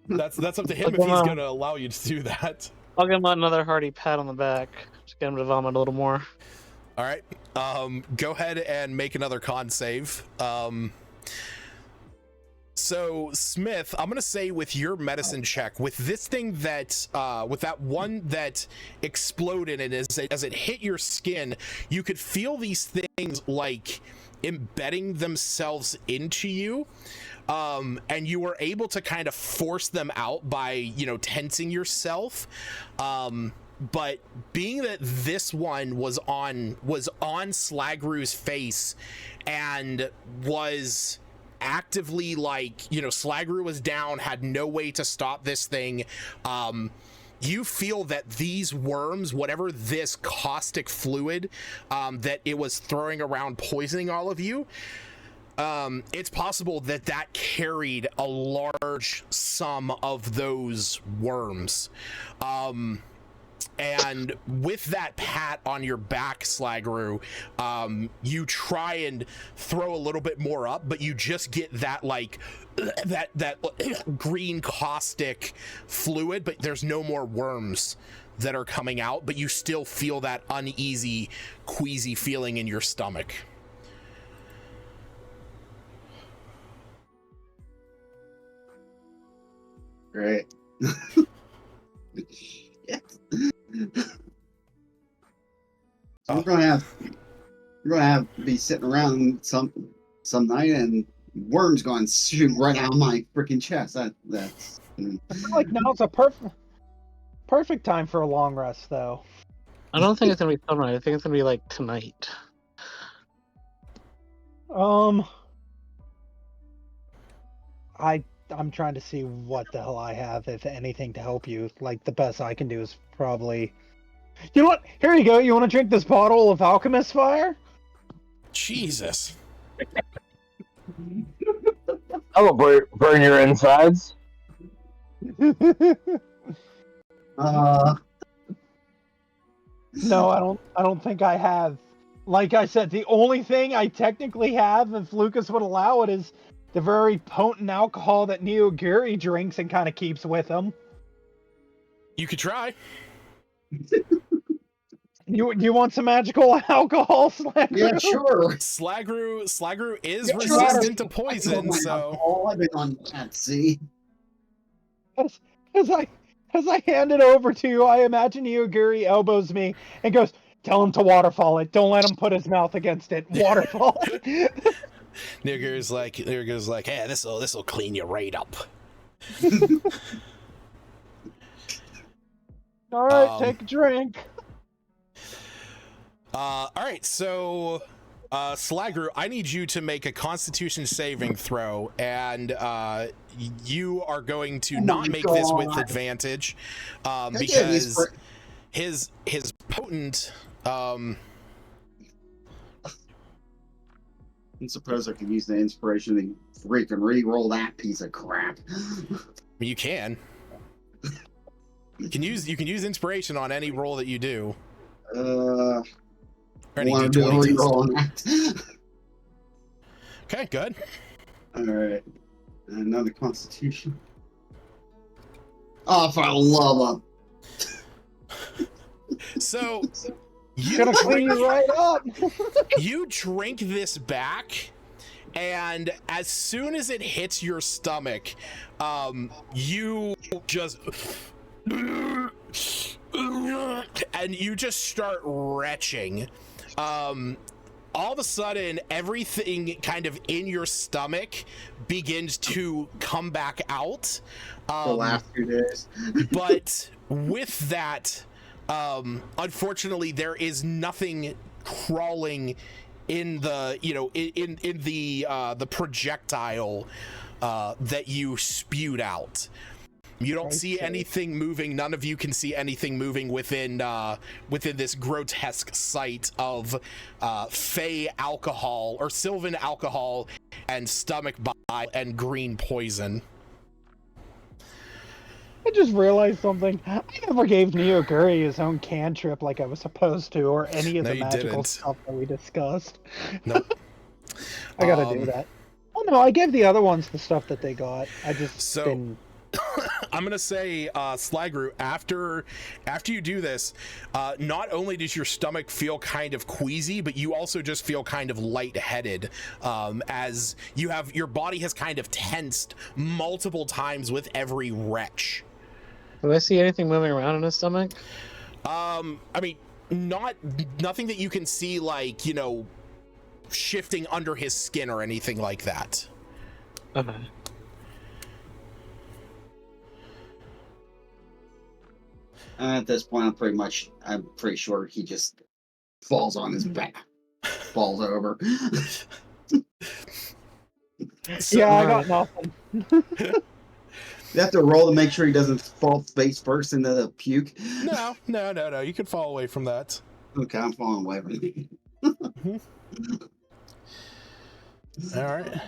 Speaker 1: That's up to him if he's gonna allow you to do that.
Speaker 8: I'll give him another hearty pat on the back. Just get him to vomit a little more.
Speaker 1: All right. Go ahead and make another con save. So Smith, I'm gonna say with your medicine check, with this thing that, with that one that exploded, and as it hit your skin, you could feel these things like embedding themselves into you. And you were able to kind of force them out by, tensing yourself. But being that this one was on Slagru's face and was actively Slagru was down, had no way to stop this thing, you feel that these worms, whatever this caustic fluid that it was throwing around poisoning all of you, it's possible that carried a large sum of those worms. And with that pat on your back, Slagru, you try and throw a little bit more up, but you just get that that green caustic fluid, but there's no more worms that are coming out, but you still feel that uneasy, queasy feeling in your stomach.
Speaker 4: Great. Yes. We're gonna be sitting around some night and worms going shoot right out of my freaking chest. That's
Speaker 3: I feel like now's a perfect time for a long rest, though.
Speaker 8: I don't think it's gonna be tonight. I think it's gonna be like tonight.
Speaker 3: I'm trying to see what the hell I have, if anything, to help you. Like, the best I can do is probably... You know what? Here you go. You want to drink this bottle of Alchemist Fire?
Speaker 1: Jesus.
Speaker 5: I will burn your insides.
Speaker 3: No, I don't think I have. Like I said, the only thing I technically have, if Lucas would allow it, is the very potent alcohol that Neoguri drinks and kind of keeps with him.
Speaker 1: You could try.
Speaker 3: You want some magical alcohol, Slagru?
Speaker 4: yeah, sure.
Speaker 1: Slagru is
Speaker 4: Yeah,
Speaker 1: resistant to
Speaker 4: I
Speaker 1: poison,
Speaker 4: my
Speaker 1: so
Speaker 4: alcohol. I've been on that. See,
Speaker 3: As I hand it over to you, I imagine Yoguri elbows me and goes, "Tell him to waterfall it. Don't let him put his mouth against it. Waterfall."
Speaker 1: Nigger's like, hey, this'll clean you right up.
Speaker 3: All right, take a drink.
Speaker 1: All right, so Slagru, I need you to make a Constitution saving throw, and you are going to not make this with advantage, because his potent.
Speaker 4: I suppose I could use the inspiration to freaking re-roll that piece of crap.
Speaker 1: You can. You can use inspiration on any roll that you do.
Speaker 4: Or
Speaker 1: any
Speaker 4: want to do a
Speaker 1: D20
Speaker 4: re-roll on that.
Speaker 1: Okay, good.
Speaker 4: All right, another Constitution. Oh, for the love of.
Speaker 1: So
Speaker 3: You gonna clean you right up.
Speaker 1: You drink this back, and as soon as it hits your stomach, you just and you just start retching. All of a sudden, everything kind of in your stomach begins to come back out.
Speaker 4: The last 2 days.
Speaker 1: But with that, unfortunately, there is nothing crawling in the, in the projectile that you spewed out. You don't see anything moving. None of you can see anything moving within this grotesque sight of fey alcohol or sylvan alcohol and stomach bile and green poison.
Speaker 3: I just realized something. I never gave Neoguri his own cantrip like I was supposed to, or any of the magical stuff that we discussed.
Speaker 1: Nope.
Speaker 3: I gotta do that. Oh no, I gave the other ones the stuff that they got. I just didn't.
Speaker 1: I'm gonna say, Slagru, after you do this, not only does your stomach feel kind of queasy, but you also just feel kind of lightheaded, as your body has kind of tensed multiple times with every retch.
Speaker 8: Do I see anything moving around in his stomach?
Speaker 1: I mean, nothing that you can see, like, shifting under his skin or anything like that.
Speaker 8: Okay.
Speaker 4: At this point, I'm pretty sure he just falls on his back, falls over.
Speaker 3: Yeah, I got nothing.
Speaker 4: You have to roll to make sure he doesn't fall face first into the puke.
Speaker 1: No. You can fall away from that.
Speaker 4: Okay, I'm falling away from it.
Speaker 1: All right.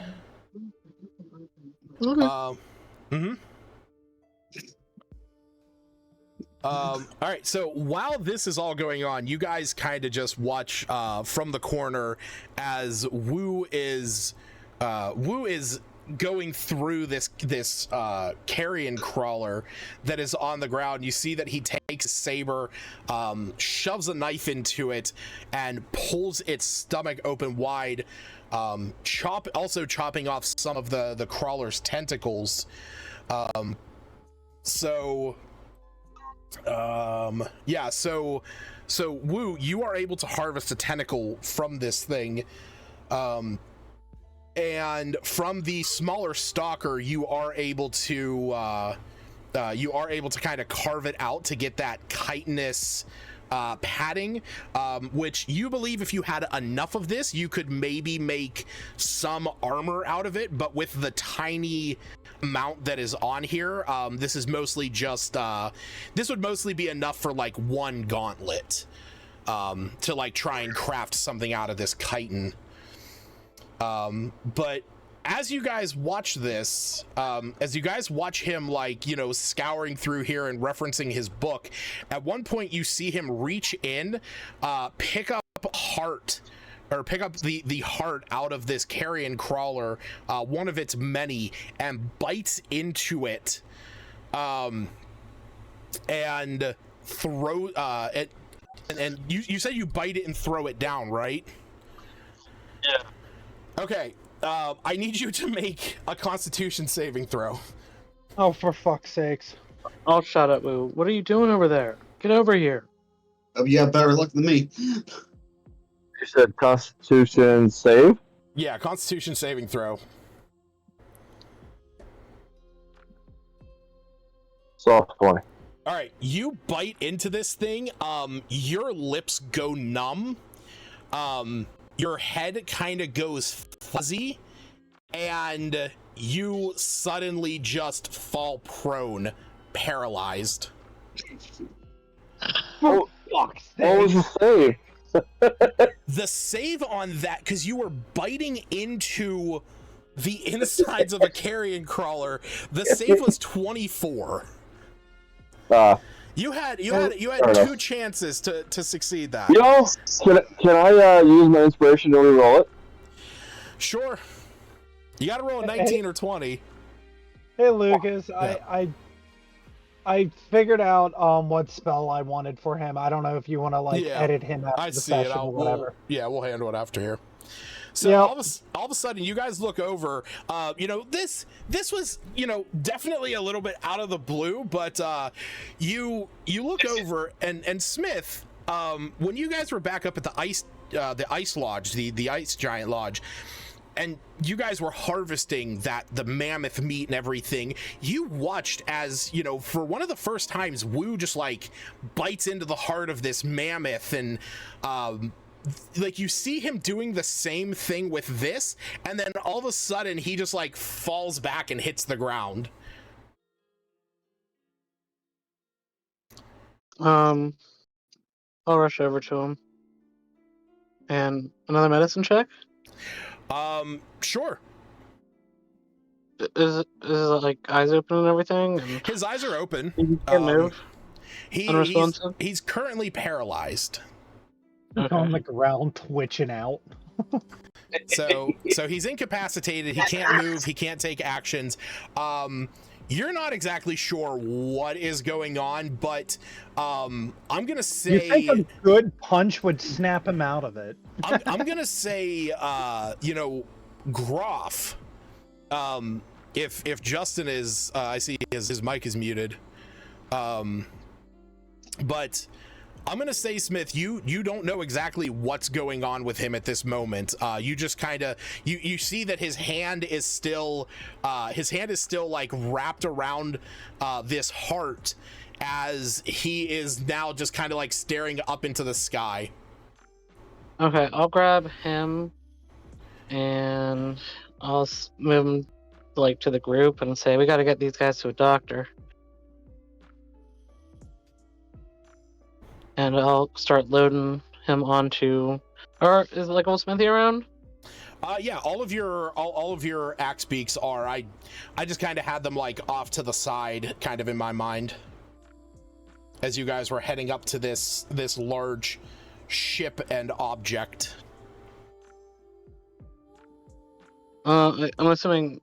Speaker 1: All right, so while this is all going on, you guys kind of just watch from the corner as Wu is going through this carrion crawler that is on the ground. You see that he takes a saber, shoves a knife into it, and pulls its stomach open wide, chopping off some of the crawler's tentacles. So Wu, you are able to harvest a tentacle from this thing, and from the smaller stalker you are able to kind of carve it out to get that chitinous padding, which you believe if you had enough of this you could maybe make some armor out of it, but with the tiny amount that is on here, this is mostly just this would mostly be enough for like one gauntlet, to like try and craft something out of this chitin. But as you guys watch this, as you guys watch him, like, scouring through here and referencing his book, at one point you see him reach in, pick up the heart out of this carrion crawler, one of its many, and bites into it, and throw it. And you said you bite it and throw it down, right?
Speaker 8: Yeah.
Speaker 1: Okay. I need you to make a Constitution saving throw.
Speaker 3: Oh, for fuck's sakes.
Speaker 8: I'll shut up, Moo. What are you doing over there? Get over here.
Speaker 4: Oh, you have better luck than me.
Speaker 5: You said Constitution save?
Speaker 1: Yeah, Constitution saving throw.
Speaker 5: Soft 20.
Speaker 1: All right, you bite into this thing. Your lips go numb. Your head kind of goes fuzzy, and you suddenly just fall prone, paralyzed.
Speaker 5: Oh,
Speaker 3: Fuck's
Speaker 5: what was
Speaker 3: sake.
Speaker 5: the save?
Speaker 1: The save on that, because you were biting into the insides of a carrion crawler, the save was 24. You had two chances to succeed that.
Speaker 5: You know, can I use my inspiration to reroll it?
Speaker 1: Sure. You got to roll a 19 or 20.
Speaker 3: Hey Lucas,
Speaker 1: Yeah.
Speaker 3: I figured out what spell I wanted for him. I don't know if you want to
Speaker 1: Yeah,
Speaker 3: edit him out
Speaker 1: I
Speaker 3: of the
Speaker 1: see it.
Speaker 3: session or whatever.
Speaker 1: We'll handle it after here. So
Speaker 3: Yep.
Speaker 1: all of a sudden, you guys look over. This was definitely a little bit out of the blue, but you look over and Smith. When you guys were back up at the ice lodge, the ice giant lodge, and you guys were harvesting the mammoth meat and everything, you watched as, for one of the first times, Wu just like bites into the heart of this mammoth, and like you see him doing the same thing with this, and then all of a sudden he just like falls back and hits the ground.
Speaker 8: I'll rush over to him. And another medicine check?
Speaker 1: Sure.
Speaker 8: Is it like eyes open and everything? And
Speaker 1: His eyes are open.
Speaker 8: he can't move? Unresponsive?
Speaker 1: He's currently paralyzed.
Speaker 8: Okay.
Speaker 3: On the ground, twitching out.
Speaker 1: So he's incapacitated. He can't move. He can't take actions. You're not exactly sure what is going on, but I'm gonna say
Speaker 3: You think a good punch would snap him out of it?
Speaker 1: I'm gonna say Groff. If Justin is, I see his mic is muted. But I'm gonna say, Smith, you don't know exactly what's going on with him at this moment. You just kind of you see that his hand is still like wrapped around this heart, as he is now just kind of like staring up into the sky.
Speaker 8: Okay, I'll grab him and I'll move him like to the group and say, we got to get these guys to a doctor. And I'll start loading him onto. Or is like old Smithy around?
Speaker 1: Yeah, all of your axe beaks are. I just kind of had them like off to the side, kind of in my mind, as you guys were heading up to this large ship and object.
Speaker 8: I'm assuming.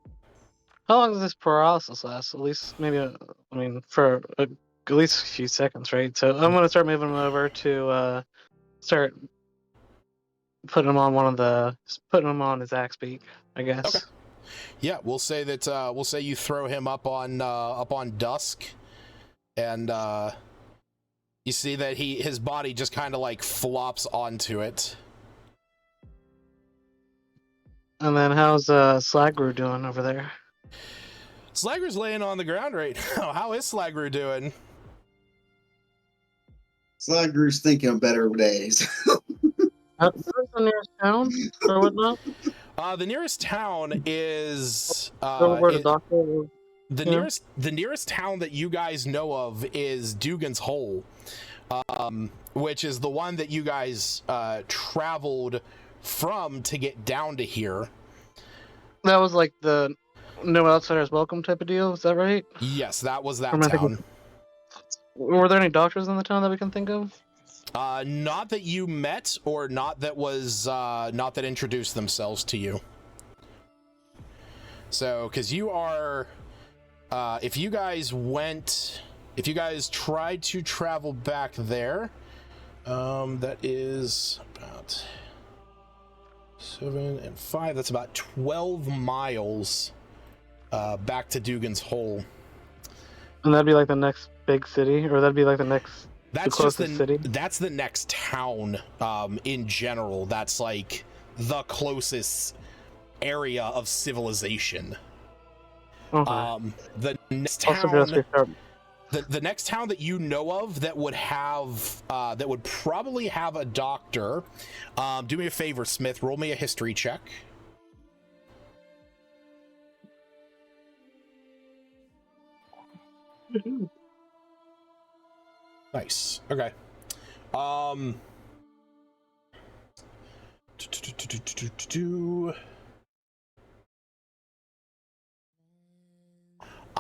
Speaker 8: How long does this paralysis last? At least maybe. For at least a few seconds, right? So I'm gonna start moving him over to start putting him on his axe beak, I guess.
Speaker 1: Okay. Yeah, we'll say you throw him up on Dusk, and you see that his body just kind of like flops onto it.
Speaker 8: And then how's Slagru doing over there?
Speaker 1: Slagru's laying on the ground right now. How is Slagru doing?
Speaker 4: Slagru's thinking of better days.
Speaker 8: Where's the nearest town or whatnot?
Speaker 1: The nearest town is
Speaker 8: Where the doctor?
Speaker 1: the nearest town that you guys know of is Dugan's Hole, which is the one that you guys traveled from to get down to here.
Speaker 8: That was like the no outsiders welcome type of deal. Is that right?
Speaker 1: Yes, that was that
Speaker 8: Am I
Speaker 1: town.
Speaker 8: thinking- Were there any doctors in the town that we can think of?
Speaker 1: Not that you met, or not that introduced themselves to you. So, because you are, if you guys tried to travel back there, that is about 7 and 5. That's about 12 miles back to Dugan's Hole.
Speaker 8: And that'd be like the next big city, or that'd be like the closest city.
Speaker 1: That's the next town. In general, that's like the closest area of civilization.
Speaker 8: Okay.
Speaker 1: The next
Speaker 8: Also, just
Speaker 1: town.
Speaker 8: restart.
Speaker 1: The next town that you know of that would have that would probably have a doctor. Do me a favor, Smith. Roll me a history check. Nice. Okay. I'm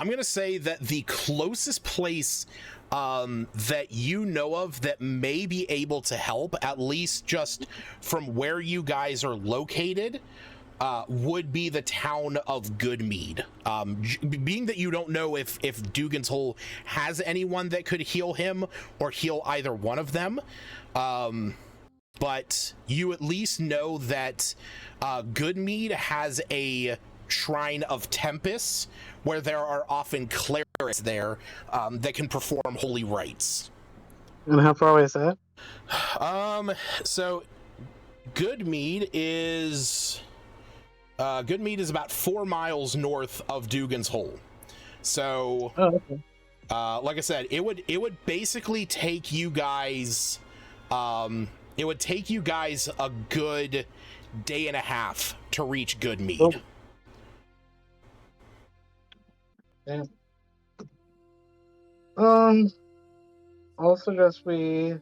Speaker 1: going to say that the closest place that you know of that may be able to help, at least just from where you guys are located, would be the town of Goodmead. Being that you don't know if Dugan's Hole has anyone that could heal him or heal either one of them, but you at least know that Goodmead has a Shrine of Tempest, where there are often clerics there that can perform holy rites.
Speaker 8: And how far away is that?
Speaker 1: So Goodmead is about 4 miles north of Dugan's Hole. So,
Speaker 8: okay.
Speaker 1: Like I said, it would basically take you guys, it would take you guys a good day and a half to reach Goodmead.
Speaker 8: Oh. Yeah. I'll suggest we.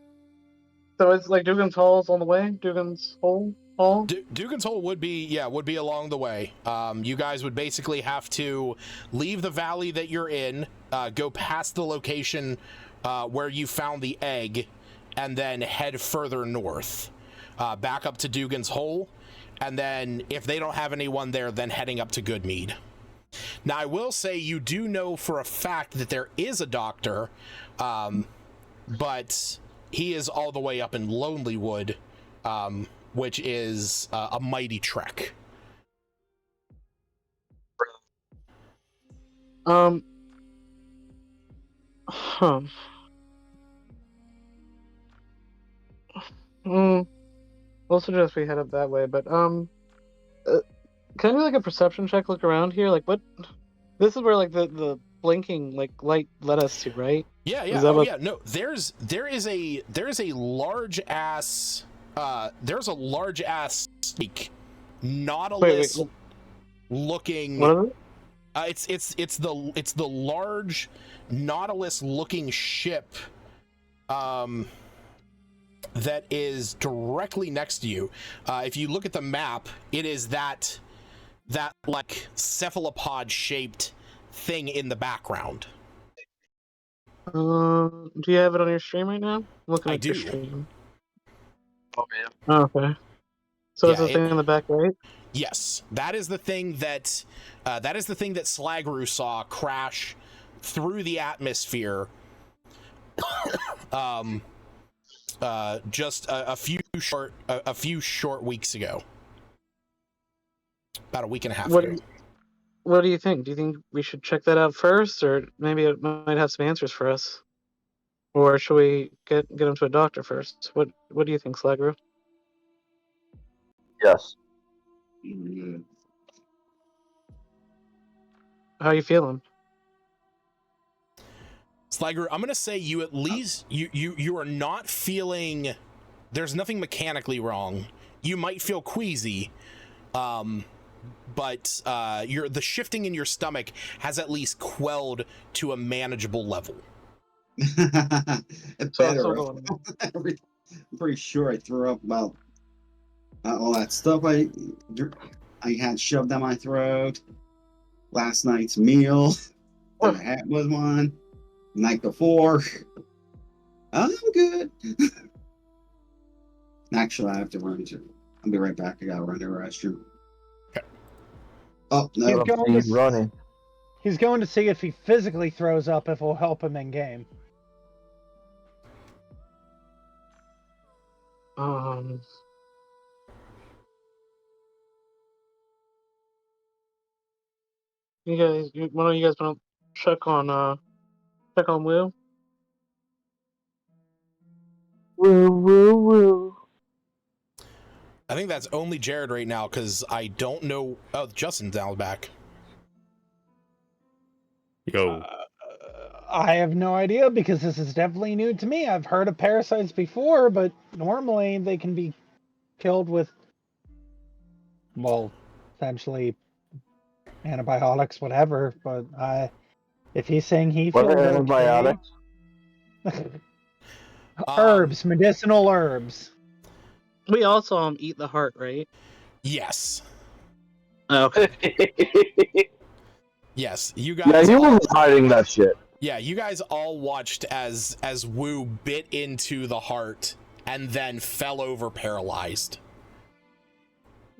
Speaker 8: So it's like Dugan's Hall's on the way. Dugan's Hall.
Speaker 1: Dugan's Hole would be along the way. You guys would basically have to leave the valley that you're in, go past the location where you found the egg, and then head further north, back up to Dugan's Hole, and then if they don't have anyone there, then heading up to Goodmead. Now, I will say you do know for a fact that there is a doctor, but he is all the way up in Lonelywood, which is a mighty trek.
Speaker 8: Huh. I'll suggest we head up that way, but can I do like a perception check? Look around here, like what? This is where like the blinking like light led us to, right?
Speaker 1: Yeah. No, there is a large ass like Nautilus looking.
Speaker 8: What is it?
Speaker 1: It's the large Nautilus looking ship that is directly next to you. If you look at the map, it is that like cephalopod shaped thing in the background.
Speaker 8: Do you have it on your stream right now? I'm looking at your stream.
Speaker 5: Oh yeah.
Speaker 8: Oh, okay. So it's the thing in the back, right?
Speaker 1: Yes, that is the thing that Slagru saw crash through the atmosphere. Just a few short weeks ago. About a week and a half ago.
Speaker 8: What do you think? Do you think we should check that out first, or maybe it might have some answers for us? Or should we get him to a doctor first? What do you think, Slagru?
Speaker 5: Yes.
Speaker 8: How are you feeling?
Speaker 1: Slagru, I'm gonna say you at least you are not feeling. There's nothing mechanically wrong. You might feel queasy, but the shifting in your stomach has at least quelled to a manageable level.
Speaker 4: Better. I'm pretty sure I threw up about all that stuff I had shoved down my throat. Last night's meal, the hat was one. Night before, I'm good. Actually, I have to run to. I'll be right back. I gotta run to the restroom.
Speaker 1: Okay.
Speaker 4: Oh no!
Speaker 5: Running.
Speaker 3: He's going to see if he physically throws up, if it'll help him in game.
Speaker 8: You guys, one of you guys want to check on Check on Will.
Speaker 5: Woo, woo, woo.
Speaker 1: I think that's only Jared right now because I don't know. Oh, Justin's now back.
Speaker 2: Yo.
Speaker 3: I have no idea because this is definitely new to me. I've heard of parasites before, but normally they can be killed with, well, essentially antibiotics, whatever. But if he's saying he
Speaker 5: What
Speaker 3: feels
Speaker 5: are
Speaker 3: okay,
Speaker 5: antibiotics?
Speaker 3: herbs, medicinal herbs.
Speaker 8: We also eat the heart, right?
Speaker 1: Yes.
Speaker 8: Okay.
Speaker 1: Yes. You
Speaker 5: Yeah,
Speaker 1: guys.
Speaker 5: he was hiding that shit.
Speaker 1: Yeah, you guys all watched as Wu bit into the heart and then fell over paralyzed.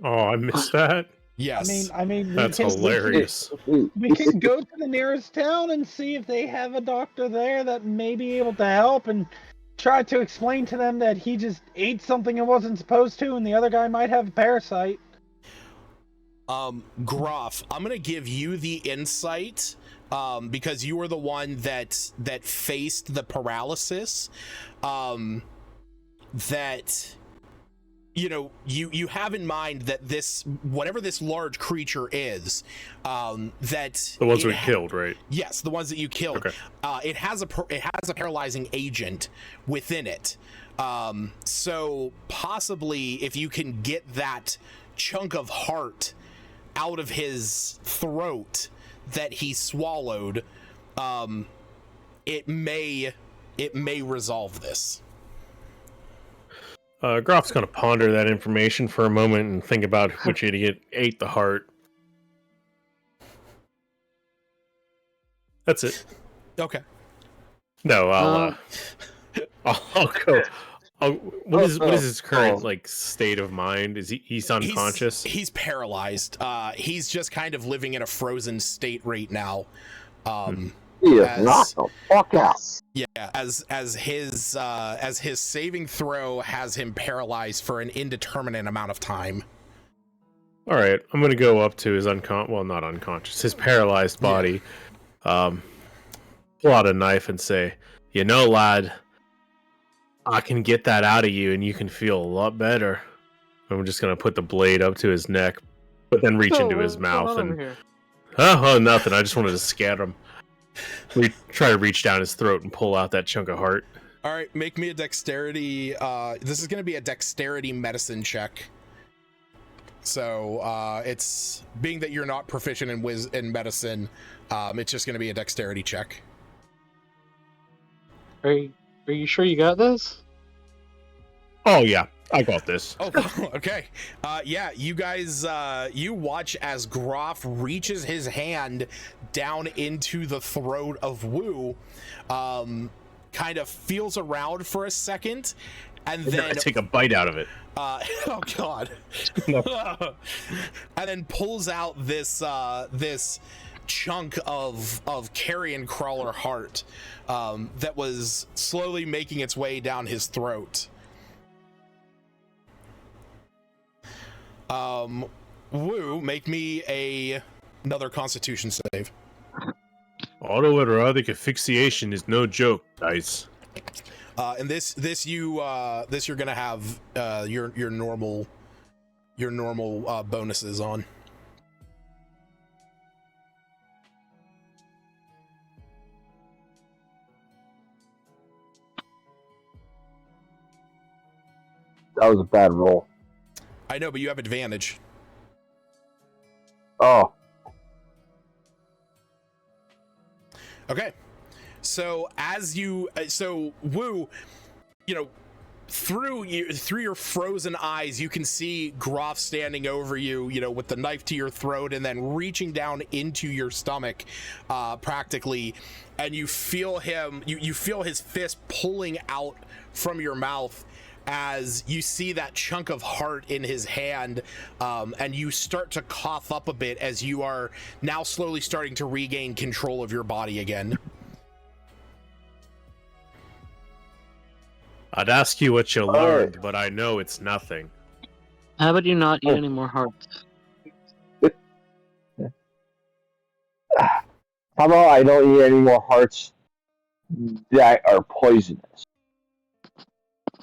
Speaker 2: Oh, I missed that.
Speaker 1: Yes.
Speaker 3: I mean,
Speaker 2: That's hilarious.
Speaker 3: We can go to the nearest town and see if they have a doctor there that may be able to help, and try to explain to them that he just ate something it wasn't supposed to, and the other guy might have a parasite.
Speaker 1: Groff, I'm gonna give you the insight because you were the one that faced the paralysis. That you have in mind that this, whatever this large creature is, that
Speaker 2: The ones we killed, right?
Speaker 1: Yes, the ones that you killed.
Speaker 2: Okay.
Speaker 1: It has a paralyzing agent within it. So possibly if you can get that chunk of heart out of his throat that he swallowed, it may resolve this.
Speaker 2: Groff's gonna ponder that information for a moment and think about which idiot ate the heart. That's it.
Speaker 1: Okay.
Speaker 2: No, I'll go. What is his current state of mind? Is he's unconscious?
Speaker 1: He's paralyzed. He's just kind of living in a frozen state right now.
Speaker 5: He is knocked the fuck out.
Speaker 1: Yeah, as his saving throw has him paralyzed for an indeterminate amount of time.
Speaker 2: All right, I'm gonna go up to his not unconscious, his paralyzed body, pull out a knife and say, "You know, lad, I can get that out of you, and you can feel a lot better." I'm just gonna put the blade up to his neck, but then reach into his mouth and, oh, nothing. I just wanted to scatter him. We try to reach down his throat and pull out that chunk of heart.
Speaker 1: All right, make me a dexterity. This is going to be a dexterity medicine check. So it's being that you're not proficient in medicine, it's just going to be a dexterity check.
Speaker 8: Are you sure you got this?
Speaker 2: Oh yeah, I got this.
Speaker 1: Oh, okay. Yeah, you guys, you watch as Groff reaches his hand down into the throat of Wu, kind of feels around for a second, and then
Speaker 2: take a bite out of it.
Speaker 1: Oh god. And then pulls out this this chunk of carrion crawler heart that was slowly making its way down his throat. Wu, make me another Constitution save.
Speaker 2: Autoerotic asphyxiation is no joke, guys.
Speaker 1: And this you're gonna have your normal bonuses on.
Speaker 5: That was a bad roll.
Speaker 1: I know, but you have advantage.
Speaker 5: Oh.
Speaker 1: Okay. So Wu, through your frozen eyes, you can see Groff standing over you, with the knife to your throat and then reaching down into your stomach, practically, and you feel him. You feel his fist pulling out from your mouth as you see that chunk of heart in his hand, and you start to cough up a bit as you are now slowly starting to regain control of your body again.
Speaker 2: I'd ask you what you learned, but I know it's nothing.
Speaker 8: How about you not eat any more hearts?
Speaker 5: How about I don't eat any more hearts that are poisonous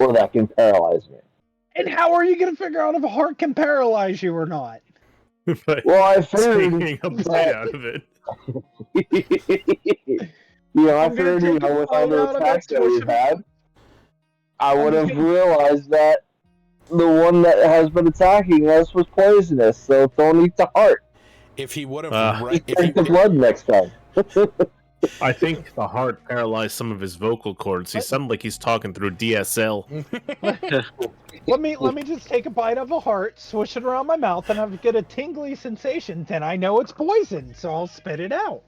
Speaker 5: or that can paralyze me.
Speaker 3: And how are you going to figure out if a heart can paralyze you or not?
Speaker 5: Well, I figured
Speaker 2: taking a bite out of it.
Speaker 5: I figured, with all the attacks that we've had, I would have realized that the one that has been attacking us was poisonous, so don't eat the heart.
Speaker 1: If he would have,
Speaker 5: Drink the blood next time.
Speaker 2: I think the heart paralyzed some of his vocal cords. He sounded like he's talking through DSL.
Speaker 3: Let me just take a bite of a heart, swish it around my mouth, and I get a tingly sensation. Then I know it's poison, so I'll spit it out.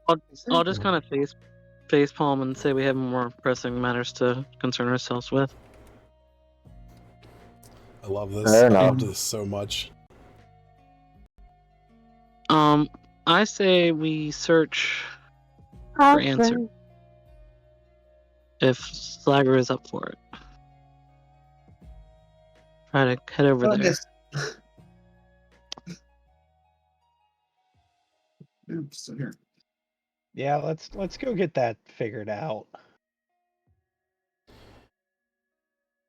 Speaker 8: I'll just kind of face palm and say we have more pressing matters to concern ourselves with.
Speaker 1: I love this. I love this so much.
Speaker 8: I say we search for answer. If Slagger is up for it. Try to head over there.
Speaker 4: I'm still here.
Speaker 3: Yeah, let's go get that figured out.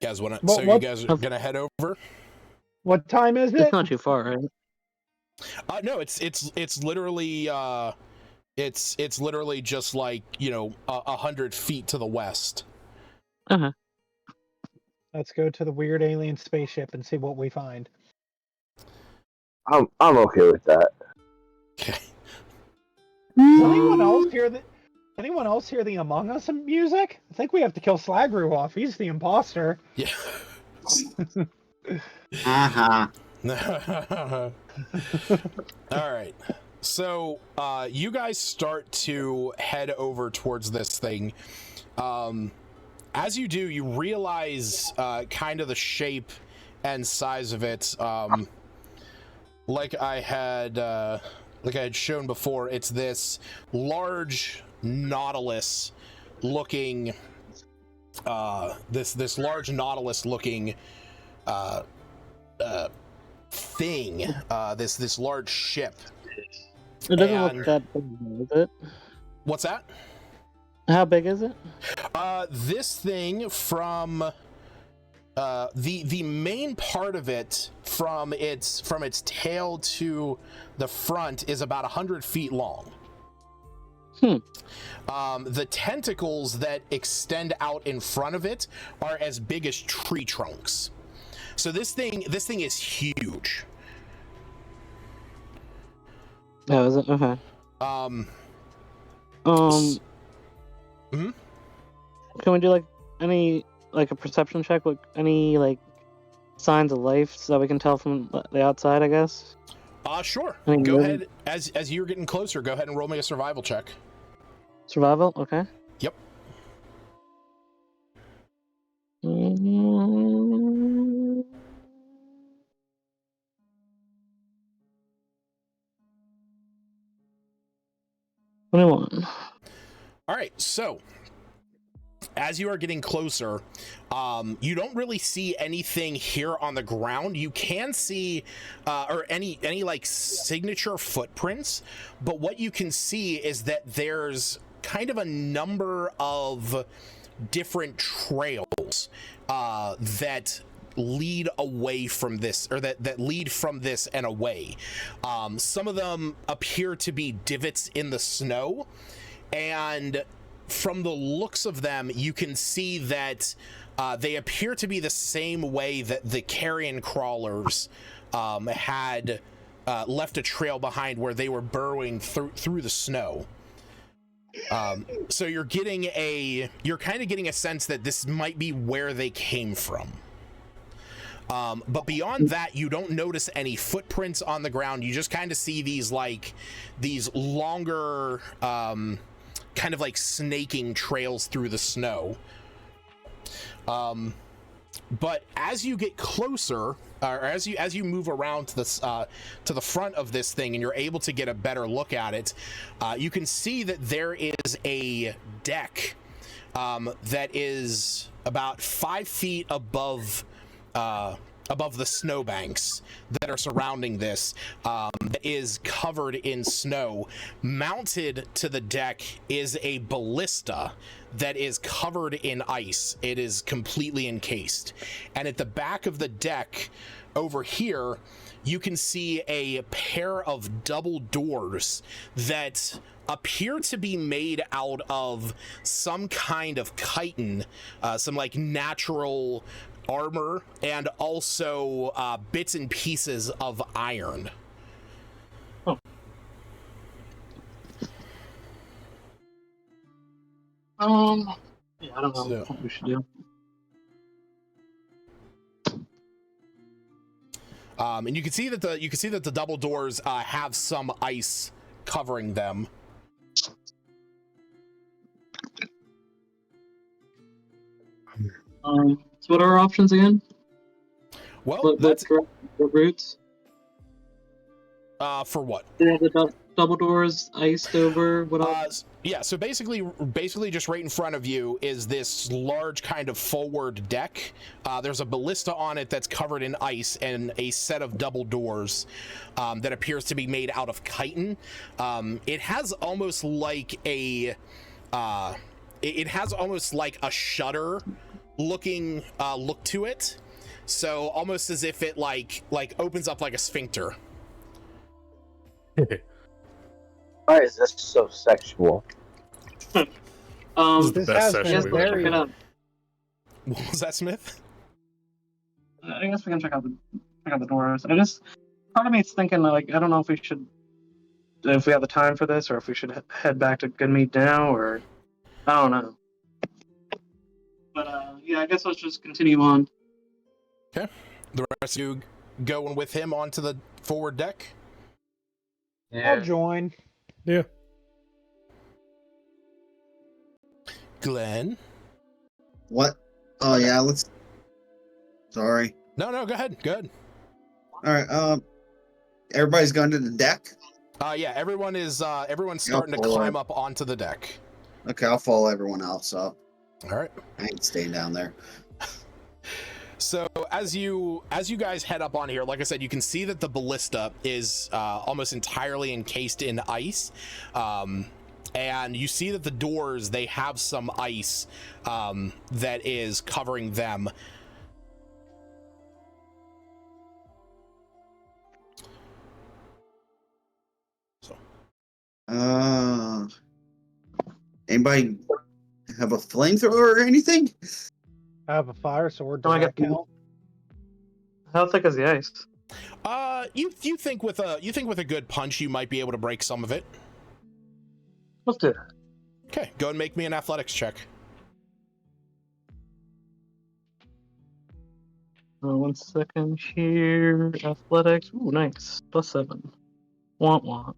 Speaker 1: You guys want to? So you guys are gonna head over?
Speaker 3: What time is it?
Speaker 8: It's not too far, right?
Speaker 1: No, it's literally it's literally just like 100 feet to the west.
Speaker 8: Uh-huh.
Speaker 3: Let's go to the weird alien spaceship and see what we find.
Speaker 5: I'm okay with that.
Speaker 1: Okay.
Speaker 3: Anyone else hear the Among Us music? I think we have to kill Slagru off. He's the imposter.
Speaker 1: Yeah.
Speaker 4: Uh-huh.
Speaker 1: All right. So you guys start to head over towards this thing. As you do, you realize kind of the shape and size of it. Like I had shown before, it's this large Nautilus looking this large Nautilus looking thing, this large ship.
Speaker 8: It doesn't look that big, is it?
Speaker 1: What's that?
Speaker 8: How big is it?
Speaker 1: This thing from the main part of it from its tail to the front is about 100 feet long. The tentacles that extend out in front of it are as big as tree trunks. So this thing is huge.
Speaker 8: Oh, is it? Okay. Can we do any a perception check with any signs of life so that we can tell from the outside, I guess?
Speaker 1: Sure. Go ahead. As you're getting closer, go ahead and roll me a survival check.
Speaker 8: Survival? Okay.
Speaker 1: Yep.
Speaker 8: Mm-hmm. 21.
Speaker 1: All right, so as you are getting closer, you don't really see anything here on the ground. You can see or any signature footprints, but what you can see is that there's kind of a number of different trails that lead away from this, or that lead from this and away. Some of them appear to be divots in the snow, and from the looks of them, you can see that they appear to be the same way that the carrion crawlers had left a trail behind where they were burrowing through the snow. So you're kind of getting a sense that this might be where they came from. But beyond that, you don't notice any footprints on the ground. You just kind of see these longer, kind of snaking trails through the snow. But as you get closer, or as you move around to the front of this thing, and you're able to get a better look at it, you can see that there is a deck that is about 5 feet above above the snowbanks that are surrounding this, that is covered in snow. Mounted to the deck is a ballista that is covered in ice. It is completely encased. And at the back of the deck over here, you can see a pair of double doors that appear to be made out of some kind of chitin, some like natural armor, and also bits and pieces of iron.
Speaker 8: Oh. Yeah, I don't know what we should do.
Speaker 1: And you can see that the double doors have some ice covering them.
Speaker 8: So what are our options again?
Speaker 1: Well,
Speaker 8: what routes?
Speaker 1: For what?
Speaker 8: Yeah, the double doors iced over. What else?
Speaker 1: Yeah, so basically just right in front of you is this large kind of forward deck. There's a ballista on it that's covered in ice, and a set of double doors that appears to be made out of chitin. It has almost like a shutter looking look to it. So almost as if it like opens up like a sphincter.
Speaker 5: Why is this so sexual?
Speaker 2: This is the best session we've
Speaker 8: check it out.
Speaker 1: What was that, Smith?
Speaker 8: I guess we can check out the doors. Part of me is thinking like I don't know if we have the time for this, or if we should head back to Good Meat now, or I don't know. But yeah, I guess let's just continue on.
Speaker 1: Okay. The rest of you going with him onto the forward deck?
Speaker 5: Yeah.
Speaker 3: I'll join.
Speaker 2: Yeah.
Speaker 1: Glenn?
Speaker 4: What? Oh yeah, let's. Sorry.
Speaker 1: No, go ahead. Good.
Speaker 4: All right. Everybody's gone to the deck.
Speaker 1: Yeah, everyone's starting to climb up onto the deck.
Speaker 4: Okay, I'll follow everyone else up.
Speaker 1: All right.
Speaker 4: I ain't staying down there.
Speaker 1: So as you guys head up on here, like I said, you can see that the ballista is almost entirely encased in ice, and you see that the doors, they have some ice that is covering them. So,
Speaker 4: anybody have a flamethrower or anything?
Speaker 3: I have a fire sword.
Speaker 8: No,
Speaker 3: Does
Speaker 8: I
Speaker 3: that
Speaker 8: got-
Speaker 3: count?
Speaker 8: How thick is the ice?
Speaker 1: you think with a good punch, you might be able to break some of it.
Speaker 8: Let's do that.
Speaker 1: Okay, go and make me an athletics check.
Speaker 8: 1 second here. Athletics. Ooh, nice. +7. Want.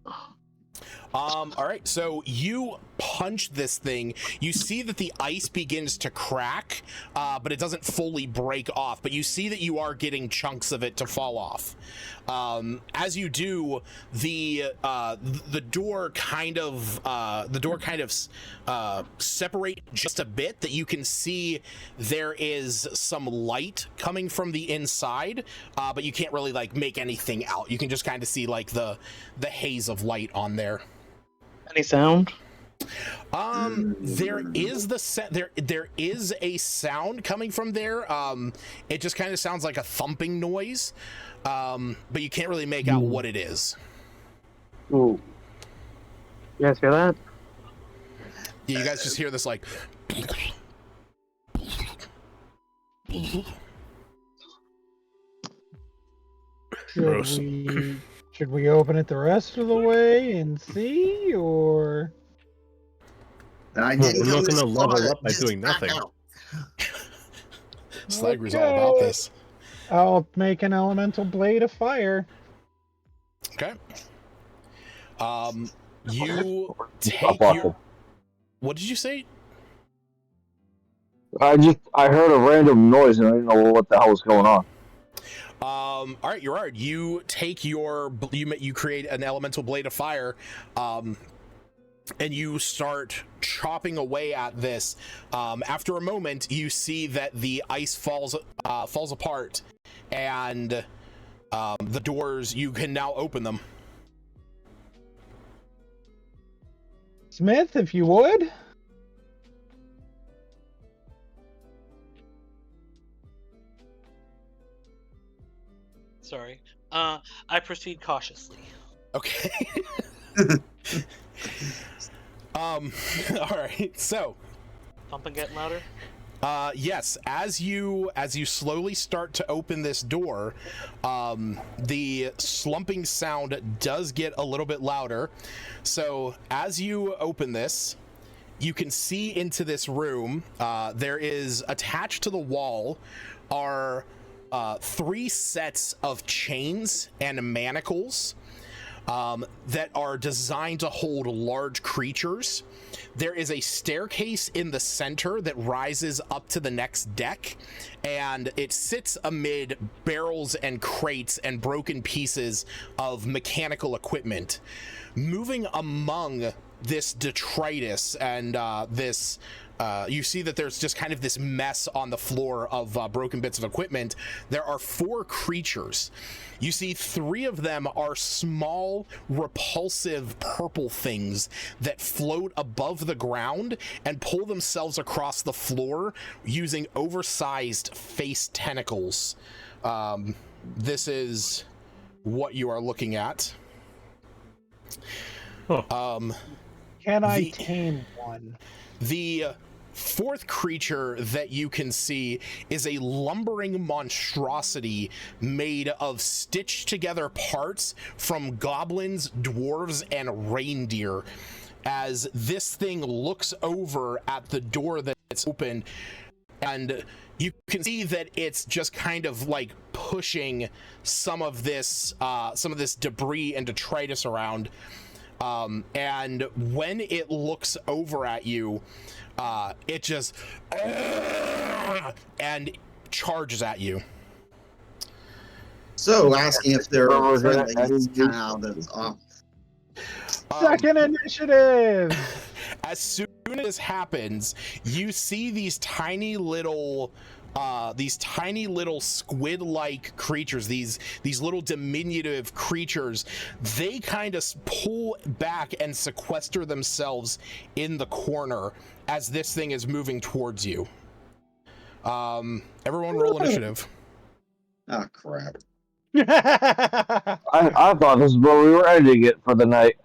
Speaker 1: All right, so you punch this thing. You see that the ice begins to crack, but it doesn't fully break off. But you see that you are getting chunks of it to fall off. As you do, the door kind of separate just a bit. That you can see there is some light coming from the inside, but you can't really like make anything out. You can just kind of see like the haze of light on there.
Speaker 8: Any sound?
Speaker 1: There is there is a sound coming from there. It just kind of sounds like a thumping noise, but you can't really make out what it is.
Speaker 8: Ooh. You guys hear that?
Speaker 1: Yeah, you guys just hear this like.
Speaker 2: Gross.
Speaker 3: Should we open it the rest of the way and see, or?
Speaker 4: I
Speaker 2: We're
Speaker 4: didn't
Speaker 2: not
Speaker 4: go this
Speaker 2: gonna level
Speaker 4: far,
Speaker 2: up by
Speaker 4: just
Speaker 2: doing
Speaker 4: back
Speaker 2: nothing.
Speaker 4: out.
Speaker 1: Slagger's all about this.
Speaker 3: I'll make an elemental blade of fire.
Speaker 1: Okay. You take
Speaker 5: Up
Speaker 1: your. What did you say?
Speaker 5: I heard a random noise and I didn't know what the hell was going on.
Speaker 1: All right, you're right. You take your you create an elemental blade of fire, and you start chopping away at this. After a moment, you see that the ice falls apart, and the doors, you can now open them.
Speaker 3: Smith, if you would.
Speaker 7: Sorry. I proceed cautiously.
Speaker 1: Okay. All right. So,
Speaker 7: Pump and getting louder.
Speaker 1: yes, as you slowly start to open this door, the slumping sound does get a little bit louder. So, as you open this, you can see into this room. There is attached to the wall are 3 sets of chains and manacles that are designed to hold large creatures. There is a staircase in the center that rises up to the next deck, and it sits amid barrels and crates and broken pieces of mechanical equipment. Moving among this detritus and this you see that there's just kind of this mess on the floor of broken bits of equipment. There are 4 creatures. You see 3 of them are small, repulsive purple things that float above the ground and pull themselves across the floor using oversized face tentacles. This is what you are looking at.
Speaker 3: Can I tame one?
Speaker 1: The 4th creature that you can see is a lumbering monstrosity made of stitched together parts from goblins, dwarves, and reindeer. As this thing looks over at the door that's open, and you can see that it's just kind of like pushing some of this debris and detritus around. And when it looks over at you, it just and charges at you.
Speaker 4: So asking if they're friendly is kind of how that's off.
Speaker 3: Second initiative.
Speaker 1: As soon as this happens, you see these tiny little squid-like creatures, these little diminutive creatures. They kind of pull back and sequester themselves in the corner as this thing is moving towards you. Everyone roll initiative.
Speaker 4: Oh crap.
Speaker 5: I thought this is where we were ending it for the night.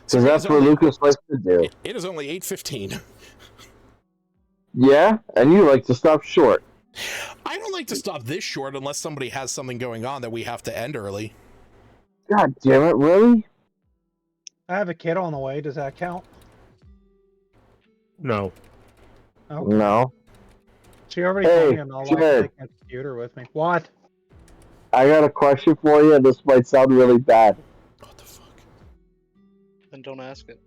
Speaker 5: Because that's what Lucas likes to do.
Speaker 1: It is only 8:15.
Speaker 5: Yeah, and you like to stop short.
Speaker 1: I don't like to stop this short unless somebody has something going on that we have to end early.
Speaker 5: God damn it, really?
Speaker 3: I have a kid on the way. Does that count?
Speaker 2: No.
Speaker 3: Okay.
Speaker 5: No.
Speaker 3: She already told me I'm not allowed to take my computer with me. What?
Speaker 5: I got a question for you, and this might sound really bad.
Speaker 1: What the fuck?
Speaker 7: Then don't ask it.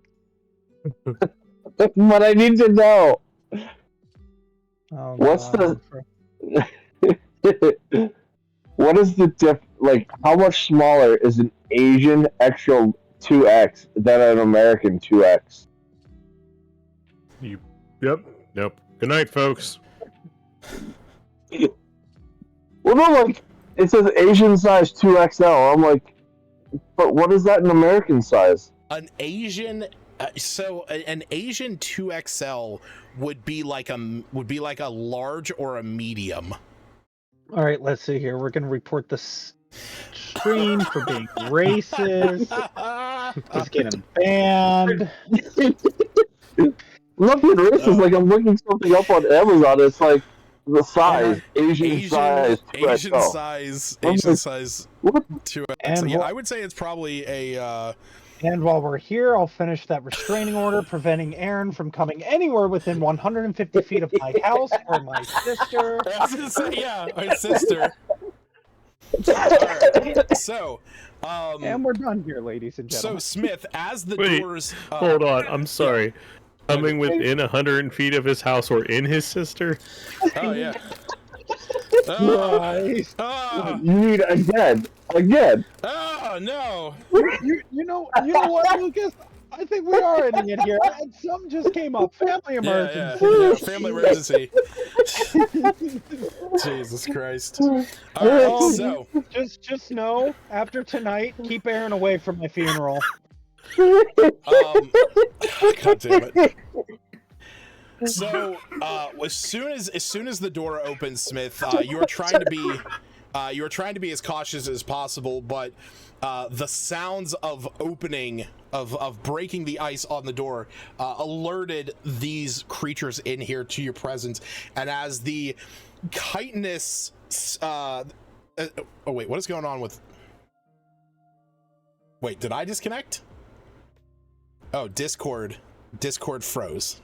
Speaker 5: But I need to know.
Speaker 3: Oh,
Speaker 5: What's
Speaker 3: God.
Speaker 5: what is the like, how much smaller is an Asian extra 2X than an American 2X?
Speaker 2: Yep. Nope. Good night, folks.
Speaker 5: Well, no, like, it says Asian size 2XL. I'm like, but what is that in American size?
Speaker 1: An Asian an Asian 2XL would be like a large or a medium.
Speaker 3: All right, let's see here. We're going to report the stream for being racist. Let's get him banned.
Speaker 5: Looking racist, like I'm looking something up on Amazon. It's like the size, Asian size 2XL.
Speaker 1: Asian size
Speaker 5: What?
Speaker 1: 2XL. Yeah, I would say it's probably a.
Speaker 3: And while we're here, I'll finish that restraining order preventing Aaron from coming anywhere within 150 feet of my house or my sister.
Speaker 1: Yeah, my sister. Right. So,
Speaker 3: and we're done here, ladies and gentlemen.
Speaker 1: So, Smith, as the
Speaker 2: Wait,
Speaker 1: doors...
Speaker 2: hold on, I'm sorry. Coming within 100 feet of his house or in his sister?
Speaker 1: Oh, yeah.
Speaker 3: Nice.
Speaker 5: You need again.
Speaker 1: Oh, no.
Speaker 3: You know what, Lucas? I think we are ending it here. Something just came up. Family emergency.
Speaker 1: Yeah, family emergency. Jesus Christ. All right, so
Speaker 3: just know, after tonight, keep Aaron away from my funeral.
Speaker 1: God damn it. So as soon as the door opens, Smith, you are trying to be as cautious as possible, but the sounds of opening of breaking the ice on the door alerted these creatures in here to your presence, and as the chitinous oh wait, what is going on with wait, did I disconnect? Oh, Discord froze.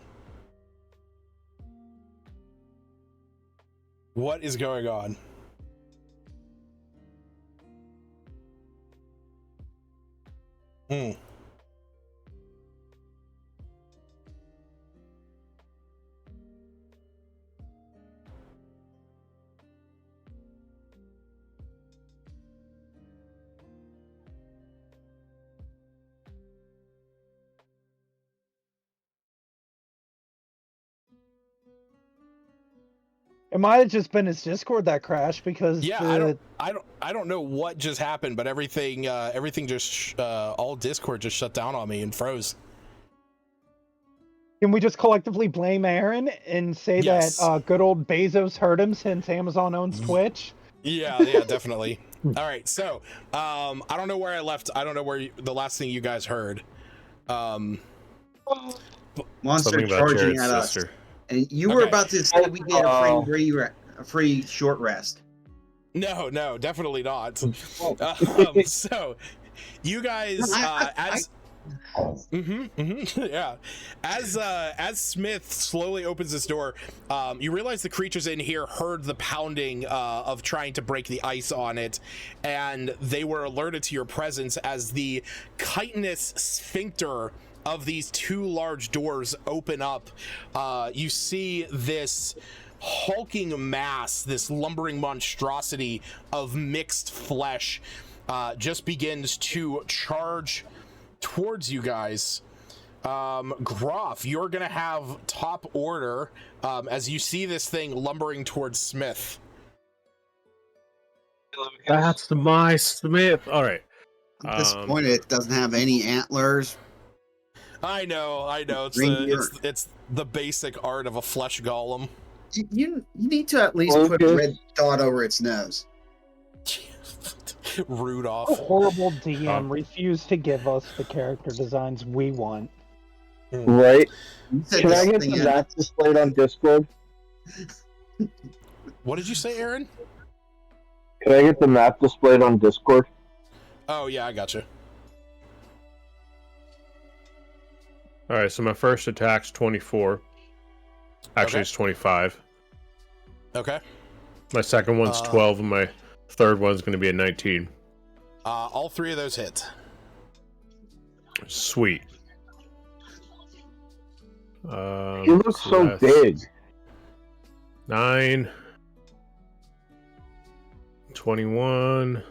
Speaker 1: What is going on?
Speaker 3: It might have just been his Discord that crashed because
Speaker 1: yeah, I don't know what just happened, but everything just all Discord just shut down on me and froze.
Speaker 3: Can we just collectively blame Aaron and say that good old Bezos hurt him since Amazon owns Twitch?
Speaker 1: Yeah, definitely. All right, so I don't know where I left. I don't know where the last thing you guys heard.
Speaker 4: Monster charging at us. And you were about to say we get a free short rest.
Speaker 1: No, definitely not. So, you guys, yeah, as Smith slowly opens this door, you realize the creatures in here heard the pounding of trying to break the ice on it, and they were alerted to your presence as the chitinous sphincter of these two large doors open up. You see this hulking mass, this lumbering monstrosity of mixed flesh just begins to charge towards you guys. Groff, you're gonna have top order as you see this thing lumbering towards Smith.
Speaker 2: That's my Smith. All right.
Speaker 4: I'm disappointed it doesn't have any antlers.
Speaker 1: I know. It's the basic art of a flesh golem.
Speaker 4: You need to at least put a red dot over its nose.
Speaker 1: Rudolph.
Speaker 3: A horrible DM refused to give us the character designs we want.
Speaker 5: Right? Can I get the map displayed on Discord?
Speaker 1: What did you say, Aaron?
Speaker 5: Can I get the map displayed on Discord?
Speaker 1: Oh yeah, I gotcha.
Speaker 2: All right, so my first attack's 24. Actually, it's 25.
Speaker 1: Okay.
Speaker 2: My second one's 12, and my third one's going to be a 19.
Speaker 1: All three of those hit.
Speaker 2: Sweet.
Speaker 5: He looks so big.
Speaker 2: 9, 21,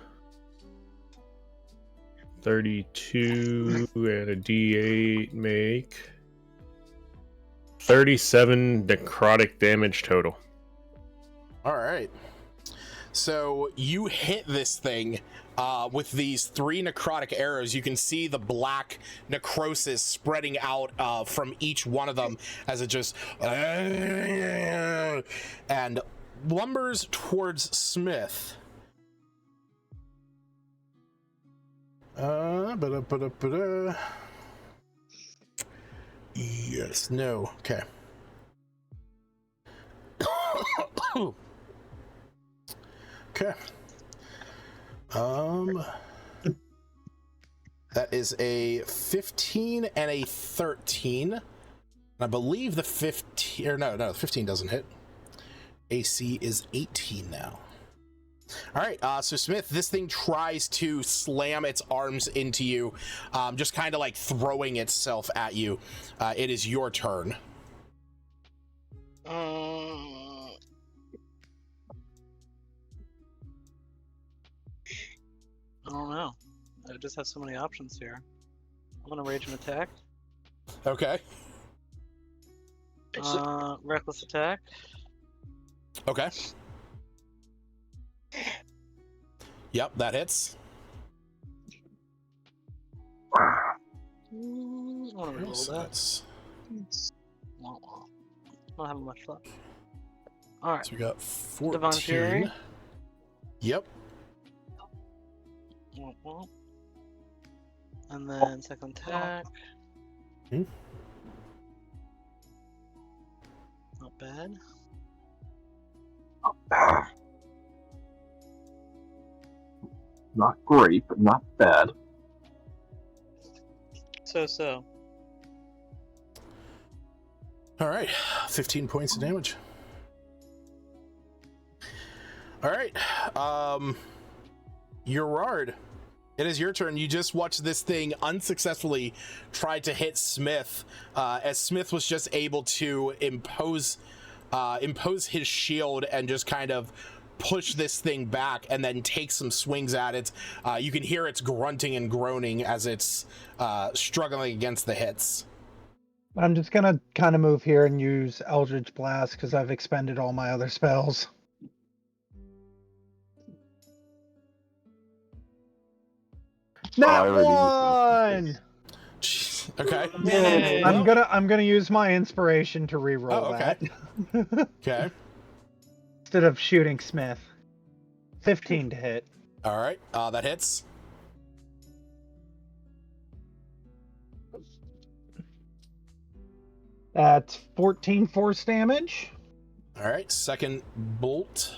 Speaker 2: 32, and a D8 make 37 necrotic damage total.
Speaker 1: All right. So you hit this thing with these 3 necrotic arrows. You can see the black necrosis spreading out from each one of them as it just and lumbers towards Smith. Yes, no, okay. Okay. That is a 15 and a 13. I believe the 15, or no, the 15 doesn't hit. AC is 18 now. All right, so Smith, this thing tries to slam its arms into you, just kind of like throwing itself at you. It is your turn.
Speaker 7: I don't know. I just have so many options here. I'm gonna rage an attack.
Speaker 1: Okay.
Speaker 7: Reckless attack.
Speaker 1: Okay. Yep, that hits.
Speaker 7: I want to reroll
Speaker 1: So
Speaker 7: that.
Speaker 1: that's
Speaker 7: Well, not having much luck. All right.
Speaker 1: so we got 14.
Speaker 7: Divine Fury.
Speaker 1: Yep.
Speaker 7: And then second attack.
Speaker 1: Hmm.
Speaker 7: Not bad.
Speaker 5: Not great, but not bad.
Speaker 7: So.
Speaker 1: All right, 15 points of damage. All right, Gerard, it is your turn. You just watched this thing unsuccessfully try to hit Smith, as Smith was just able to impose his shield and just kind of push this thing back and then take some swings at it. You can hear its grunting and groaning as it's struggling against the hits.
Speaker 3: I'm just gonna kind of move here and use Eldritch Blast because I've expended all my other spells. Not one.
Speaker 1: Okay.
Speaker 7: Yay.
Speaker 3: I'm gonna use my inspiration to reroll
Speaker 1: okay.
Speaker 3: that.
Speaker 1: Okay.
Speaker 3: Instead of shooting Smith. 15 to hit.
Speaker 1: All right. That hits.
Speaker 3: That's 14 force damage.
Speaker 1: All right. Second bolt.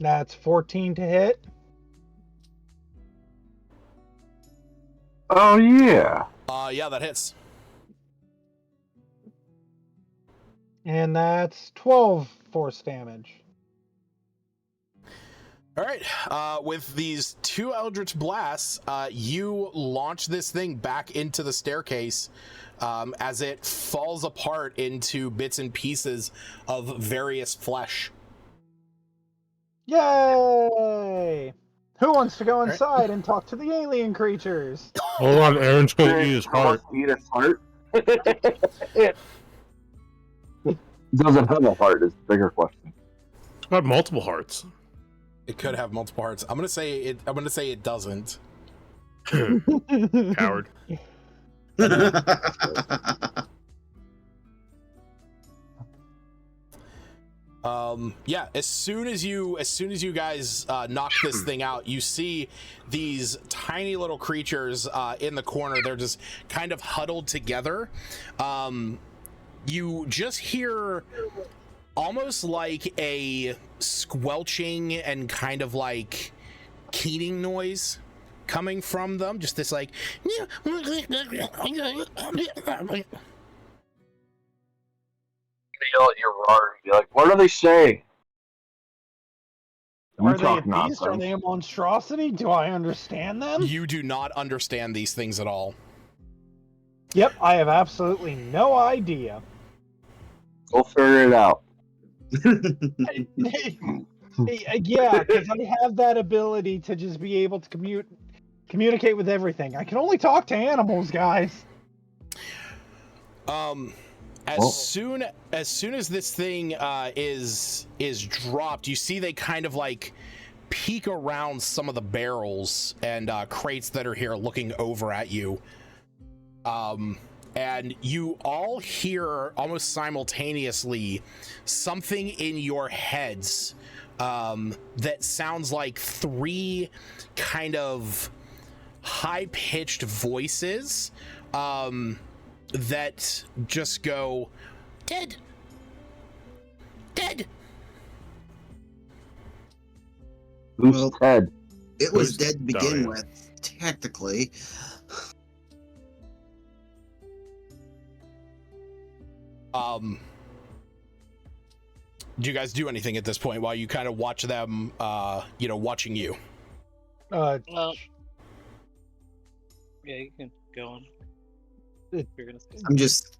Speaker 3: That's 14 to hit.
Speaker 5: Oh yeah.
Speaker 1: Yeah, that hits.
Speaker 3: And that's 12 force damage.
Speaker 1: All right. With these two Eldritch Blasts, you launch this thing back into the staircase as it falls apart into bits and pieces of various flesh.
Speaker 3: Yay! Who wants to go inside and talk to the alien creatures?
Speaker 2: Hold on, Aaron's going to eat his heart.
Speaker 5: Eat his heart. Does it have a heart? Is the bigger question.
Speaker 2: It's got multiple hearts.
Speaker 1: It could have multiple hearts. I'm gonna say it doesn't.
Speaker 2: Coward.
Speaker 1: Yeah, as soon as you guys knock this thing out, you see these tiny little creatures in the corner. They're just kind of huddled together. You just hear almost like a squelching and kind of like keening noise coming from them. Just this like
Speaker 5: Yell at your roar and be like, "What do they say?"
Speaker 3: Are they a beast? Are they a monstrosity? Do I understand them?
Speaker 1: You do not understand these things at all.
Speaker 3: Yep, I have absolutely no idea.
Speaker 5: We'll figure it out.
Speaker 3: Yeah, because I have that ability to just be able to communicate with everything. I can only talk to animals, guys.
Speaker 1: As soon as this thing is dropped, you see they kind of like peek around some of the barrels and crates that are here, looking over at you. And you all hear almost simultaneously something in your heads that sounds like three kind of high-pitched voices that just go, "Dead! Dead!"
Speaker 5: Who's Ted?
Speaker 4: It was
Speaker 2: Who's
Speaker 4: dead to begin
Speaker 2: dying?
Speaker 4: with, technically.
Speaker 1: Do you guys do anything at this point while you kind of watch them, watching you?
Speaker 7: Well, yeah, you can go on. You're gonna say
Speaker 4: I'm just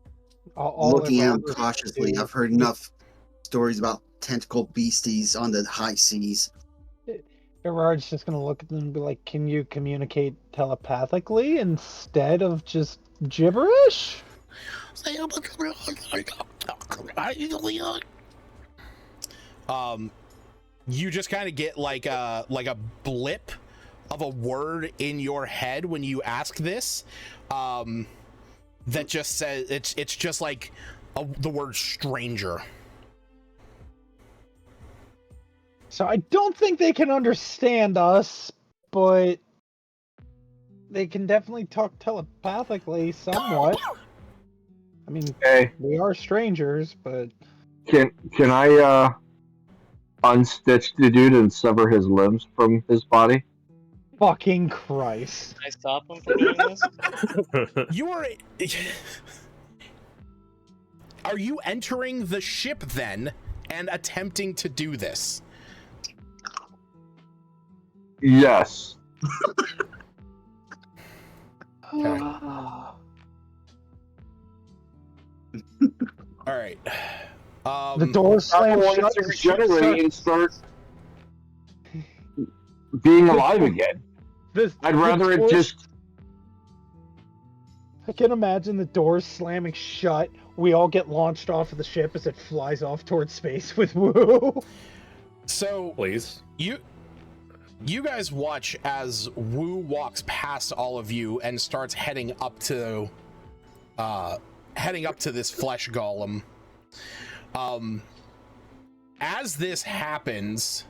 Speaker 3: All
Speaker 4: looking at them
Speaker 3: around us
Speaker 4: cautiously.
Speaker 3: do-
Speaker 4: I've heard enough stories about tentacle beasties on the high seas.
Speaker 3: Gerard's just gonna look at them and be like, "Can you communicate telepathically instead of just gibberish?"
Speaker 1: You just kind of get like a blip of a word in your head when you ask this, that just says it's just like the word stranger.
Speaker 3: So I don't think they can understand us, but they can definitely talk telepathically somewhat. I mean,
Speaker 5: Okay.
Speaker 3: we are strangers, but
Speaker 5: Can I unstitch the dude and sever his limbs from his body?
Speaker 3: fucking Christ.
Speaker 7: Can I stop him from doing this?
Speaker 1: You are. Are you entering the ship then and attempting to do this?
Speaker 5: Yes.
Speaker 1: Okay. All right.
Speaker 3: The door
Speaker 5: I
Speaker 3: slams
Speaker 5: want
Speaker 3: shut.
Speaker 5: to
Speaker 3: The ship
Speaker 5: regenerate and
Speaker 3: starts-
Speaker 5: start being alive again. I'd rather it just.
Speaker 3: I can imagine the doors slamming shut. We all get launched off of the ship as it flies off towards space with Woo.
Speaker 1: So
Speaker 2: Please.
Speaker 1: you guys watch as Wu walks past all of you and starts heading up to this flesh golem. As this happens,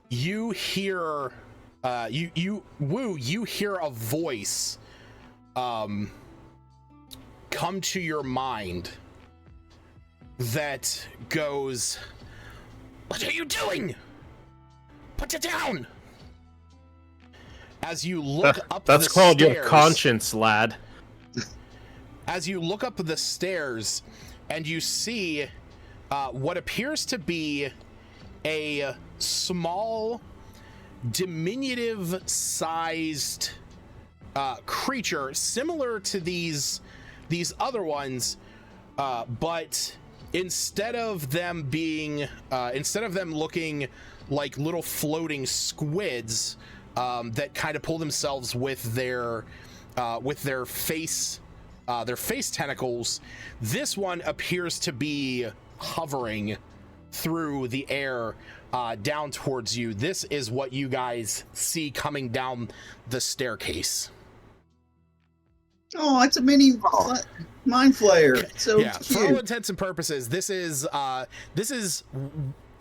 Speaker 1: you hear Wu, you hear a voice come to your mind that goes, "What are you doing? Put it down!" As you look up
Speaker 2: That's
Speaker 1: the
Speaker 2: called
Speaker 1: stairs,
Speaker 2: your conscience, lad.
Speaker 1: as you look up the stairs and you see what appears to be a small, diminutive sized creature similar to these other ones, but instead of them looking like little floating squids that kind of pull themselves with their face tentacles, this one appears to be hovering through the air down towards you. This is what you guys see coming down the staircase.
Speaker 4: Oh, it's a mini mind flayer. It's so
Speaker 1: Yeah,
Speaker 4: cute.
Speaker 1: for all intents and purposes, this is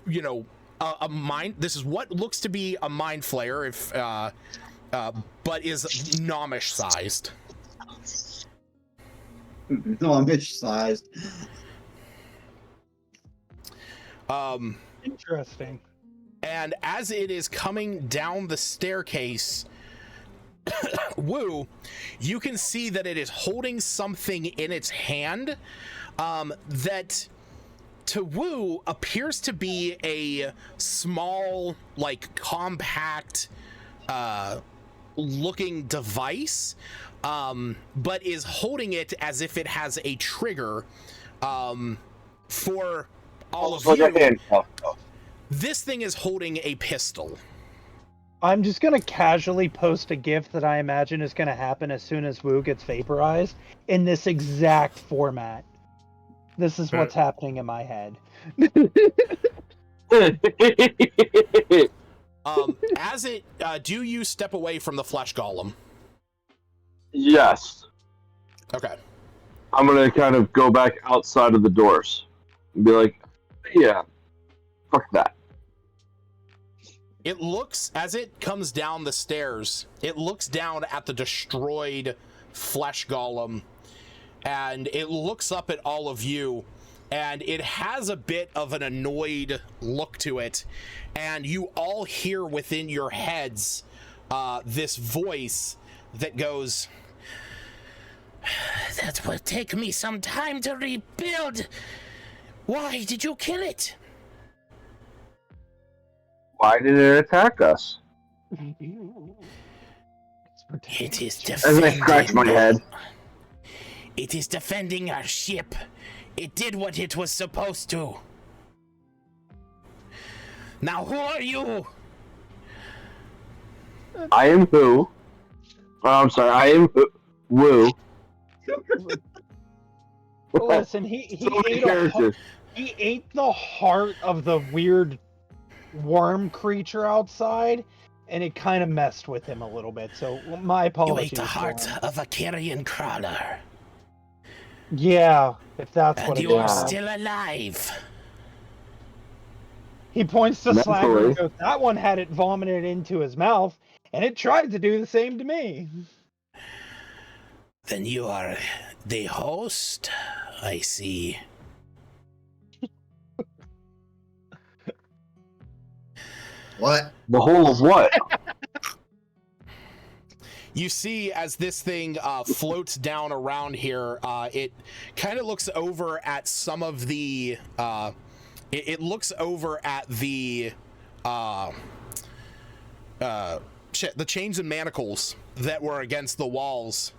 Speaker 1: you know, a mind. This is what looks to be a mind flayer, if but is gnomish sized.
Speaker 4: Gnomish sized.
Speaker 3: Interesting.
Speaker 1: And as it is coming down the staircase, Woo, you can see that it is holding something in its hand that to Woo appears to be a small, like, compact looking device, but is holding it as if it has a trigger. For all of you, this thing is holding a pistol.
Speaker 3: I'm just gonna casually post a GIF that I imagine is gonna happen as soon as Wu gets vaporized in this exact format. This is what's happening in my head.
Speaker 1: As it, do you step away from the flesh golem?
Speaker 5: Yes.
Speaker 1: Okay.
Speaker 5: I'm gonna kind of go back outside of the doors and be like, yeah, fuck that.
Speaker 1: It looks, as it comes down the stairs, it looks down at the destroyed flesh golem, and it looks up at all of you, and it has a bit of an annoyed look to it, and you all hear within your heads this voice that goes, "That will take me some time to rebuild. Why did you kill it?"
Speaker 5: Why did it attack us?
Speaker 1: It is
Speaker 5: As I scratch my head.
Speaker 1: It is defending our ship. It did what it was supposed to. Now who are you?
Speaker 5: I am who? Oh, I'm sorry. I am woo.
Speaker 3: Listen, he
Speaker 5: So many
Speaker 3: ate
Speaker 5: characters.
Speaker 3: he ate the heart of the weird worm creature outside, and it kind of messed with him a little bit. So my
Speaker 1: You
Speaker 3: apologies.
Speaker 1: ate the heart of a carrion crawler.
Speaker 3: Yeah, if that's
Speaker 1: And
Speaker 3: what it
Speaker 1: you are
Speaker 3: is.
Speaker 1: still alive.
Speaker 3: He points to Slagger
Speaker 5: Mentally.
Speaker 3: and goes, "That one had it vomited into his mouth, and it tried to do the same to me."
Speaker 1: Then you are the host? I see.
Speaker 4: What?
Speaker 5: The whole of what?
Speaker 1: You see, as this thing floats down around here, it kind of looks over at some of the... It looks over at the... the chains and manacles that were against the walls.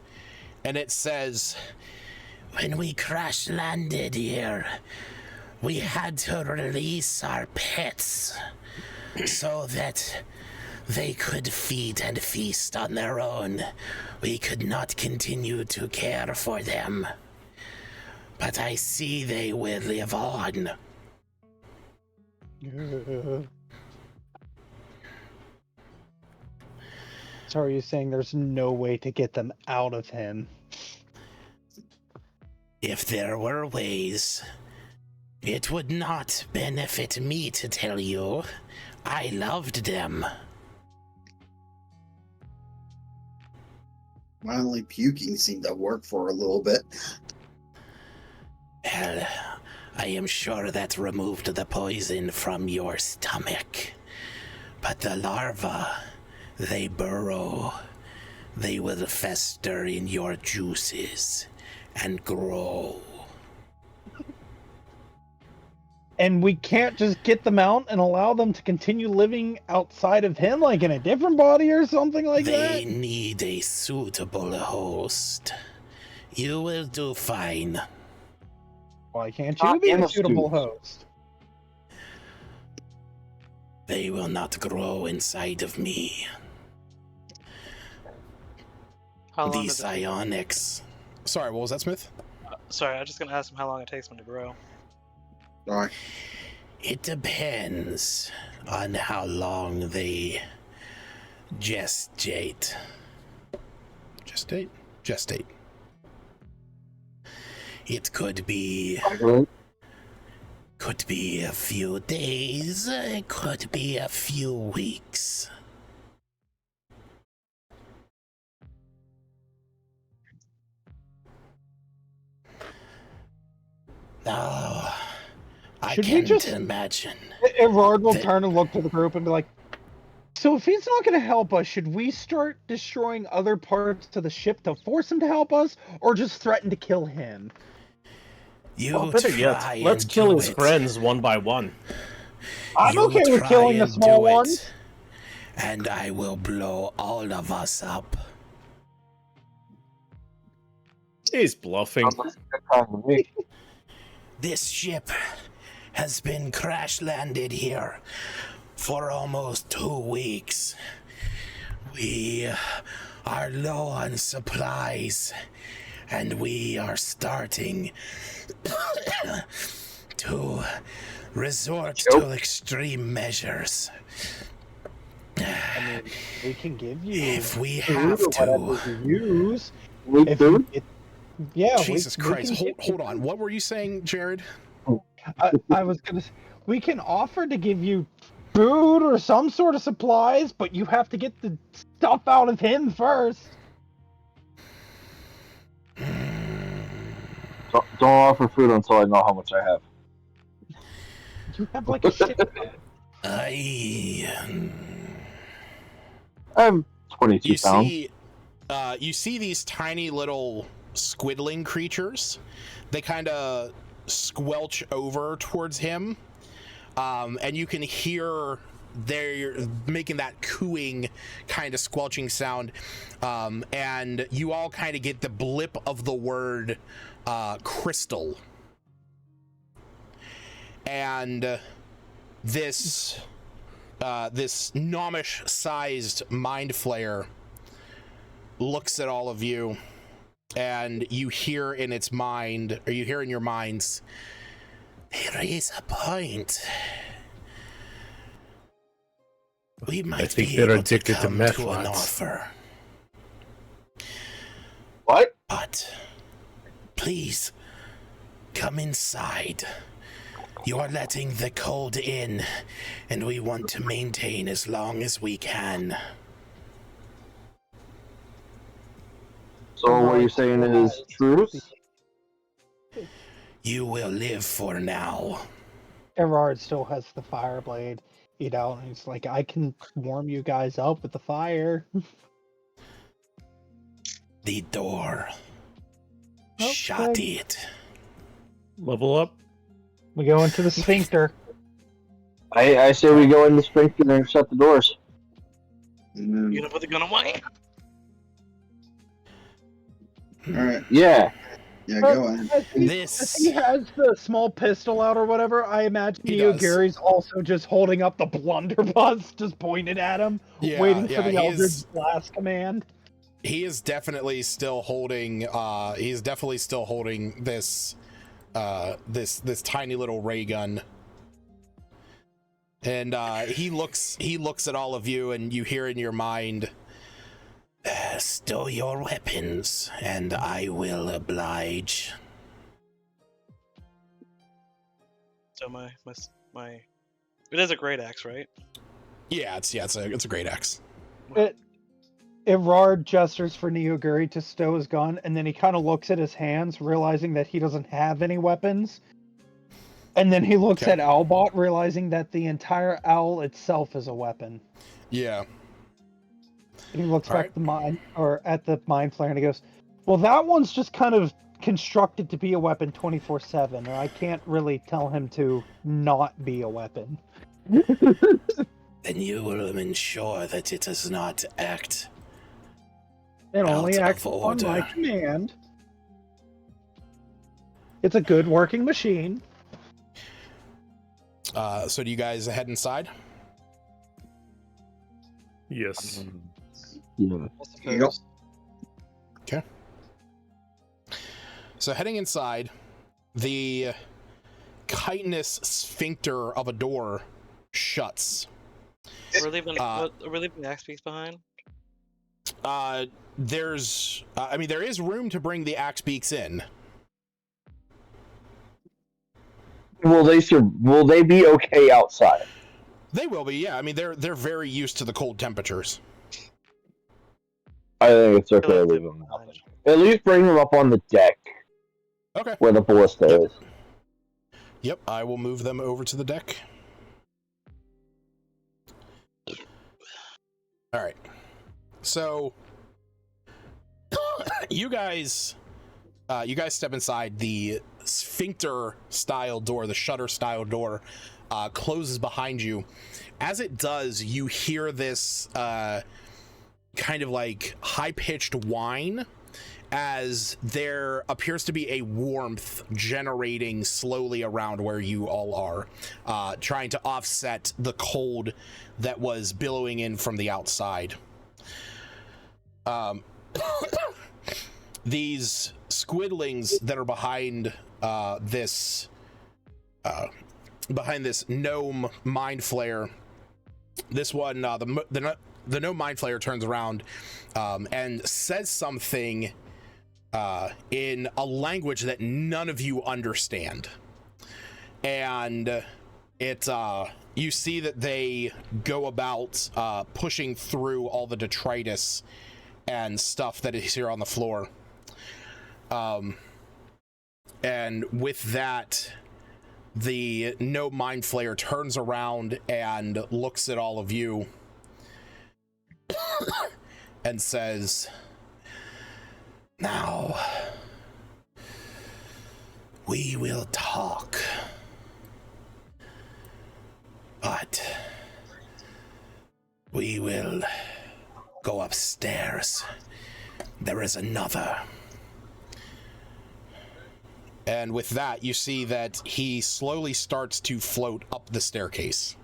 Speaker 1: And it says, when we crash landed here, we had to release our pets so that they could feed and feast on their own. We could not continue to care for them. But I see they will live on.
Speaker 3: So are you saying there's no way to get them out of him?
Speaker 1: If there were ways, it would not benefit me to tell you. I loved them.
Speaker 4: Finally, puking seemed to work for a little bit.
Speaker 1: Well, I am sure that removed the poison from your stomach. But the larvae, they burrow. They will fester in your juices and grow.
Speaker 3: And we can't just get them out and allow them to continue living outside of him, like in a different body or something like
Speaker 1: They
Speaker 3: that?
Speaker 1: need a suitable host. You will do fine.
Speaker 3: Why can't you be a suitable host?
Speaker 1: They will not grow inside of me.
Speaker 7: How long
Speaker 1: The
Speaker 7: does it,
Speaker 1: psionics. Sorry, what was that, Smith?
Speaker 7: sorry, I was just gonna ask him how long it takes them to grow.
Speaker 4: Alright.
Speaker 1: It depends on how long they gestate. Gestate? Gestate. It could be a few days, it could be a few weeks. No, I
Speaker 3: Should we
Speaker 1: can't
Speaker 3: just-
Speaker 1: imagine.
Speaker 3: Everard will
Speaker 1: They-
Speaker 3: turn and look to the group and be like, so if he's not going to help us, should we start destroying other parts of the ship to force him to help us, or just threaten to kill him?
Speaker 1: You
Speaker 2: Well, better
Speaker 1: try
Speaker 2: yet,
Speaker 1: and
Speaker 2: let's kill
Speaker 1: do
Speaker 2: his
Speaker 1: it.
Speaker 2: friends one by one.
Speaker 3: I'm
Speaker 1: You
Speaker 3: okay with
Speaker 1: try
Speaker 3: killing the
Speaker 1: and
Speaker 3: small
Speaker 1: do it,
Speaker 3: ones.
Speaker 1: and I will blow all of us up.
Speaker 2: He's bluffing.
Speaker 1: This ship has been crash landed here for almost 2 weeks. We are low on supplies, and we are starting to resort to extreme measures.
Speaker 3: I mean, we can give you
Speaker 1: If we
Speaker 3: food
Speaker 1: have
Speaker 3: or
Speaker 1: to.
Speaker 3: whatever you use.
Speaker 5: Wait,
Speaker 3: If
Speaker 5: dude?
Speaker 3: yeah,
Speaker 1: Jesus
Speaker 3: we
Speaker 1: Christ,
Speaker 3: can
Speaker 1: hold on. What were you saying, Jared?
Speaker 3: I was gonna. We can offer to give you food or some sort of supplies, but you have to get the stuff out of him first.
Speaker 5: Don't offer food until I know how much I have.
Speaker 3: You have like a shit.
Speaker 1: I
Speaker 5: I'm 22
Speaker 1: you
Speaker 5: pounds.
Speaker 1: see you see these tiny little squidling creatures. They kind of squelch over towards him, and you can hear they're making that cooing kind of squelching sound, and you all kind of get the blip of the word crystal, and this this gnomish-sized mind flayer looks at all of you, and you hear in its mind, or you hear in your minds, there is a point. We might
Speaker 2: I think
Speaker 1: be
Speaker 2: they're
Speaker 1: able
Speaker 2: addicted to
Speaker 1: come
Speaker 2: meth
Speaker 1: to an
Speaker 2: lots.
Speaker 1: offer.
Speaker 5: What?
Speaker 1: But please come inside. You are letting the cold in, and we want to maintain as long as we can.
Speaker 5: So what you're saying is truce?
Speaker 1: You will live for now.
Speaker 3: Erard still has the fire blade. And he's like, I can warm you guys up with the fire.
Speaker 1: The door.
Speaker 3: Okay.
Speaker 1: Shut it.
Speaker 2: Level up.
Speaker 3: We go into the sphincter.
Speaker 5: I say we go in the sphincter and shut the doors.
Speaker 4: And then,
Speaker 7: You gonna put the gun away?
Speaker 4: all right.
Speaker 5: Yeah.
Speaker 4: Yeah, go ahead.
Speaker 3: As he has the small pistol out or whatever, I imagine
Speaker 1: He does.
Speaker 3: Gary's also just holding up the blunderbuss, just pointed at him, waiting for the Eldritch Blast command.
Speaker 1: He is definitely still holding. He's definitely still holding this. This tiny little ray gun. And he looks at all of you, and you hear in your mind, stow your weapons, and I will oblige.
Speaker 7: So my it is a great axe, right?
Speaker 1: Yeah, it's a great axe.
Speaker 3: Erard gestures for Neoguri to stow his gun, and then he kind of looks at his hands, realizing that he doesn't have any weapons. And then he looks at Owlbot, realizing that the entire owl itself is a weapon.
Speaker 1: Yeah.
Speaker 3: And he looks back at the mind flayer, and he goes, "Well, that one's just kind of constructed to be a weapon 24/7, and I can't really tell him to not be a weapon."
Speaker 1: Then you will ensure that it does not act.
Speaker 3: It only acts on my command. It's a good working machine.
Speaker 1: So do you guys head inside?
Speaker 2: Yes.
Speaker 5: Yeah.
Speaker 4: Yep.
Speaker 1: Okay. So heading inside, the chitinous sphincter of a door shuts.
Speaker 7: We're leaving the axe piece behind.
Speaker 1: There is room to bring the axe beaks in.
Speaker 5: Will they be okay outside?
Speaker 1: They will be, yeah. I mean, they're very used to the cold temperatures.
Speaker 5: I think it's okay to leave them out. At least bring them up on the deck.
Speaker 1: Okay.
Speaker 5: Where the ballista is.
Speaker 1: Yep, I will move them over to the deck. All right. So you guys step inside. The sphincter style door, the shutter style door, closes behind you. As it does, you hear this kind of like high-pitched whine, as there appears to be a warmth generating slowly around where you all are, trying to offset the cold that was billowing in from the outside. These squidlings that are behind this gnome mind flayer, this one, the gnome mind flayer turns around and says something in a language that none of you understand, and it you see that they go about pushing through all the detritus and stuff that is here on the floor, and with that, the gnome mind flayer turns around and looks at all of you and says, "Now, we will talk, but we will go upstairs. There is another." And with that, you see that he slowly starts to float up the staircase.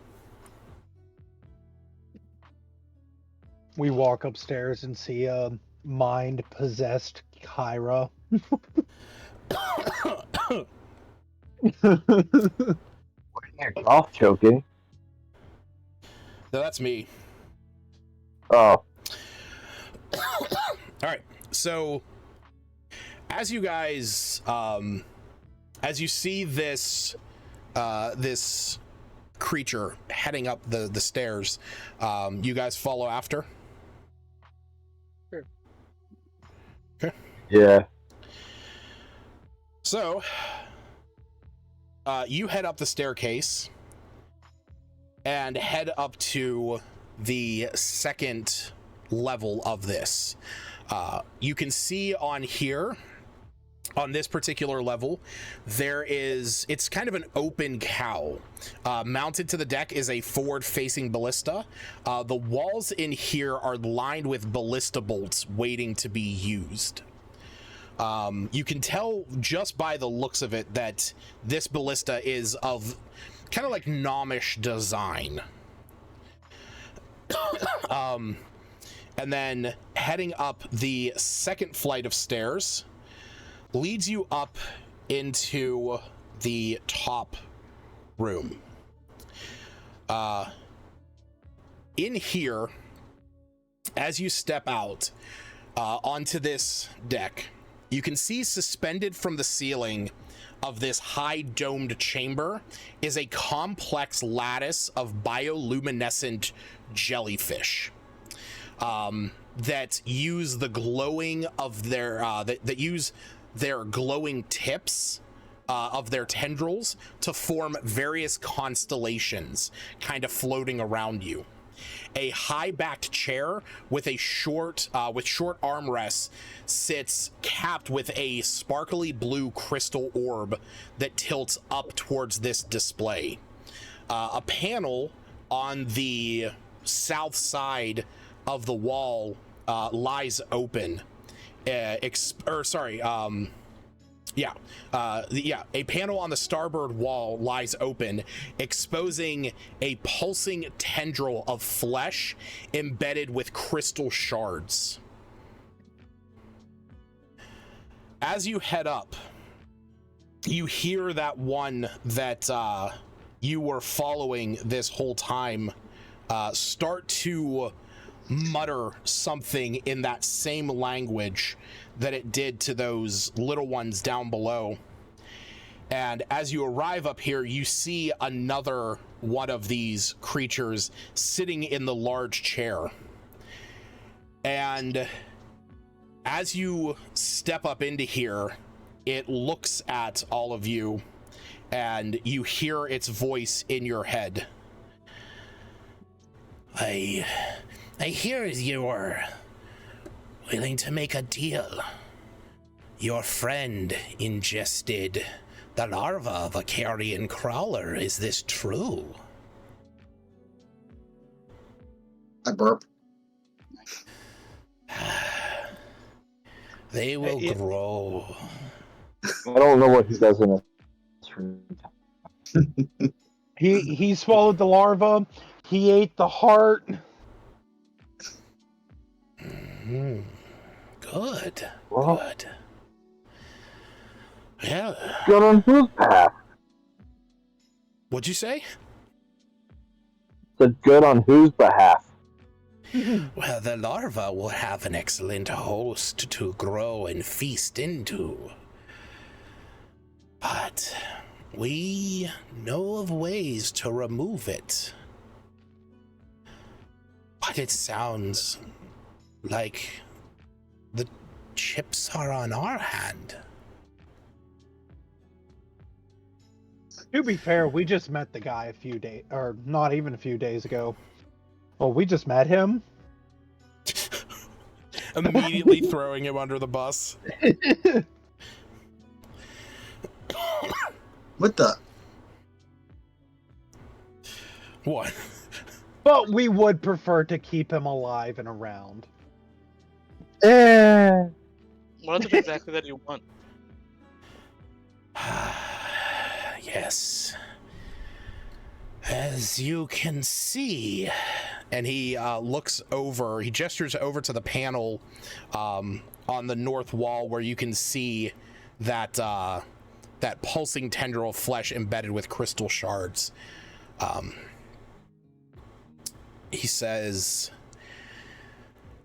Speaker 3: we walk upstairs and see a mind-possessed Kyra.
Speaker 5: Off choking.
Speaker 1: No, that's me.
Speaker 5: Oh.
Speaker 1: All right. So, as you guys, as you see this, this creature heading up the stairs, you guys follow after.
Speaker 7: Sure.
Speaker 1: Okay.
Speaker 5: Yeah.
Speaker 1: So, you head up the staircase and head up to the second level of this. You can see on here, on this particular level, it's kind of an open cow. Mounted to the deck is a forward-facing ballista. The walls in here are lined with ballista bolts waiting to be used. You can tell just by the looks of it that this ballista is of kind of like Gnomish design. And then heading up the second flight of stairs leads you up into the top room. In here, as you step out onto this deck, you can see suspended from the ceiling of this high domed chamber is a complex lattice of bioluminescent jellyfish that use the glowing of their that use their glowing tips of their tendrils to form various constellations kind of floating around you. A high-backed chair with a short armrests sits capped with a sparkly blue crystal orb that tilts up towards this display. A panel on the south side of the wall lies open. A panel on the starboard wall lies open, exposing a pulsing tendril of flesh embedded with crystal shards. As you head up, you hear that one that you were following this whole time start to mutter something in that same language that it did to those little ones down below. And as you arrive up here, you see another one of these creatures sitting in the large chair. And as you step up into here, it looks at all of you, and you hear its voice in your head. I hear you're willing to make a deal. Your friend ingested the larva of a carrion crawler. Is this true?
Speaker 4: I burp.
Speaker 1: They will grow.
Speaker 5: I don't know what he does in it.
Speaker 3: He swallowed the larva. He ate the heart.
Speaker 1: Good.
Speaker 5: Well,
Speaker 1: Good. Yeah.
Speaker 5: good on whose behalf?
Speaker 1: What'd you say?
Speaker 5: Said good on whose behalf?
Speaker 1: Well, the larva will have an excellent host to grow and feast into. But we know of ways to remove it. But it sounds like the chips are on our hand.
Speaker 3: To be fair, we just met the guy a few days, or not even a few days ago. Well, we just met him.
Speaker 1: Immediately throwing him under the bus.
Speaker 4: What the?
Speaker 1: What?
Speaker 3: But we would prefer to keep him alive and around.
Speaker 7: What is it exactly that you want?
Speaker 1: Yes. As you can see, and he looks over. He gestures over to the panel on the north wall where you can see that that pulsing tendril of flesh embedded with crystal shards. He says,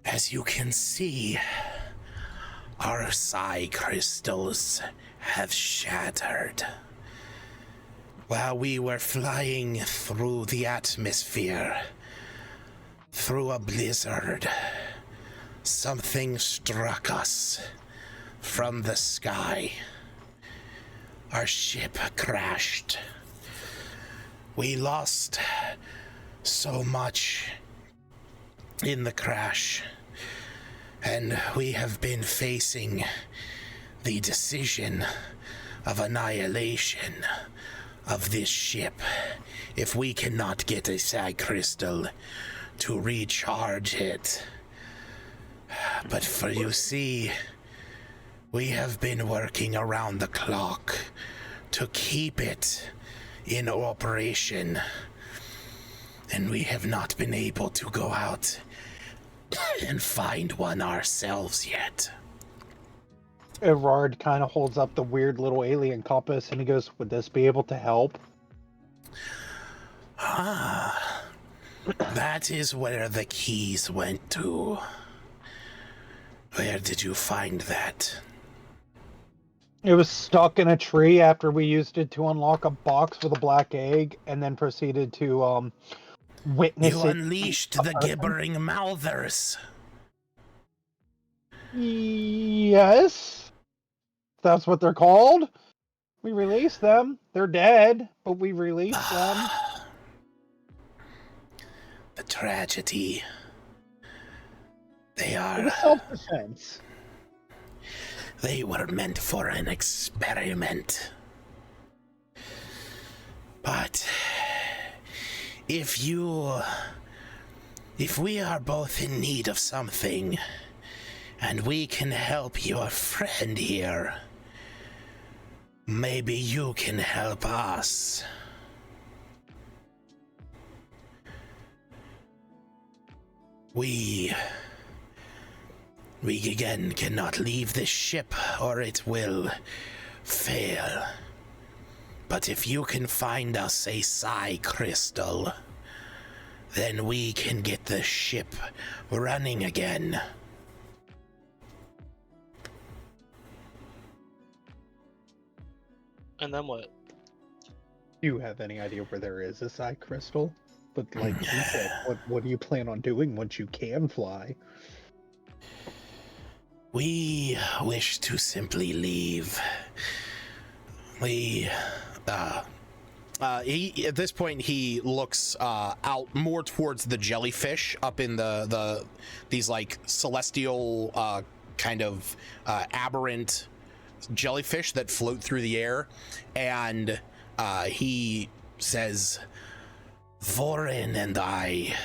Speaker 1: "As you can see, our psi crystals have shattered. While we were flying through the atmosphere, through a blizzard, something struck us from the sky. Our ship crashed. We lost so much in the crash, and we have been facing the decision of annihilation of this ship if we cannot get a psi crystal to recharge it. But for you see, we have been working around the clock to keep it in operation, and we have not been able to go out and find one ourselves yet."
Speaker 3: Everard kind of holds up the weird little alien compass and he goes, "Would this be able to help?"
Speaker 1: Ah, that is where the keys went to. Where did you find that?
Speaker 3: It was stuck in a tree after we used it to unlock a box with a black egg, and then proceeded to witness
Speaker 1: You
Speaker 3: it.
Speaker 1: unleashed the gibbering mouthers.
Speaker 3: Yes, that's what they're called. We released them. They're dead, but we released them.
Speaker 1: The tragedy. They
Speaker 3: It
Speaker 1: are.
Speaker 3: was self-defense.
Speaker 1: They were meant for an experiment. But if we are both in need of something, and we can help your friend here, maybe you can help us. We again cannot leave this ship, or it will fail. But if you can find us a psi crystal, then we can get the ship running again.
Speaker 7: And then what?
Speaker 3: Do you have any idea where there is a psi crystal? But like you said, what do you plan on doing once you can fly?
Speaker 1: We wish to simply leave. At this point, he looks out more towards the jellyfish up in these like celestial kind of aberrant jellyfish that float through the air, and he says, "Vorin and I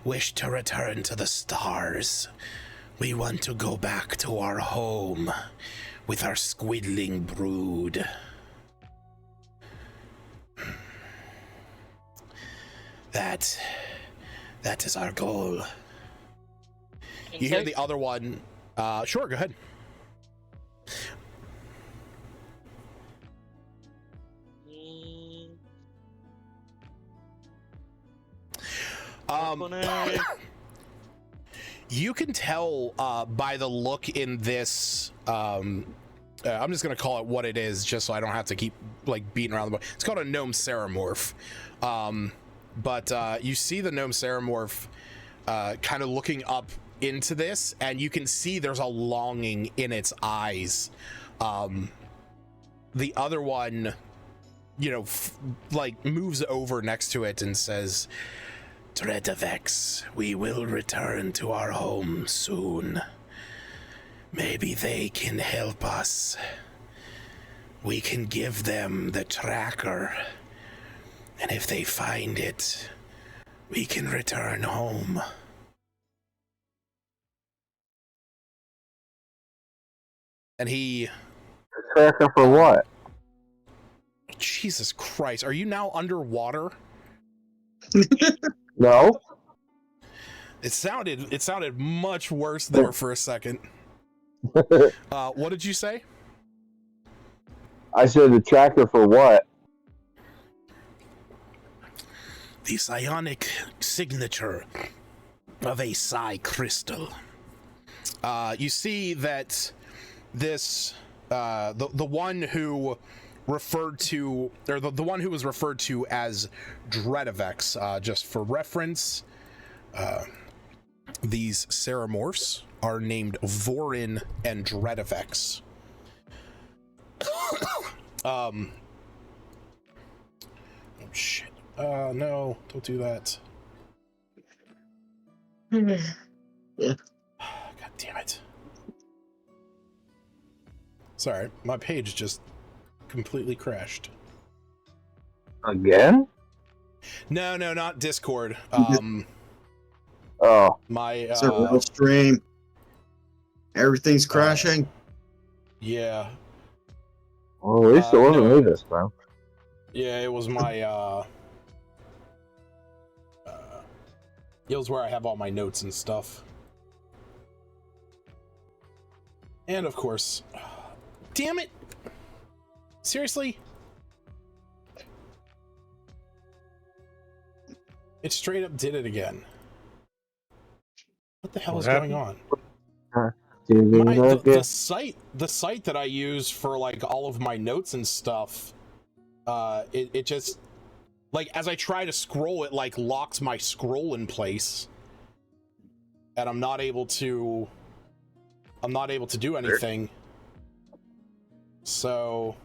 Speaker 1: wish to return to the stars. We want to go back to our home with our squidling brood." That is our goal. You hear the other one. Sure, go ahead. You can tell by the look in this. I'm just gonna call it what it is, just so I don't have to keep like beating around the bush. It's called a gnome ceramorph. But you see the gnome ceramorph kind of looking up into this, and you can see there's a longing in its eyes. The other one, like moves over next to it and says, "Dredavex, we will return to our home soon. Maybe they can help us. We can give them the tracker, and if they find it, we can return home." And he...
Speaker 5: Tracker for what?
Speaker 1: Jesus Christ, are you now underwater?
Speaker 5: No.
Speaker 1: It sounded much worse there for a second. What did you say?
Speaker 5: I said the tracker for what?
Speaker 1: The psionic signature of a psi crystal. You see that this the one who referred to, or the one who was referred to as Dredavex, just for reference, these Ceramorphs are named Vorin and Dredavex. Oh shit. No, don't do that. God damn it. Sorry, my page just completely crashed.
Speaker 5: Again?
Speaker 1: No, not Discord.
Speaker 5: Oh.
Speaker 1: My
Speaker 4: It's a real stream. Everything's crashing.
Speaker 1: Yeah.
Speaker 5: Well, at least it wasn't me this time.
Speaker 1: Yeah, it was my it was where I have all my notes and stuff. And of course, damn it! Seriously? It straight up did it again. What the hell is going on? The site that I use for like all of my notes and stuff, it just, like, as I try to scroll, it like locks my scroll in place, and I'm not able to do anything. So,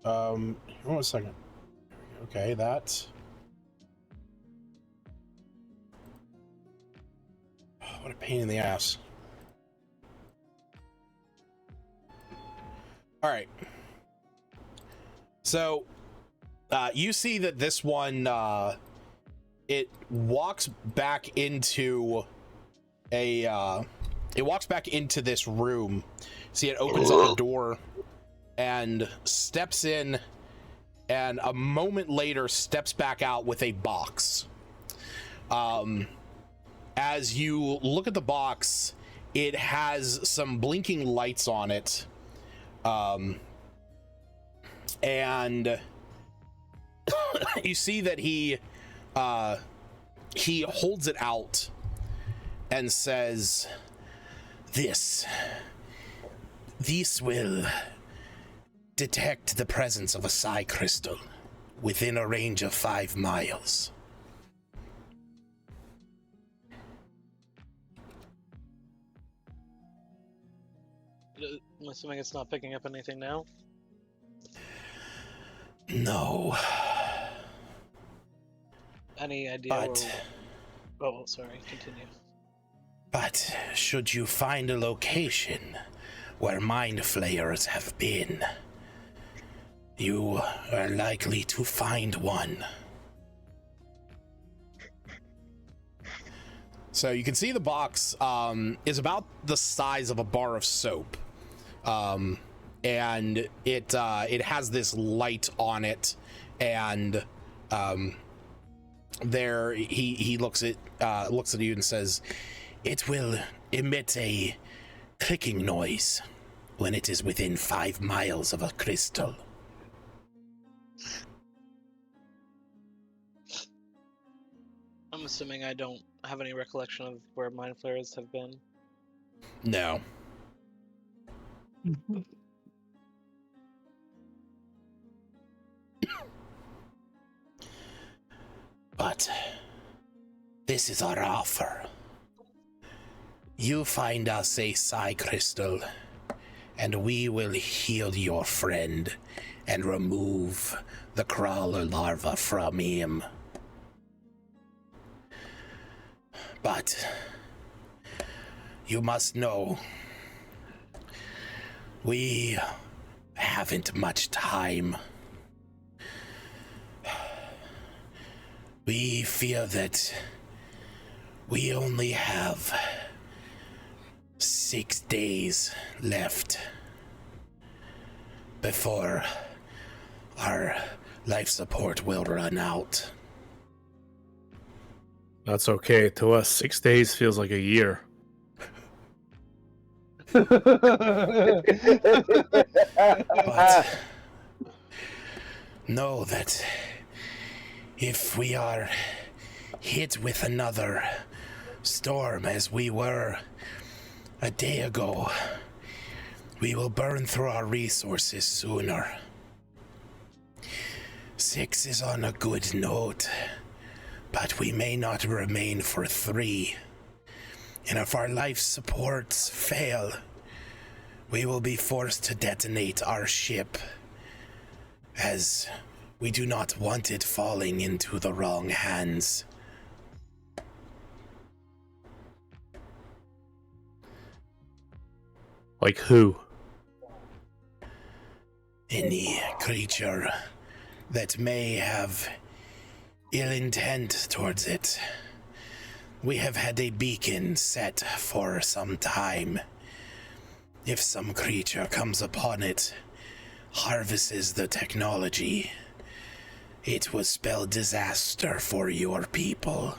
Speaker 1: hold on a second. Okay, that. What a pain in the ass. All right. So, you see that this one, it walks back into this room. See, it opens up a door and steps in, and a moment later steps back out with a box. As you look at the box, it has some blinking lights on it. And you see that he holds it out and says, This will detect the presence of a psi crystal within a range of 5 miles.
Speaker 7: I'm assuming it's not picking up anything now?
Speaker 1: No.
Speaker 7: Any idea Oh, sorry, continue.
Speaker 1: But should you find a location where mind flayers have been, you are likely to find one. So you can see the box is about the size of a bar of soap. And it has this light on it, and there he looks at you and says, it will emit a clicking noise when it is within 5 miles of a crystal.
Speaker 7: I'm assuming I don't have any recollection of where mind flares have been.
Speaker 1: No. But this is our offer. You find us a psi crystal, and we will heal your friend and remove the crawler larva from him. But you must know, we haven't much time. We fear that we only have 6 days left before our life support will run out.
Speaker 2: That's okay. To us, 6 days feels like a year.
Speaker 1: But know that if we are hit with another storm as we were a day ago, we will burn through our resources sooner. 6 is on a good note, but we may not remain for 3. And if our life supports fail, we will be forced to detonate our ship, as we do not want it falling into the wrong hands.
Speaker 2: Like who?
Speaker 1: Any creature that may have ill intent towards it. We have had a beacon set for some time. If some creature comes upon it, harvests the technology, it will spell disaster for your people.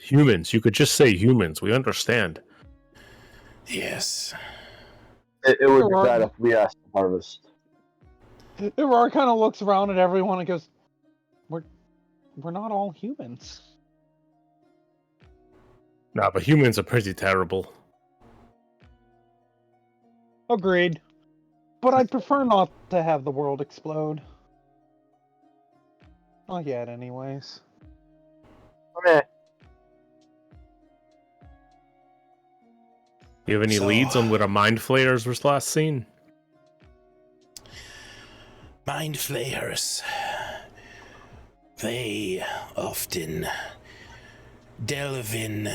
Speaker 2: Humans. You could just say humans. We understand.
Speaker 1: Yes.
Speaker 5: It would be bad if we asked to harvest.
Speaker 3: Aurora kind of looks around at everyone and goes, we're not all humans.
Speaker 2: Nah, but humans are pretty terrible.
Speaker 3: Agreed. But I'd prefer not to have the world explode. Not yet, anyways.
Speaker 5: Meh.
Speaker 2: Do you have any leads on where a mind flayers was last seen?
Speaker 1: Mind flayers. They often delve in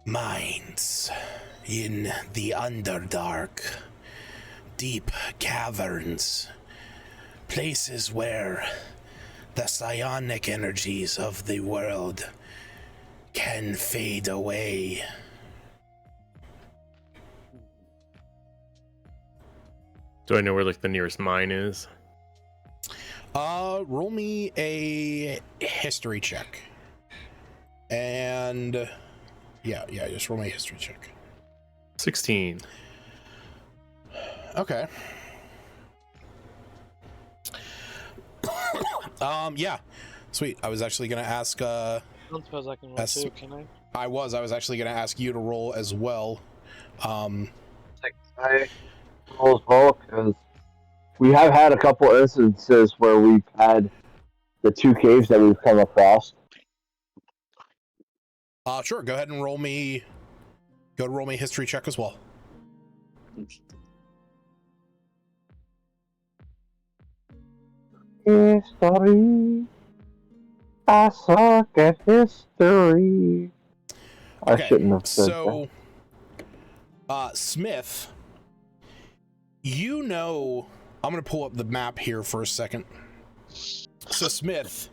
Speaker 1: minds in the Underdark, deep caverns, places where the psionic energies of the world can fade away.
Speaker 2: Do I know where like the nearest mine is?
Speaker 1: Roll me a history check. And yeah, just roll me a history check.
Speaker 2: 16.
Speaker 1: Okay. Yeah. Sweet. I was actually gonna ask
Speaker 7: I don't suppose I can roll too, can I?
Speaker 1: I was actually gonna ask you to roll as well.
Speaker 5: I roll as well because we have had a couple instances where we've had the 2 caves that we've come across.
Speaker 1: Sure, go ahead and roll me a history check as well.
Speaker 5: History. I suck at history. I shouldn't have said
Speaker 1: so, Smith, you know, I'm going to pull up the map here for a second. So, Smith,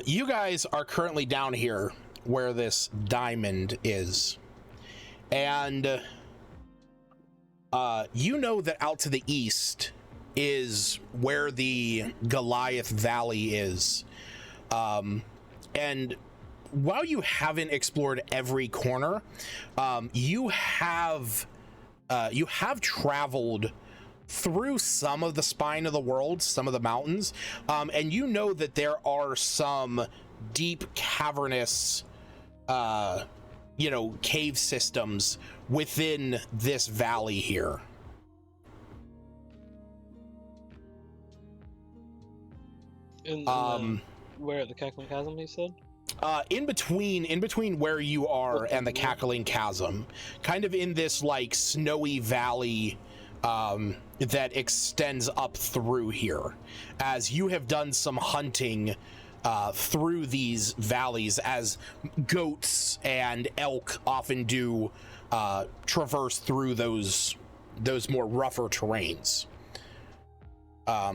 Speaker 1: you guys are currently down here where this diamond is. And you know that out to the east is where the Goliath Valley is. And while you haven't explored every corner, you have traveled through some of the spine of the world, some of the mountains, and you know that there are some deep cavernous cave systems within this valley here.
Speaker 7: Where the Cackling Chasm, you said?
Speaker 1: In between where you are and the Cackling Chasm, kind of in this like snowy valley that extends up through here, as you have done some hunting through these valleys, as goats and elk often do traverse through those more rougher terrains.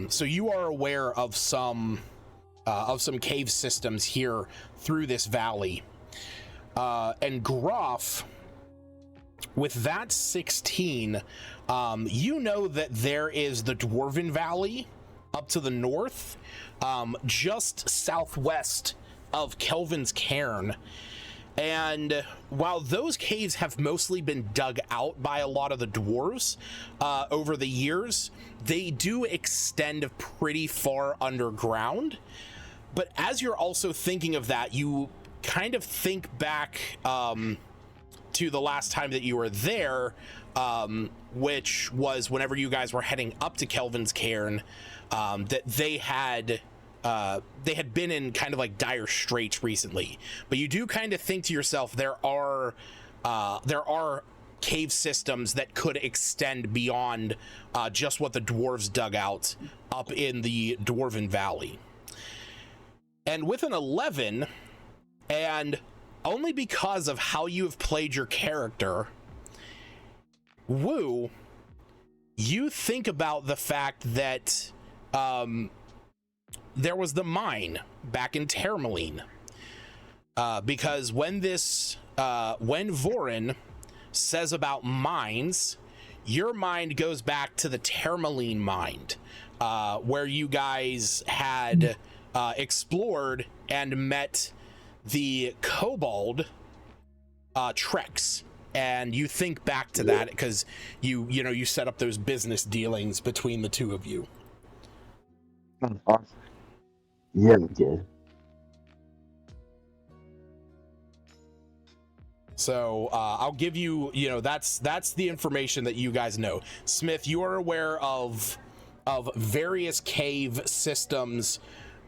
Speaker 1: So you are aware of some cave systems here through this valley. And Groff, with that 16, you know that there is the Dwarven Valley up to the north, just southwest of Kelvin's Cairn. And while those caves have mostly been dug out by a lot of the dwarves over the years, they do extend pretty far underground. But as you're also thinking of that, you kind of think back to the last time that you were there, which was whenever you guys were heading up to Kelvin's Cairn, that they had been in kind of like dire straits recently. But you do kind of think to yourself, there are cave systems that could extend beyond just what the dwarves dug out up in the Dwarven Valley. And with an 11, and only because of how you have played your character, Wu, you think about the fact that there was the mine back in Termaline. Because when Vorin says about mines, your mind goes back to the Termaline mine, where you guys had explored and met the kobold Trex. And you think back to that because you set up those business dealings between the two of you.
Speaker 5: Awesome. Yeah, we did.
Speaker 1: So I'll give you, that's the information that you guys know. Smith, you are aware of various cave systems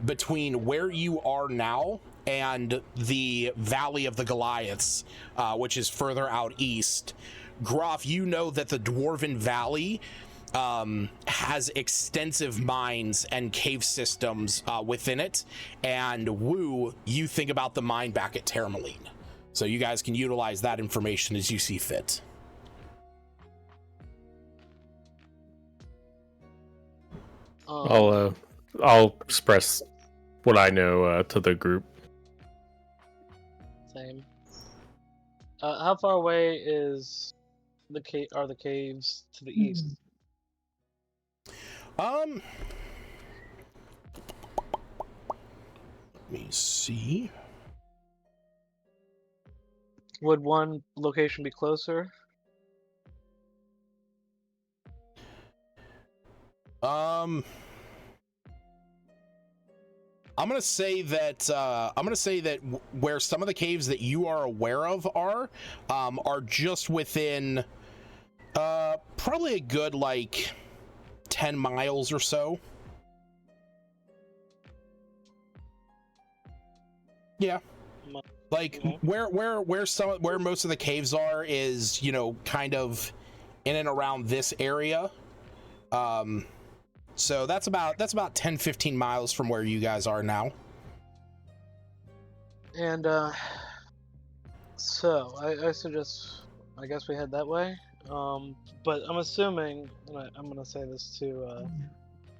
Speaker 1: between where you are now and the Valley of the Goliaths, which is further out east. Groff, you know that the Dwarven Valley has extensive mines and cave systems within it. And Wu, you think about the mine back at Termaline. So you guys can utilize that information as you see fit.
Speaker 2: I'll express what I know to the group.
Speaker 7: Same. How far away is are the caves to the east?
Speaker 1: Let me see.
Speaker 7: Would one location be closer?
Speaker 1: I'm gonna say that where some of the caves that you are aware of are just within probably a good 10 miles or so. Yeah. Where most of the caves are is, kind of in and around this area. So that's about 10-15 miles from where you guys are now.
Speaker 7: And so I suggest, I guess we head that way. But I'm assuming, and I'm gonna say this to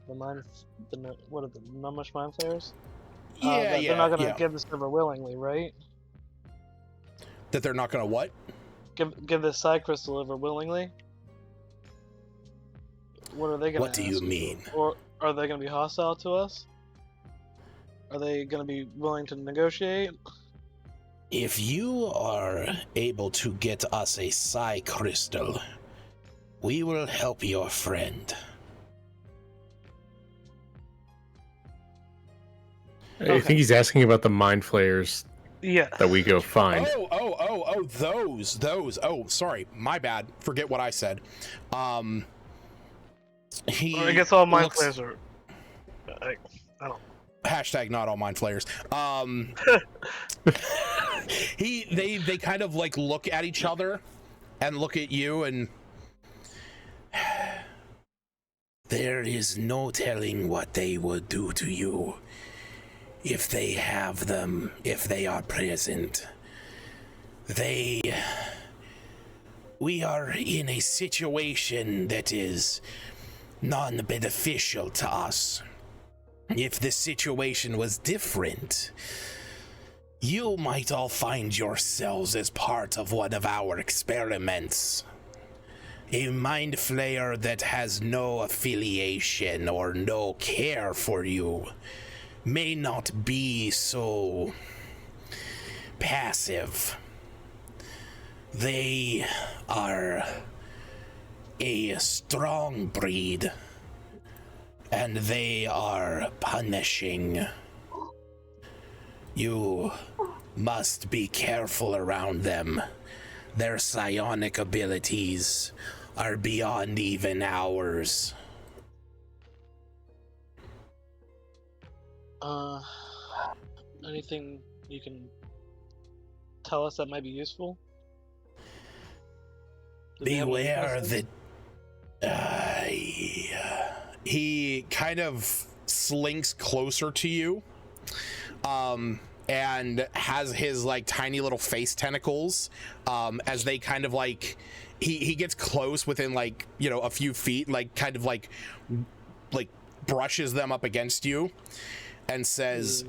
Speaker 7: the Numish Mind Flayers. They're not gonna give this over willingly, right?
Speaker 1: That they're not gonna what?
Speaker 7: Give this side crystal over willingly. What are they gonna?
Speaker 1: What do you mean?
Speaker 7: Or are they gonna be hostile to us? Are they gonna be willing to negotiate?
Speaker 1: If you are able to get us a psi crystal, we will help your friend.
Speaker 2: I think he's asking about the mind flayers.
Speaker 7: Yeah.
Speaker 2: That we go find.
Speaker 1: Those. Oh, sorry, my bad. Forget what I said.
Speaker 7: I guess all mind flayers are. I don't.
Speaker 1: Hashtag not all mind flayers. They kind of look at each other and look at you, and there is no telling what they would do to you if they have them, if they are present. We are in a situation that is non-beneficial to us. If the situation was different, you might all find yourselves as part of one of our experiments. A mind flayer that has no affiliation or no care for you may not be so passive. They are a strong breed, and they are punishing. You must be careful around them. Their psionic abilities are beyond even ours.
Speaker 7: Anything you can tell us that might be useful? Do they have any
Speaker 1: Beware
Speaker 7: weaknesses?
Speaker 1: that he kind of slinks closer to you, and has his like tiny little face tentacles, as they kind of like he gets close within like, you know, a few feet, like kind of like brushes them up against you and says,